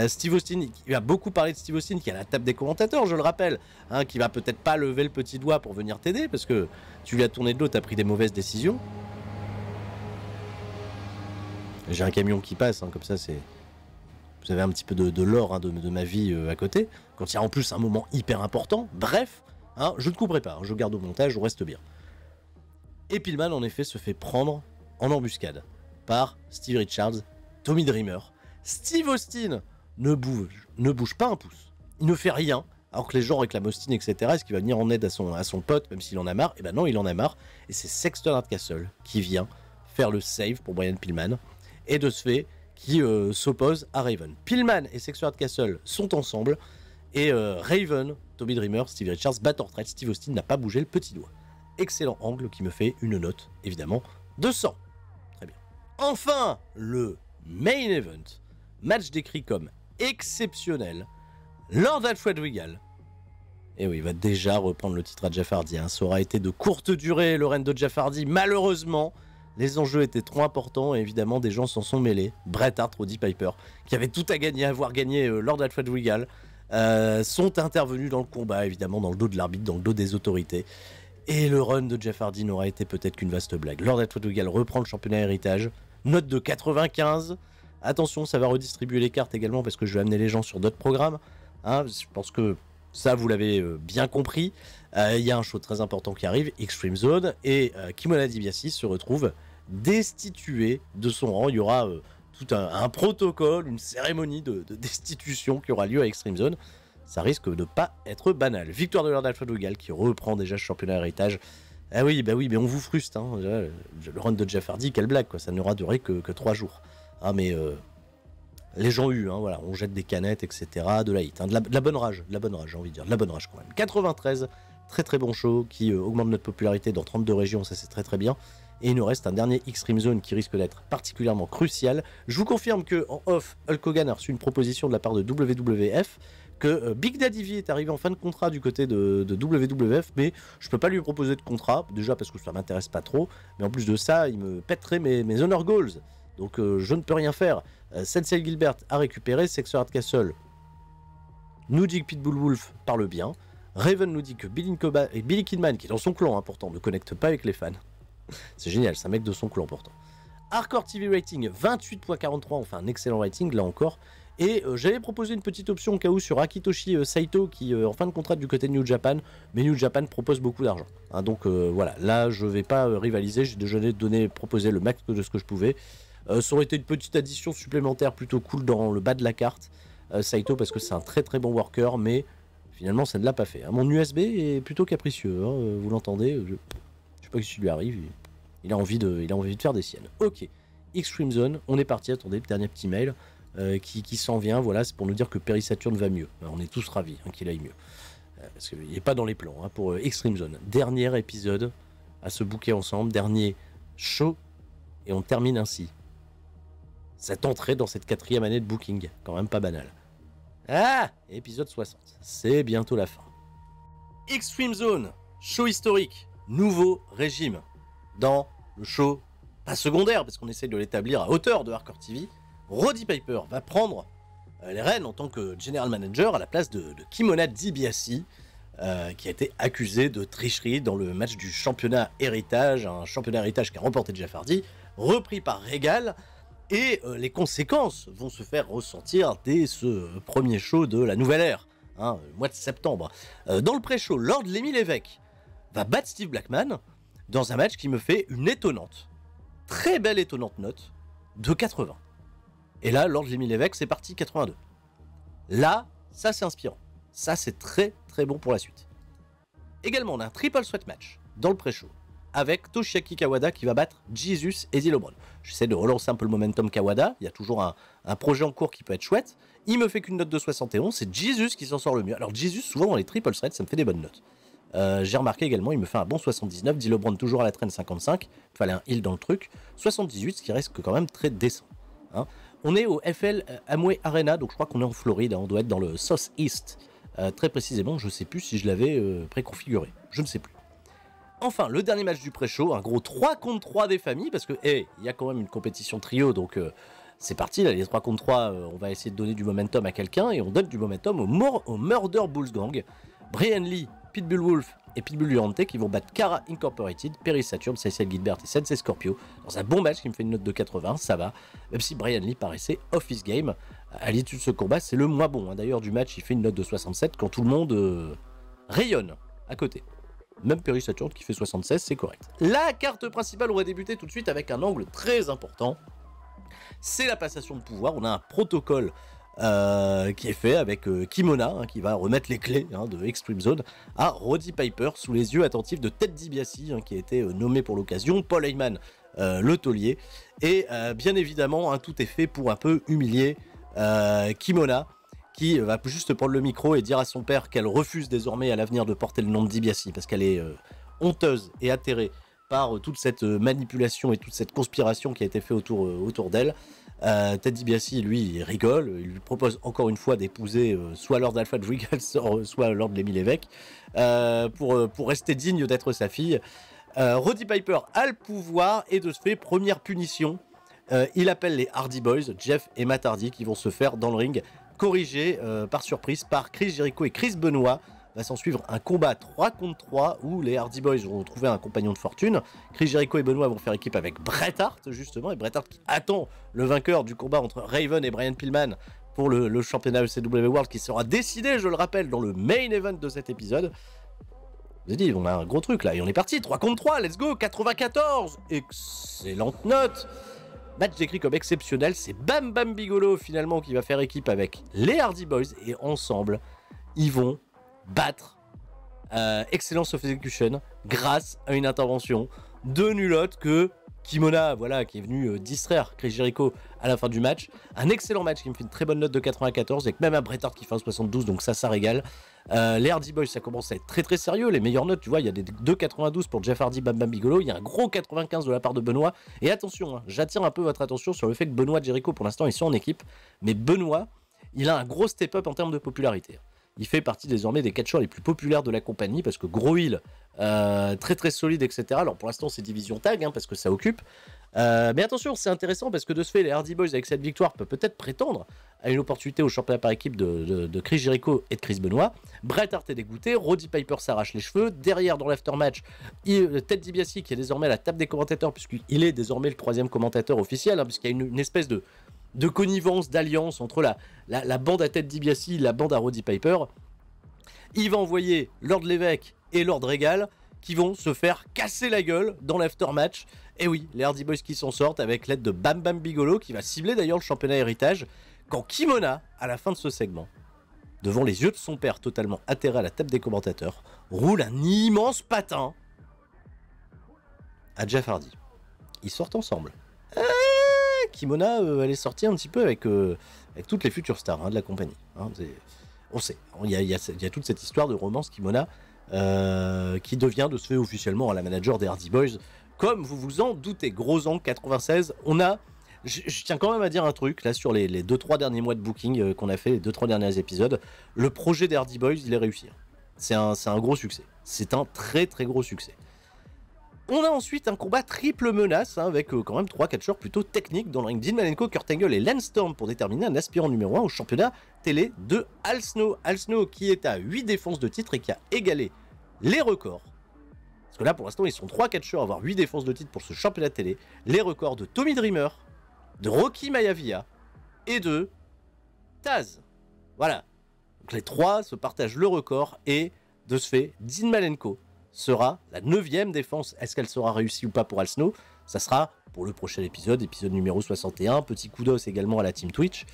Steve Austin, il a beaucoup parlé de Steve Austin qui est à la table des commentateurs, je le rappelle, hein, qui va peut-être pas lever le petit doigt pour venir t'aider, parce que tu lui as tourné de l'eau, t'as pris des mauvaises décisions. J'ai un camion qui passe, hein, comme ça c'est... Vous avez un petit peu de lore hein, de ma vie à côté. Quand il y a en plus un moment hyper important. Bref, hein, je ne couperai pas, hein, je garde au montage, je reste bien. Et Pillman en effet se fait prendre en embuscade par Steve Richards, Tommy Dreamer. Steve Austin ne bouge pas un pouce. Il ne fait rien, alors que les gens réclament Austin, etc. Est-ce qu'il va venir en aide à son pote, même s'il en a marre? Et ben non, il en a marre. Et c'est Sexton Hardcastle qui vient faire le save pour Brian Pillman. Et de ce fait, qui s'oppose à Raven. Pillman et Sexton Hardcastle sont ensemble. Et Raven, Tommy Dreamer, Steve Richards battent en retraite. Steve Austin n'a pas bougé le petit doigt. Excellent angle qui me fait une note, évidemment, de 100. Très bien. Enfin, le main event. Match décrit comme exceptionnel. Lord Alfred Regal. Et oui, il va déjà reprendre le titre à Jeff Hardy. Hein. Ça aura été de courte durée le règne de Jeff Hardy. Malheureusement, les enjeux étaient trop importants et évidemment des gens s'en sont mêlés. Bret Hart, Roddy Piper, qui avait tout à gagner, à avoir gagné Lord Alfred Regal, sont intervenus dans le combat, évidemment dans le dos de l'arbitre, dans le dos des autorités. Et le run de Jeff Hardy n'aura été peut-être qu'une vaste blague. Lord Alfred Regal reprend le championnat héritage. Note de 95. Attention, ça va redistribuer les cartes également parce que je vais amener les gens sur d'autres programmes. Hein, je pense que ça, vous l'avez bien compris. Il y a un show très important qui arrive, Extreme Zone, et Kimona DiBiase se retrouve destitué de son rang. Il y aura tout un protocole, une cérémonie de destitution qui aura lieu à Extreme Zone. Ça risque de ne pas être banal. Victoire de Lord Alfred Regal qui reprend déjà le championnat héritage. Ah oui, bah oui, mais on vous fruste. Hein. Le run de Jeff Hardy, quelle blague, quoi. Ça n'aura duré que 3 jours. Ah, mais les gens hein, voilà, on jette des canettes, etc. De la hit, hein, de la bonne rage, j'ai envie de dire, de la bonne rage quand même. 93, très très bon show qui augmente notre popularité dans 32 régions, ça c'est très très bien. Et il nous reste un dernier Extreme Zone qui risque d'être particulièrement crucial. Je vous confirme que en off, Hulk Hogan a reçu une proposition de la part de WWF, que Big Daddy V est arrivé en fin de contrat du côté de WWF, mais je peux pas lui proposer de contrat, déjà parce que ça m'intéresse pas trop, mais en plus de ça, il me pèterait mes honor goals. Donc je ne peux rien faire. Sensei Gilbert a récupéré. Sexton Hardcastle nous dit que Pitbull Wolf parle bien. Raven nous dit que Billy Kidman, qui est dans son clan, hein, pourtant, ne connecte pas avec les fans. C'est génial, c'est un mec de son clan pourtant. Hardcore TV rating 28.43, on fait un excellent rating là encore. Et j'avais proposé une petite option au cas où sur Akitoshi Saito qui en fin de contrat du côté de New Japan, mais New Japan propose beaucoup d'argent. Hein, donc voilà, là je vais pas rivaliser, j'ai déjà proposé le max de ce que je pouvais. Ça aurait été une petite addition supplémentaire plutôt cool dans le bas de la carte, Saito, parce que c'est un très très bon worker, mais finalement ça ne l'a pas fait. Hein. Mon USB est plutôt capricieux, hein, vous l'entendez, je sais pas ce qui lui arrive, il a envie de faire des siennes. Ok, Extreme Zone, on est parti, attendez, le dernier petit mail qui s'en vient, voilà, c'est pour nous dire que Perry Saturn va mieux. Alors, on est tous ravis hein, qu'il aille mieux, parce qu'il n'est pas dans les plans hein, pour Extreme Zone. Dernier épisode à se booker ensemble, dernier show, et on termine ainsi. Cette entrée dans cette 4e année de booking, quand même pas banal. Ah, épisode 60, c'est bientôt la fin. Extreme Zone, show historique, nouveau régime. Dans le show, pas secondaire, parce qu'on essaie de l'établir à hauteur de Hardcore TV, Roddy Piper va prendre les rênes en tant que general manager à la place de Kimona DiBiase, qui a été accusé de tricherie dans le match du championnat héritage, un championnat héritage qui a remporté Jeff Hardy, repris par Regal. Et les conséquences vont se faire ressentir dès ce premier show de la nouvelle ère, hein, le mois de septembre. Dans le pré-show, Lord Lemmy Lévesque va battre Steve Blackman dans un match qui me fait une étonnante, très belle étonnante note de 80. Et là, Lord Lemmy Lévesque, c'est parti 82. Là, ça c'est inspirant. Ça c'est très très bon pour la suite. Également, on a un triple sweat match dans le pré-show, avec Toshiaki Kawada qui va battre Jesus et Eddie LeBron. J'essaie de relancer un peu le momentum Kawada, il y a toujours un projet en cours qui peut être chouette. Il me fait qu'une note de 71, c'est Jesus qui s'en sort le mieux. Alors Jesus, souvent dans les triple threats, ça me fait des bonnes notes. J'ai remarqué également, il me fait un bon 79. D'Lo Brown toujours à la traîne 55. Il fallait un heal dans le truc. 78, ce qui reste quand même très décent. Hein. On est au FL Amway Arena, donc je crois qu'on est en Floride. Hein, on doit être dans le South East. Très précisément, je ne sais plus si je l'avais préconfiguré. Je ne sais plus. Enfin, le dernier match du pré-show, un gros 3 contre 3 des familles, parce que, il y a quand même une compétition trio, donc c'est parti, là, les 3 contre 3, on va essayer de donner du momentum à quelqu'un, et on donne du momentum au Murder Bulls Gang. Brian Lee, Pitbull Wolf et Pitbull Durante qui vont battre Kara Incorporated, Perry Saturn, Cecil Gilbert et Sensei Scorpio, dans un bon match qui me fait une note de 80, ça va, même si Brian Lee paraissait office game. À l'issue de ce combat, c'est le moins bon, hein. D'ailleurs, du match, il fait une note de 67 quand tout le monde rayonne à côté. Même Perry Saturn qui fait 76, c'est correct. La carte principale, on va débuter tout de suite avec un angle très important. C'est la passation de pouvoir. On a un protocole qui est fait avec Kimona, hein, qui va remettre les clés de Extreme Zone à Roddy Piper sous les yeux attentifs de Ted DiBiase, hein, qui a été nommé pour l'occasion, Paul Heyman, le taulier. Et bien évidemment, tout est fait pour un peu humilier Kimona, qui va juste prendre le micro et dire à son père qu'elle refuse désormais à l'avenir de porter le nom de DiBiase parce qu'elle est honteuse et atterrée par toute cette manipulation et toute cette conspiration qui a été faite autour d'elle. Ted DiBiase, lui, il rigole, il lui propose encore une fois d'épouser soit Lord Alfred Regal, soit Lord Lemmy Lévesque, pour rester digne d'être sa fille. Roddy Piper a le pouvoir et de ce fait, première punition, il appelle les Hardy Boys, Jeff et Matt Hardy, qui vont se faire dans le ring corrigé par surprise par Chris Jericho et Chris Benoit. Va s'en suivre un combat 3 contre 3 où les Hardy Boys vont trouver un compagnon de fortune. Chris Jericho et Benoit vont faire équipe avec Bret Hart justement, et Bret Hart qui attend le vainqueur du combat entre Raven et Brian Pillman pour le championnat ECW World qui sera décidé, je le rappelle, dans le main event de cet épisode. Vous avez dit, on a un gros truc là et on est parti, 3 contre 3, let's go, 94, excellente note. Match décrit comme exceptionnel, c'est Bam Bam Bigelow finalement qui va faire équipe avec les Hardy Boys et ensemble, ils vont battre Excellence of Execution grâce à une intervention de nulotte que Kimona, voilà, qui est venu distraire Chris Jericho à la fin du match. Un excellent match qui me fait une très bonne note de 94 avec même un Bret Hart qui fait un 72, donc ça régale. Les Hardy Boys, ça commence à être très très sérieux. Les meilleures notes, tu vois, il y a des 2,92 pour Jeff Hardy, Bam Bam Bigelow. Il y a un gros 95 de la part de Benoit. Et attention, j'attire un peu votre attention sur le fait que Benoit et Jericho, pour l'instant, ils sont en équipe. Mais Benoit, il a un gros step-up en termes de popularité. Il fait partie désormais des catcheurs les plus populaires de la compagnie parce que gros heel, très très solide, etc. Alors pour l'instant, c'est division tag parce que ça occupe. Mais attention, c'est intéressant parce que de ce fait, les Hardy Boys, avec cette victoire, peuvent peut-être prétendre à une opportunité au championnat par équipe de Chris Jericho et de Chris Benoit. Bret Hart est dégoûté, Roddy Piper s'arrache les cheveux. Derrière, dans l'aftermatch, Ted DiBiase, qui est désormais à la table des commentateurs, puisqu'il est désormais le 3e commentateur officiel, puisqu'il y a une espèce de connivence, d'alliance entre la bande à Ted DiBiase et la bande à Roddy Piper. Il va envoyer Lord Lévesque et Lord Regal qui vont se faire casser la gueule dans l'aftermatch. Et oui, les Hardy Boys qui s'en sortent avec l'aide de Bam Bam Bigelow qui va cibler d'ailleurs le championnat héritage quand Kimona, à la fin de ce segment, devant les yeux de son père totalement atterré à la table des commentateurs, roule un immense patin à Jeff Hardy. Ils sortent ensemble. Kimona, elle est sortie un petit peu avec toutes les futures stars de la compagnie. On sait, il y a toute cette histoire de romance Kimona qui devient de ce fait officiellement la manager des Hardy Boys, comme vous vous en doutez. Gros angle 96, on a... Je tiens quand même à dire un truc, là, sur les 2-3 derniers mois de booking qu'on a fait, les 2-3 derniers épisodes, le projet des Hardy Boys, il est réussi. C'est un gros succès. C'est un très très gros succès. On a ensuite un combat triple menace, avec quand même 3 catcheurs plutôt techniques dans le ring. Dean Malenko, Kurt Angle et Lance Storm pour déterminer un aspirant numéro 1 au championnat télé de Al Snow. Al Snow qui est à 8 défenses de titre et qui a égalé les records. Parce que là, pour l'instant, ils sont 3 catcheurs à avoir 8 défenses de titre pour ce championnat télé. Les records de Tommy Dreamer, de Rocky Maivia et de Taz. Voilà. Donc les 3 se partagent le record et de ce fait, Dean Malenko sera la 9e défense. Est-ce qu'elle sera réussie ou pas pour Al Snow? Ça sera pour le prochain épisode numéro 61. Petit coup d'os également à la team Twitch,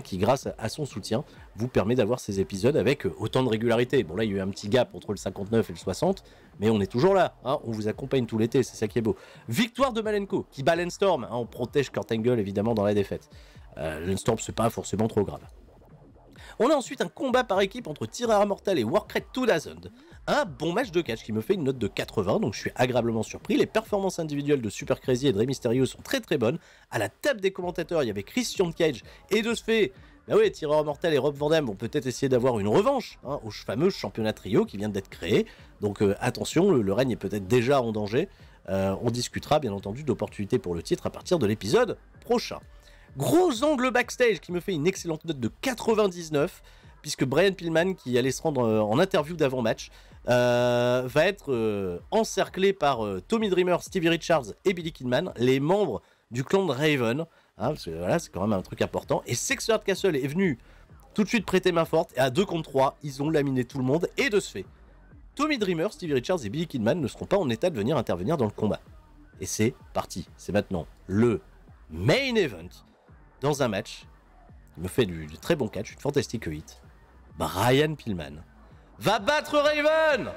qui grâce à son soutien vous permet d'avoir ces épisodes avec autant de régularité. Bon là il y a eu un petit gap entre le 59 et le 60, mais on est toujours là, on vous accompagne tout l'été, c'est ça qui est beau. Victoire de Malenko qui bat Lance Storm, on protège Kurt Angle évidemment dans la défaite. Lance Storm c'est pas forcément trop grave. On a ensuite un combat par équipe entre Tirera Mortal et Warcraft 2000. Un bon match de catch qui me fait une note de 80, donc je suis agréablement surpris. Les performances individuelles de Super Crazy et de Rey Mysterio sont très très bonnes. À la table des commentateurs, il y avait Christian Cage et de ce fait, bah oui, Tirera Mortal et Rob Van Dam vont peut-être essayer d'avoir une revanche au fameux championnat trio qui vient d'être créé. Donc attention, le règne est peut-être déjà en danger. On discutera bien entendu d'opportunités pour le titre à partir de l'épisode prochain. Gros angle backstage qui me fait une excellente note de 99, puisque Brian Pillman, qui allait se rendre en interview d'avant-match, va être encerclé par Tommy Dreamer, Stevie Richards et Billy Kidman, les membres du clan de Raven, parce que voilà, c'est quand même un truc important. Et Sexy Hard Castle est venu tout de suite prêter main forte, et à 2 contre 3, ils ont laminé tout le monde, et de ce fait, Tommy Dreamer, Stevie Richards et Billy Kidman ne seront pas en état de venir intervenir dans le combat. Et c'est parti, c'est maintenant le main event. Dans un match, il me fait du très bon catch, une fantastique hit. Brian Pillman va battre Raven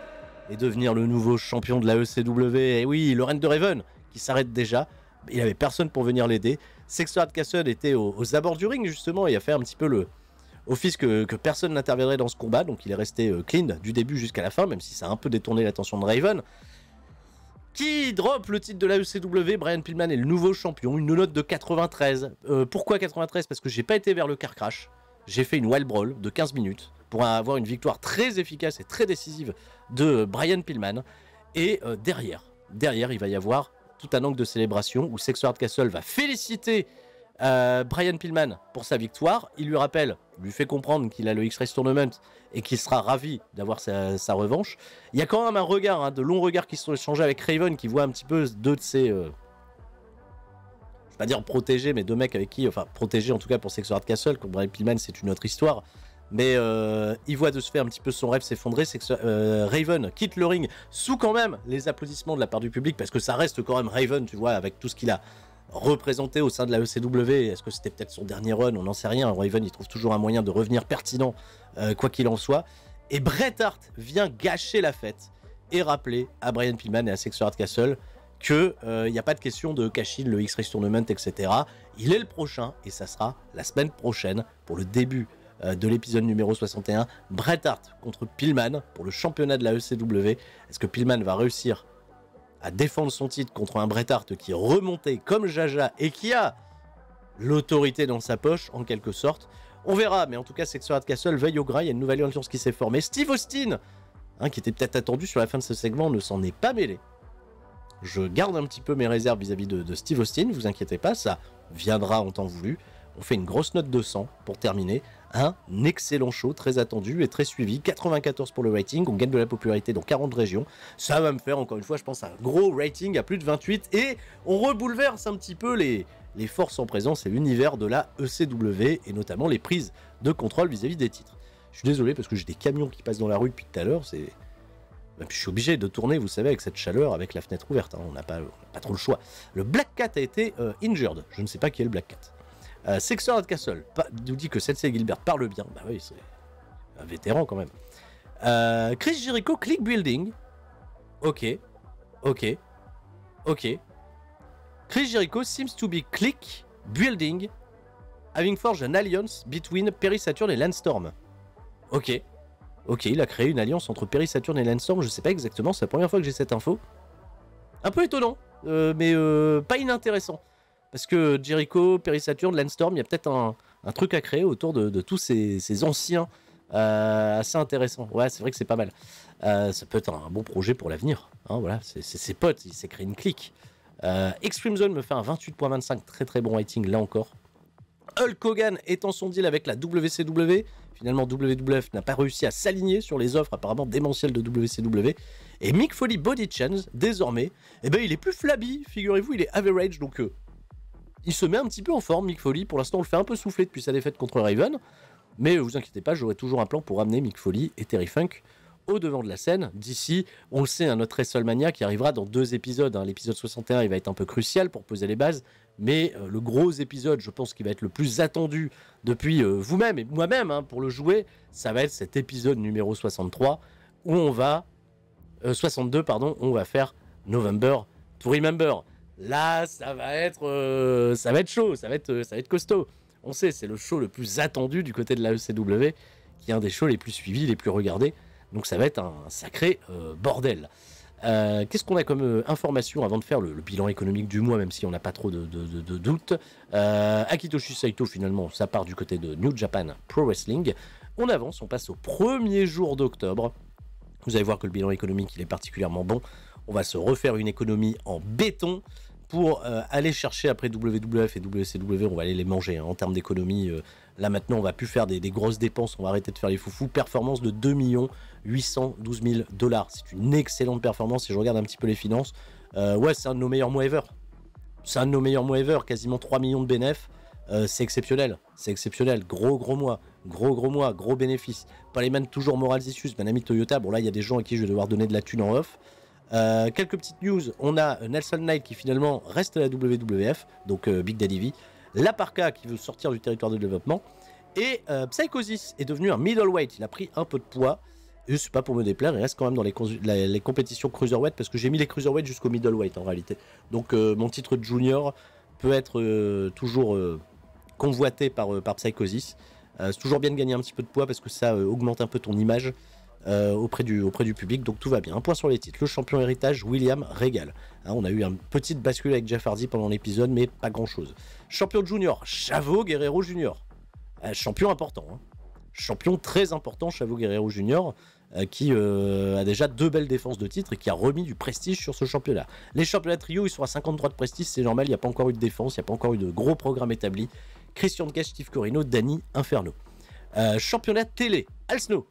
et devenir le nouveau champion de la ECW. Et oui, le règne de Raven qui s'arrête déjà. Il n'avait personne pour venir l'aider. Sexy Hard Castle était aux abords du ring justement et a fait un petit peu le office que personne n'interviendrait dans ce combat. Donc il est resté clean du début jusqu'à la fin, même si ça a un peu détourné l'attention de Raven. Qui drop le titre de la ECW, Brian Pillman est le nouveau champion, une note de 93. Pourquoi 93? Parce que j'ai pas été vers le car crash. J'ai fait une wild brawl de 15 minutes pour avoir une victoire très efficace et très décisive de Brian Pillman. Et derrière, il va y avoir tout un angle de célébration où Sexy Hard Castle va féliciter Brian Pillman pour sa victoire. Il lui fait comprendre qu'il a le X-Race Tournament et qu'il sera ravi d'avoir sa revanche. Il y a quand même un regard, de longs regards qui sont échangés avec Raven, qui voit un petit peu deux de ses... je vais pas dire protégés, mais deux mecs avec qui... Enfin, protégés en tout cas pour Sexy Hard Castle. Pour Brian Pillman, c'est une autre histoire. Mais il voit de se faire un petit peu son rêve s'effondrer. Raven quitte le ring sous quand même les applaudissements de la part du public, parce que ça reste quand même Raven, tu vois, avec tout ce qu'il a représenté au sein de la ECW. Est-ce que c'était peut-être son dernier run? On n'en sait rien. Raven, il trouve toujours un moyen de revenir pertinent, quoi qu'il en soit. Et Bret Hart vient gâcher la fête et rappeler à Brian Pillman et à Sexy Hard Castle que il n'y a pas de question de cash-in, le X-Race Tournament, etc. Il est le prochain et ça sera la semaine prochaine pour le début de l'épisode numéro 61. Bret Hart contre Pillman pour le championnat de la ECW. Est-ce que Pillman va réussir à défendre son titre contre un Bret Hart qui est remonté comme Jaja et qui a l'autorité dans sa poche en quelque sorte? On verra, mais en tout cas Sexy Hard Castle veille au gras. Il y a une nouvelle alliance qui s'est formée. Steve Austin, qui était peut-être attendu sur la fin de ce segment, ne s'en est pas mêlé. Je garde un petit peu mes réserves vis-à-vis de Steve Austin, vous inquiétez pas, ça viendra en temps voulu. On fait une grosse note de 100 pour terminer. Un excellent show, très attendu et très suivi. 94 pour le rating, on gagne de la popularité dans 40 régions. Ça va me faire encore une fois, je pense, un gros rating à plus de 28. Et on rebouleverse un petit peu les forces en présence et l'univers de la ECW, et notamment les prises de contrôle vis-à-vis des titres. Je suis désolé parce que j'ai des camions qui passent dans la rue depuis tout à l'heure, je suis obligé de tourner, vous savez, avec cette chaleur, avec la fenêtre ouverte, on n'a pas trop le choix. Le Black Cat a été injured, je ne sais pas qui est le Black Cat. Sexy Hard Castle nous dit que Sensei Gilbert parle bien, bah oui, c'est un vétéran quand même. Chris Jericho, Click Building, ok. Chris Jericho seems to be click building, having forged an alliance between Perry Saturn et Landstorm. Ok, il a créé une alliance entre Perry Saturn et Landstorm, je sais pas exactement, c'est la première fois que j'ai cette info. Un peu étonnant, mais pas inintéressant. Parce que Jericho, Perry Saturn, Landstorm, il y a peut-être un truc à créer autour de tous ces anciens assez intéressants. Ouais, c'est vrai que c'est pas mal. Ça peut être un bon projet pour l'avenir. Voilà, c'est ses potes, il s'est créé une clique. Extreme Zone me fait un 28.25, très très bon rating là encore. Hulk Hogan étant son deal avec la WCW, finalement WWF n'a pas réussi à s'aligner sur les offres apparemment démentielles de WCW. Et Mick Foley Body Change, désormais, il est plus flabby, figurez-vous, il est average, donc il se met un petit peu en forme, Mick Foley. Pour l'instant, on le fait un peu souffler depuis sa défaite contre Raven, mais vous inquiétez pas, j'aurai toujours un plan pour ramener Mick Foley et Terry Funk au devant de la scène. D'ici, on le sait, notre WrestleMania qui arrivera dans 2 épisodes. L'épisode 61, il va être un peu crucial pour poser les bases, mais le gros épisode, je pense qu'il va être le plus attendu depuis vous-même et moi-même pour le jouer, ça va être cet épisode numéro 63 où on va 62 pardon, on va faire November to Remember. Là, ça va être chaud, ça va être costaud. On sait, c'est le show le plus attendu du côté de la ECW, qui est un des shows les plus suivis, les plus regardés. Donc ça va être un sacré bordel. Qu'est-ce qu'on a comme information avant de faire le bilan économique du mois, même si on n'a pas trop de doutes. Akitoshi Saito, finalement, ça part du côté de New Japan Pro Wrestling. On avance, on passe au premier jour d'octobre. Vous allez voir que le bilan économique, il est particulièrement bon. On va se refaire une économie en béton pour aller chercher après WWF et WCW. On va aller les manger en termes d'économie. Là maintenant, on va plus faire des grosses dépenses. On va arrêter de faire les foufous. Performance de 2 812 000 $. C'est une excellente performance. Si je regarde un petit peu les finances, ouais, c'est un de nos meilleurs mois ever. C'est un de nos meilleurs mois ever. Quasiment 3 millions de bénéfices. C'est exceptionnel. C'est exceptionnel. Gros mois. Gros mois. Gros bénéfices. Paleman toujours Morals Issues. Manami Toyota. Bon là, il y a des gens à qui je vais devoir donner de la thune en off. Quelques petites news. On a Nelson Knight qui finalement reste à la WWF. Donc Big Daddy V. La Parka qui veut sortir du territoire de développement. Et Psychosis est devenu un middleweight. Il a pris un peu de poids. Et c'est pas pour me déplaire, il reste quand même dans les compétitions cruiserweight parce que j'ai mis les cruiserweight jusqu'au middleweight en réalité. Donc mon titre de junior peut être toujours convoité par Psychosis. C'est toujours bien de gagner un petit peu de poids parce que ça augmente un peu ton image auprès du public. Donc tout va bien. Un point sur les titres. Le champion héritage, William Regal. Hein, on a eu une petite bascule avec Jeff Hardy pendant l'épisode, mais pas grand chose. Champion junior, Chavo Guerrero Junior. Champion important. Hein. Champion très important, Chavo Guerrero Junior, qui a déjà 2 belles défenses de titre et qui a remis du prestige sur ce championnat. Les championnats trio, ils sont à 53 de prestige, c'est normal, il n'y a pas encore eu de défense, il n'y a pas encore eu de gros programme établi. Christian Cage, Steve Corino, Danny Inferno. Championnat télé, Al Snow.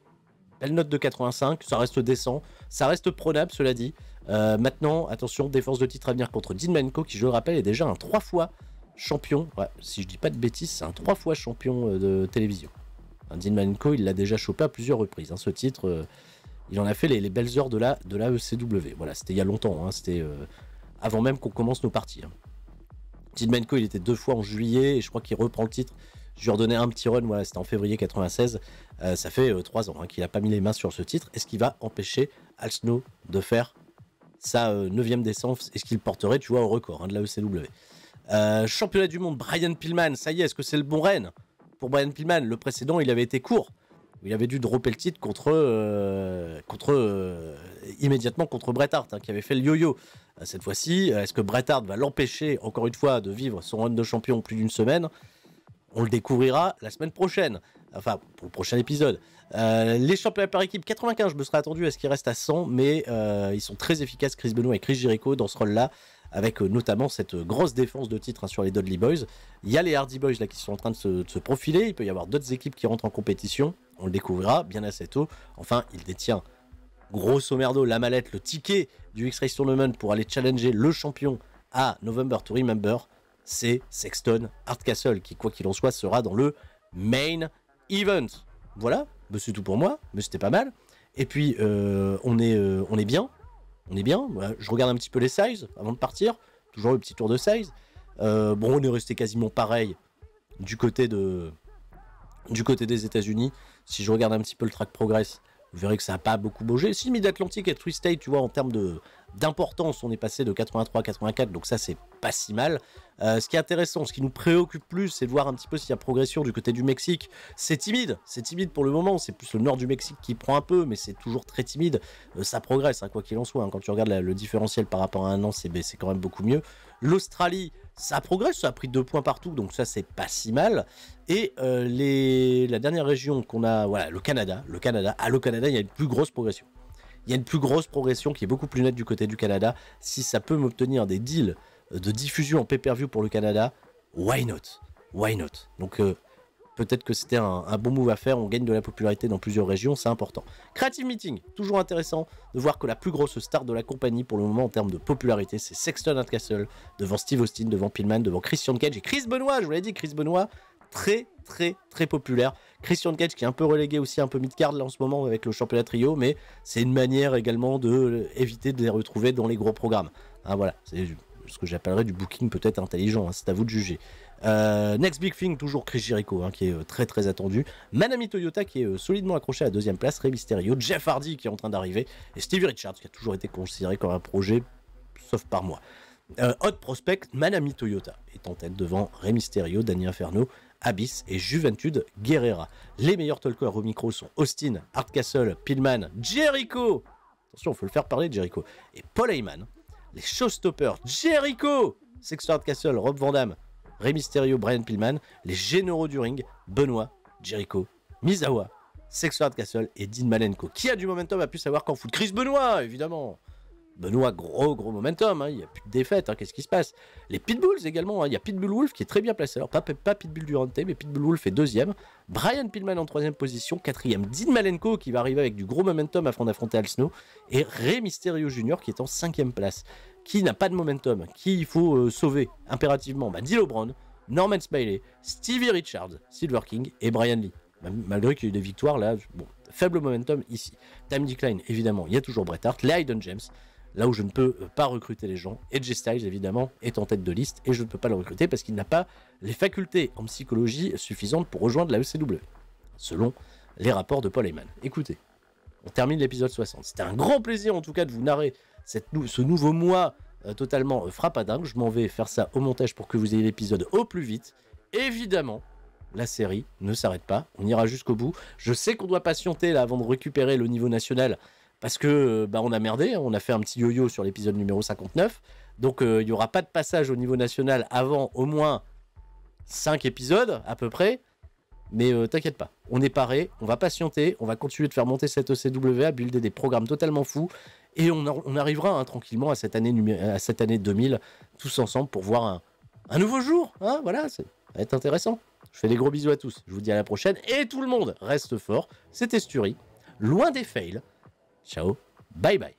Belle note de 85, ça reste décent, ça reste prenable, cela dit. Maintenant, attention, défense de titre à venir contre Dean Malenko, qui, je le rappelle, est déjà un 3 fois champion. Ouais, si je dis pas de bêtises, c'est un 3 fois champion de télévision. Dean Malenko, il l'a déjà chopé à plusieurs reprises. Hein, ce titre, il en a fait les belles heures de la ECW. Voilà, c'était il y a longtemps. Hein, c'était avant même qu'on commence nos parties. Hein. Dean Malenko, il était 2 fois en juillet et je crois qu'il reprend le titre. Je lui ai redonné un petit run. Voilà, c'était en février 96. Ça fait 3 ans qu'il n'a pas mis les mains sur ce titre. Est-ce qu'il va empêcher Al Snow de faire sa 9e descente? Est-ce qu'il porterait, tu vois, au record de la ECW? Championnat du monde, Brian Pillman. Ça y est, est-ce que c'est le bon règne pour Brian Pillman? Le précédent, il avait été court. Il avait dû dropper le titre immédiatement contre Bret Hart, qui avait fait le yo-yo. Cette fois-ci, est-ce que Bret Hart va l'empêcher, encore une fois, de vivre son run de champion plus d'une semaine? On le découvrira la semaine prochaine. Enfin, pour le prochain épisode. Les championnats par équipe, 95, je me serais attendu à ce qu'il reste à 100, mais ils sont très efficaces, Chris Benoit et Chris Jericho, dans ce rôle-là, avec notamment cette grosse défense de titre sur les Dudley Boys. Il y a les Hardy Boys là qui sont en train de se profiler, il peut y avoir d'autres équipes qui rentrent en compétition, on le découvrira bien assez tôt. Enfin, il détient grosso merdo la mallette, le ticket du X-Race Tournament pour aller challenger le champion à November to Remember. C'est Sexton Hardcastle qui, quoi qu'il en soit, sera dans le main event. Voilà, c'est tout pour moi, mais c'était pas mal. Et puis, on est bien. On est bien. Je regarde un petit peu les sizes avant de partir. Toujours le petit tour de size. Bon, on est resté quasiment pareil du côté des États-Unis. Si je regarde un petit peu le track progress, vous verrez que ça n'a pas beaucoup bougé. Si Mid-Atlantic et Tri-State, tu vois, en termes d'importance, on est passé de 83 à 84, donc ça, c'est pas si mal. Ce qui est intéressant, ce qui nous préoccupe plus, c'est de voir un petit peu s'il y a progression du côté du Mexique. C'est timide pour le moment, c'est plus le nord du Mexique qui prend un peu, mais c'est toujours très timide. Ça progresse, quoi qu'il en soit. Quand tu regardes le différentiel par rapport à un an, c'est quand même beaucoup mieux. L'Australie, ça progresse, ça a pris 2 points partout, donc ça, c'est pas si mal. Et la dernière région qu'on a, voilà, le Canada, il y a une plus grosse progression. Il y a une plus grosse progression qui est beaucoup plus nette du côté du Canada. Si ça peut m'obtenir des deals de diffusion en pay-per-view pour le Canada, why not? Donc peut-être que c'était un bon move à faire. On gagne de la popularité dans plusieurs régions, c'est important. Creative Meeting, toujours intéressant de voir que la plus grosse star de la compagnie pour le moment en termes de popularité, c'est Sexton Hardcastle, devant Steve Austin, devant Pillman, devant Christian Cage et Chris Benoit. Je vous l'ai dit, Chris Benoit, très populaire. Christian Cage qui est un peu relégué aussi, un peu mid-card là en ce moment avec le championnat trio, mais c'est une manière également de éviter de les retrouver dans les gros programmes. Voilà, c'est ce que j'appellerais du booking peut-être intelligent, c'est à vous de juger. Next Big Thing, toujours Chris Jericho, qui est très attendu. Manami Toyota qui est solidement accroché à la 2e place. Rey Mysterio, Jeff Hardy qui est en train d'arriver, et Stevie Richards qui a toujours été considéré comme un projet, sauf par moi. Hot Prospect, Manami Toyota est en tête devant Rey Mysterio, Danny Inferno, Abyss et Juventud Guerrera. Les meilleurs talkers au micro sont Austin, Hardcastle, Pillman, Jericho. Attention, il faut le faire parler, Jericho. Et Paul Heyman. Les showstoppers, Jericho, Sexto Hardcastle, Rob Van Dam, Rey Mysterio, Brian Pillman. Les généraux du ring, Benoît, Jericho, Misawa, Sexto Hardcastle et Dean Malenko. Qui a du momentum a pu savoir qu'en fout. Chris Benoît, évidemment. Benoît, gros momentum, hein, il n'y a plus de défaite, hein, qu'est-ce qui se passe? Les Pitbulls également, hein, il y a Pitbull Wolf qui est très bien placé, alors pas Pitbull Durante, mais Pitbull Wolf est deuxième, Brian Pillman en troisième position, quatrième, Dean Malenko qui va arriver avec du gros momentum afin d'affronter Al Snow, et Rey Mysterio Jr. qui est en cinquième place, qui n'a pas de momentum, qui il faut sauver impérativement, D'Lo Brown, Norman Smiley, Stevie Richards, Silver King et Brian Lee. Malgré qu'il y ait eu des victoires là, bon, faible momentum ici. Time Decline, évidemment, il y a toujours Bret Hart, les Hayden James, là où je ne peux pas recruter les gens. AJ Styles, évidemment, est en tête de liste et je ne peux pas le recruter parce qu'il n'a pas les facultés en psychologie suffisantes pour rejoindre la ECW, selon les rapports de Paul Heyman. Écoutez, on termine l'épisode 60. C'était un grand plaisir, en tout cas, de vous narrer ce nouveau mois totalement frappadingue. Je m'en vais faire ça au montage pour que vous ayez l'épisode au plus vite. Évidemment, la série ne s'arrête pas. On ira jusqu'au bout. Je sais qu'on doit patienter là avant de récupérer le niveau national. Parce que on a merdé, on a fait un petit yo-yo sur l'épisode numéro 59. Donc il n'y aura pas de passage au niveau national avant au moins 5 épisodes à peu près. Mais t'inquiète pas, on est paré, on va patienter, on va continuer de faire monter cette ECW, à builder des programmes totalement fous. Et on arrivera tranquillement à cette année 2000, tous ensemble pour voir un nouveau jour. Hein, voilà, ça va être intéressant. Je fais des gros bisous à tous, je vous dis à la prochaine. Et tout le monde reste fort, c'était Sturi, loin des fails. Ciao, bye bye.